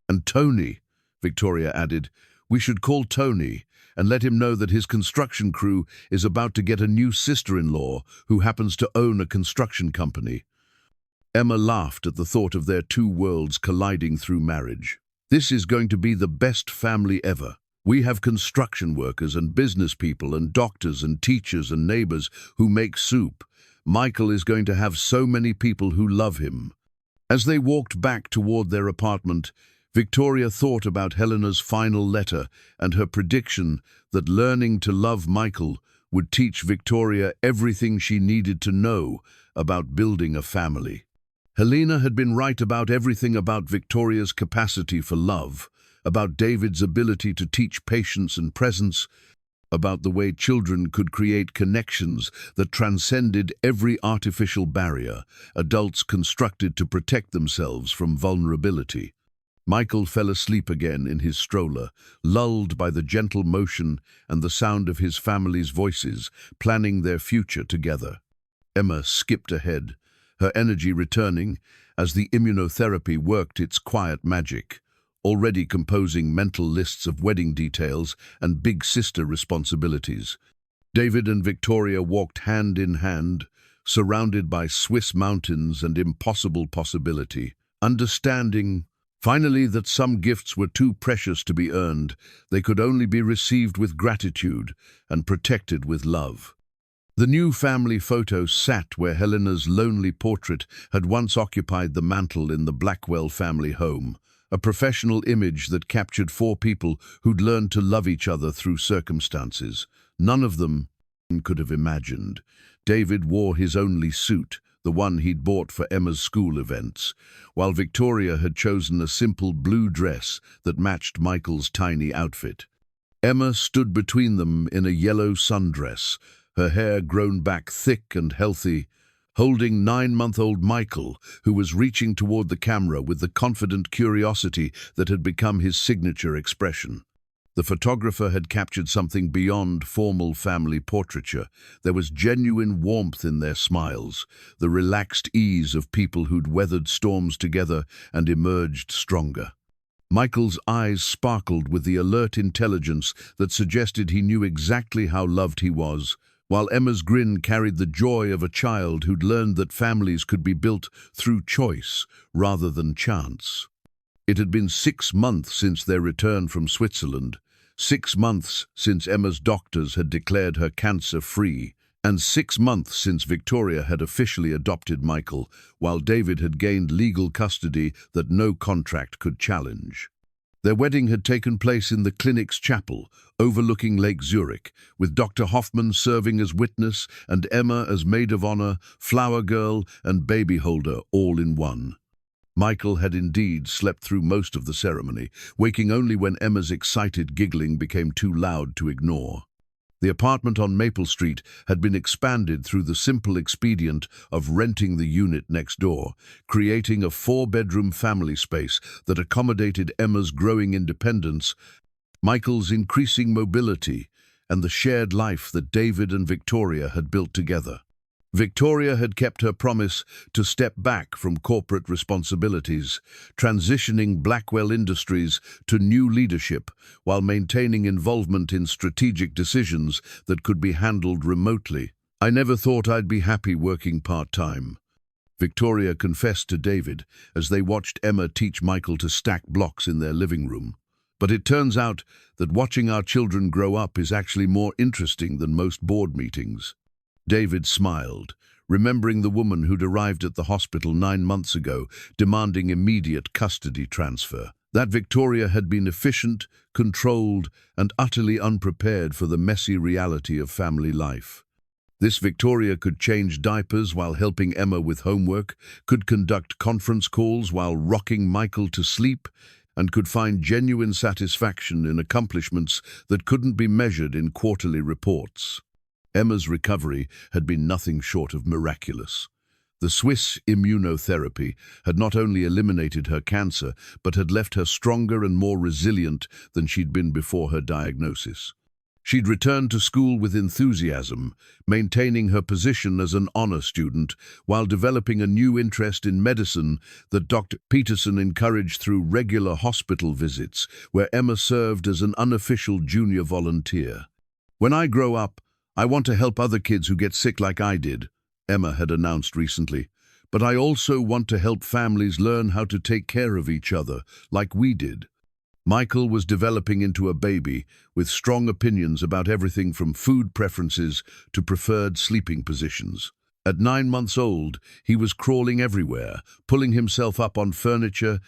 And Tony, Victoria added, we should call Tony and let him know that his construction crew is about to get a new sister-in-law who happens to own a construction company. Emma laughed at the thought of their 2 worlds colliding through marriage. This is going to be the best family ever. We have construction workers and business people and doctors and teachers and neighbors who make soup. Michael is going to have so many people who love him. As they walked back toward their apartment, Victoria thought about Helena's final letter and her prediction that learning to love Michael would teach Victoria everything she needed to know about building a family. Helena had been right about everything about Victoria's capacity for love, about David's ability to teach patience and presence, about the way children could create connections that transcended every artificial barrier adults constructed to protect themselves from vulnerability. Michael fell asleep again in his stroller, lulled by the gentle motion and the sound of his family's voices, planning their future together. Emma skipped ahead, her energy returning as the immunotherapy worked its quiet magic, already composing mental lists of wedding details and big sister responsibilities. David and Victoria walked hand in hand, surrounded by Swiss mountains and impossible possibility, understanding finally that some gifts were too precious to be earned. They could only be received with gratitude and protected with love. The new family photo sat where Helena's lonely portrait had once occupied the mantel in the Blackwell family home, a professional image that captured 4 people who'd learned to love each other through circumstances none of them could have imagined. David wore his only suit, the one he'd bought for Emma's school events, while Victoria had chosen a simple blue dress that matched Michael's tiny outfit. Emma stood between them in a yellow sundress, her hair grown back thick and healthy, holding 9-month-old Michael, who was reaching toward the camera with the confident curiosity that had become his signature expression. The photographer had captured something beyond formal family portraiture. There was genuine warmth in their smiles, the relaxed ease of people who'd weathered storms together and emerged stronger. Michael's eyes sparkled with the alert intelligence that suggested he knew exactly how loved he was, while Emma's grin carried the joy of a child who'd learned that families could be built through choice rather than chance. It had been 6 months since their return from Switzerland, 6 months since Emma's doctors had declared her cancer-free, and 6 months since Victoria had officially adopted Michael, while David had gained legal custody that no contract could challenge. Their wedding had taken place in the clinic's chapel, overlooking Lake Zurich, with Dr. Hoffman serving as witness and Emma as maid of honor, flower girl, and baby holder all in one. Michael had indeed slept through most of the ceremony, waking only when Emma's excited giggling became too loud to ignore. The apartment on Maple Street had been expanded through the simple expedient of renting the unit next door, creating a 4-bedroom family space that accommodated Emma's growing independence, Michael's increasing mobility, and the shared life that David and Victoria had built together. Victoria had kept her promise to step back from corporate responsibilities, transitioning Blackwell Industries to new leadership while maintaining involvement in strategic decisions that could be handled remotely. "I never thought I'd be happy working part-time," Victoria confessed to David as they watched Emma teach Michael to stack blocks in their living room. "But it turns out that watching our children grow up is actually more interesting than most board meetings." David smiled, remembering the woman who'd arrived at the hospital 9 months ago, demanding immediate custody transfer. That Victoria had been efficient, controlled, and utterly unprepared for the messy reality of family life. This Victoria could change diapers while helping Emma with homework, could conduct conference calls while rocking Michael to sleep, and could find genuine satisfaction in accomplishments that couldn't be measured in quarterly reports. Emma's recovery had been nothing short of miraculous. The Swiss immunotherapy had not only eliminated her cancer, but had left her stronger and more resilient than she'd been before her diagnosis. She'd returned to school with enthusiasm, maintaining her position as an honor student while developing a new interest in medicine that Dr. Peterson encouraged through regular hospital visits, where Emma served as an unofficial junior volunteer. "When I grow up, I want to help other kids who get sick like I did," Emma had announced recently. "But I also want to help families learn how to take care of each other, like we did." Michael was developing into a baby with strong opinions about everything from food preferences to preferred sleeping positions. At 9 months old, he was crawling everywhere, pulling himself up on furniture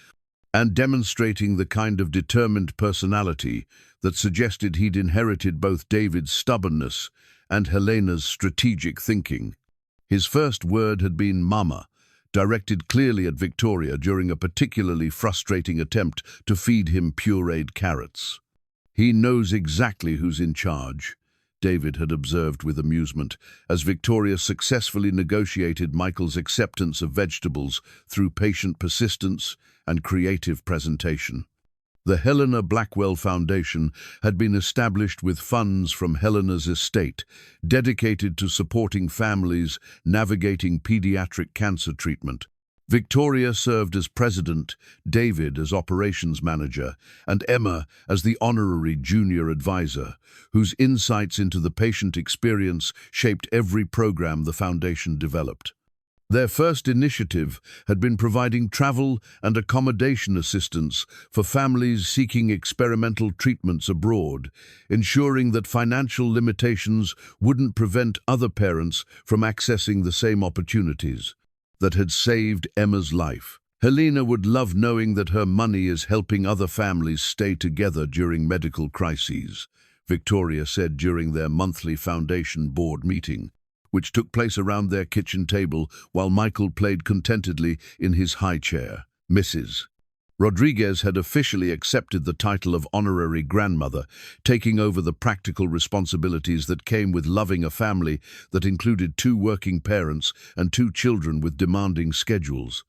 and demonstrating the kind of determined personality that suggested he'd inherited both David's stubbornness and Helena's strategic thinking. His first word had been "Mama," directed clearly at Victoria during a particularly frustrating attempt to feed him pureed carrots. "He knows exactly who's in charge," David had observed with amusement, as Victoria successfully negotiated Michael's acceptance of vegetables through patient persistence and creative presentation. The Helena Blackwell Foundation had been established with funds from Helena's estate, dedicated to supporting families navigating pediatric cancer treatment. Victoria served as president, David as operations manager, and Emma as the honorary junior advisor, whose insights into the patient experience shaped every program the foundation developed. Their first initiative had been providing travel and accommodation assistance for families seeking experimental treatments abroad, ensuring that financial limitations wouldn't prevent other parents from accessing the same opportunities that had saved Emma's life. "Helena would love knowing that her money is helping other families stay together during medical crises," Victoria said during their monthly foundation board meeting, which took place around their kitchen table while Michael played contentedly in his high chair. Mrs. Rodriguez had officially accepted the title of honorary grandmother, taking over the practical responsibilities that came with loving a family that included 2 working parents and 2 children with demanding schedules.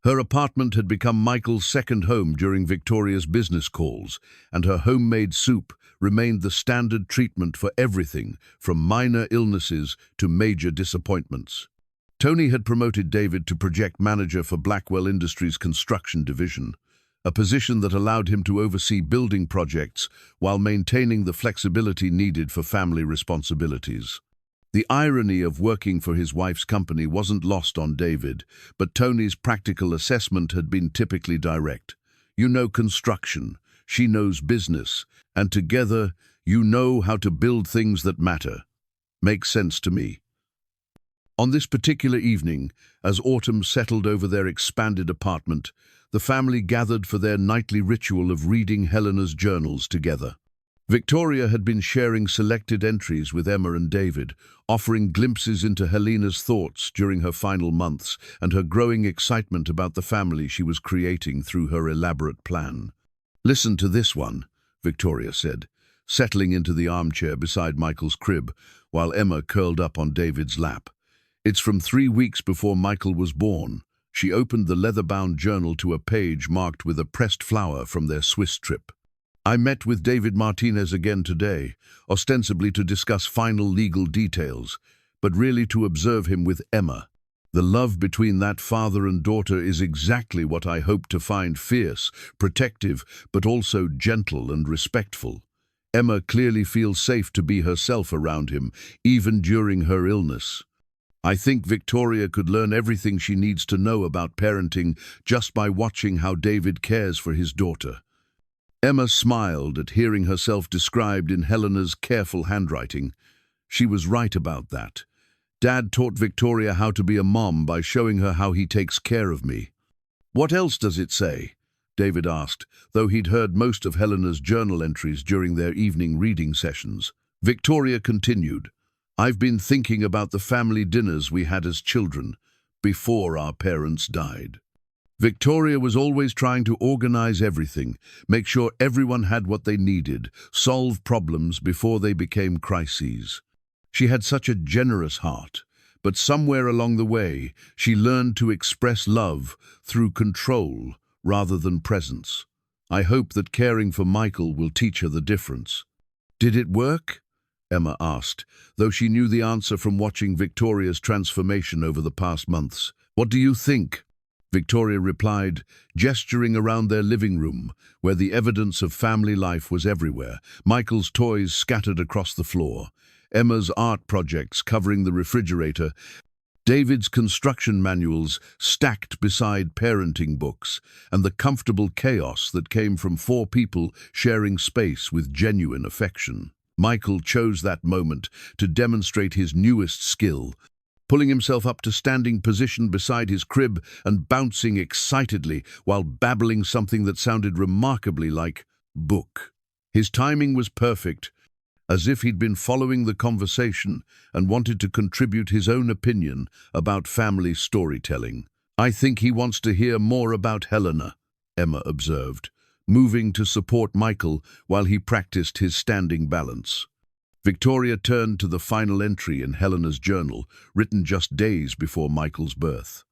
Her apartment had become Michael's second home during Victoria's business calls, and her homemade soup remained the standard treatment for everything from minor illnesses to major disappointments. Tony had promoted David to project manager for Blackwell Industries' construction division, a position that allowed him to oversee building projects while maintaining the flexibility needed for family responsibilities. The irony of working for his wife's company wasn't lost on David, but Tony's practical assessment had been typically direct. "You know construction, she knows business, and together you know how to build things that matter. Makes sense to me." On this particular evening, as autumn settled over their expanded apartment, the family gathered for their nightly ritual of reading Helena's journals together. Victoria had been sharing selected entries with Emma and David, offering glimpses into Helena's thoughts during her final months and her growing excitement about the family she was creating through her elaborate plan. "Listen to this one," Victoria said, settling into the armchair beside Michael's crib, while Emma curled up on David's lap. "It's from 3 weeks before Michael was born." She opened the leather-bound journal to a page marked with a pressed flower from their Swiss trip. "I met with David Martinez again today, ostensibly to discuss final legal details, but really to observe him with Emma. The love between that father and daughter is exactly what I hoped to find: fierce, protective, but also gentle and respectful. Emma clearly feels safe to be herself around him, even during her illness. I think Victoria could learn everything she needs to know about parenting just by watching how David cares for his daughter." Emma smiled at hearing herself described in Helena's careful handwriting. She was right about that. Dad taught Victoria how to be a mom by showing her how he takes care of me. "What else does it say?" David asked, though he'd heard most of Helena's journal entries during their evening reading sessions. Victoria continued, "I've been thinking about the family dinners we had as children, before our parents died. Victoria was always trying to organize everything, make sure everyone had what they needed, solve problems before they became crises. She had such a generous heart, but somewhere along the way, she learned to express love through control rather than presence. I hope that caring for Michael will teach her the difference." "Did it work?" Emma asked, though she knew the answer from watching Victoria's transformation over the past months. "What do you think?" Victoria replied, gesturing around their living room, where the evidence of family life was everywhere. Michael's toys scattered across the floor, Emma's art projects covering the refrigerator, David's construction manuals stacked beside parenting books, and the comfortable chaos that came from four people sharing space with genuine affection. Michael chose that moment to demonstrate his newest skill, pulling himself up to standing position beside his crib and bouncing excitedly while babbling something that sounded remarkably like book. His timing was perfect, as if he'd been following the conversation and wanted to contribute his own opinion about family storytelling. "I think he wants to hear more about Helena," Emma observed, moving to support Michael while he practiced his standing balance. Victoria turned to the final entry in Helena's journal, written just days before Michael's birth.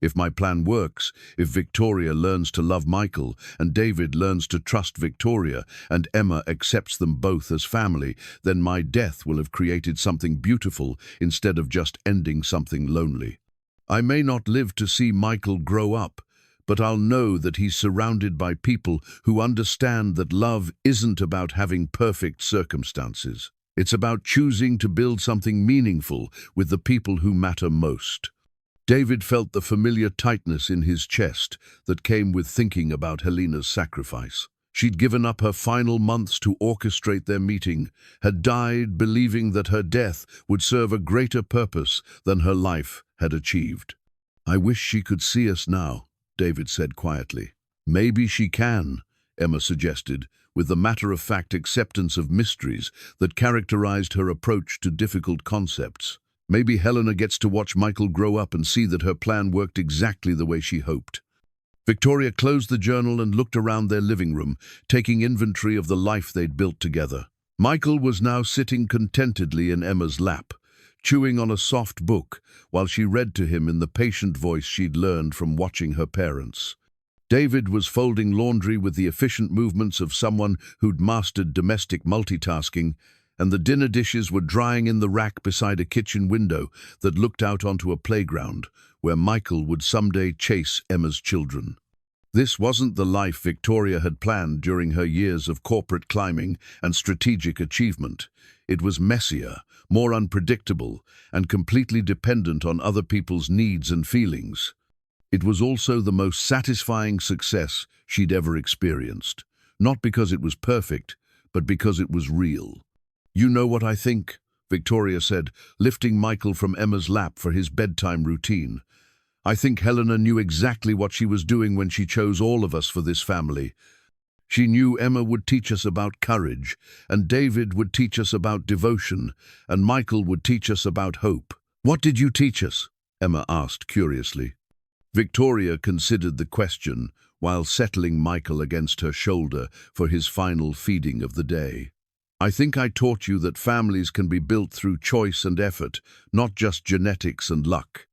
"If my plan works, if Victoria learns to love Michael, and David learns to trust Victoria, and Emma accepts them both as family, then my death will have created something beautiful instead of just ending something lonely. I may not live to see Michael grow up, but I'll know that he's surrounded by people who understand that love isn't about having perfect circumstances. It's about choosing to build something meaningful with the people who matter most." David felt the familiar tightness in his chest that came with thinking about Helena's sacrifice. She'd given up her final months to orchestrate their meeting, had died believing that her death would serve a greater purpose than her life had achieved. "I wish she could see us now," David said quietly. "Maybe she can," Emma suggested, with the matter-of-fact acceptance of mysteries that characterized her approach to difficult concepts. "Maybe Helena gets to watch Michael grow up and see that her plan worked exactly the way she hoped." Victoria closed the journal and looked around their living room, taking inventory of the life they'd built together. Michael was now sitting contentedly in Emma's lap, chewing on a soft book while she read to him in the patient voice she'd learned from watching her parents. David was folding laundry with the efficient movements of someone who'd mastered domestic multitasking, and the dinner dishes were drying in the rack beside a kitchen window that looked out onto a playground where Michael would someday chase Emma's children. This wasn't the life Victoria had planned during her years of corporate climbing and strategic achievement. It was messier, more unpredictable, and completely dependent on other people's needs and feelings. It was also the most satisfying success she'd ever experienced, not because it was perfect, but because it was real. "You know what I think?" Victoria said, lifting Michael from Emma's lap for his bedtime routine. "I think Helena knew exactly what she was doing when she chose all of us for this family. She knew Emma would teach us about courage, and David would teach us about devotion, and Michael would teach us about hope." "What did you teach us?" Emma asked curiously. Victoria considered the question while settling Michael against her shoulder for his final feeding of the day. "I think I taught you that families can be built through choice and effort, not just genetics and luck.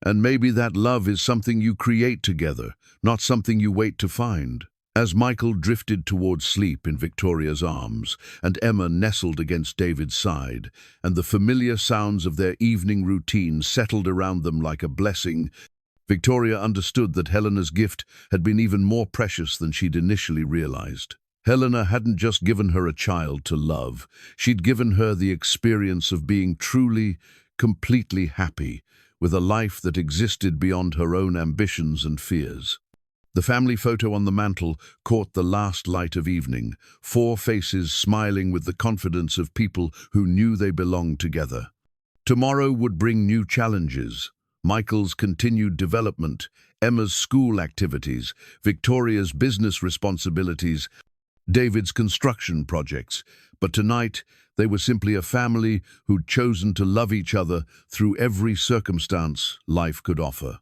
And maybe that love is something you create together, not something you wait to find." As Michael drifted towards sleep in Victoria's arms, and Emma nestled against David's side, and the familiar sounds of their evening routine settled around them like a blessing, Victoria understood that Helena's gift had been even more precious than she'd initially realized. Helena hadn't just given her a child to love, she'd given her the experience of being truly, completely happy, with a life that existed beyond her own ambitions and fears. The family photo on the mantel caught the last light of evening, four faces smiling with the confidence of people who knew they belonged together. Tomorrow would bring new challenges. Michael's continued development, Emma's school activities, Victoria's business responsibilities, David's construction projects. But tonight, they were simply a family who'd chosen to love each other through every circumstance life could offer.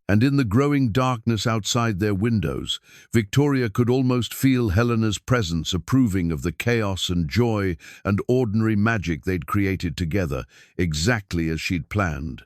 And in the growing darkness outside their windows, Victoria could almost feel Helena's presence, approving of the chaos and joy and ordinary magic they'd created together, exactly as she'd planned.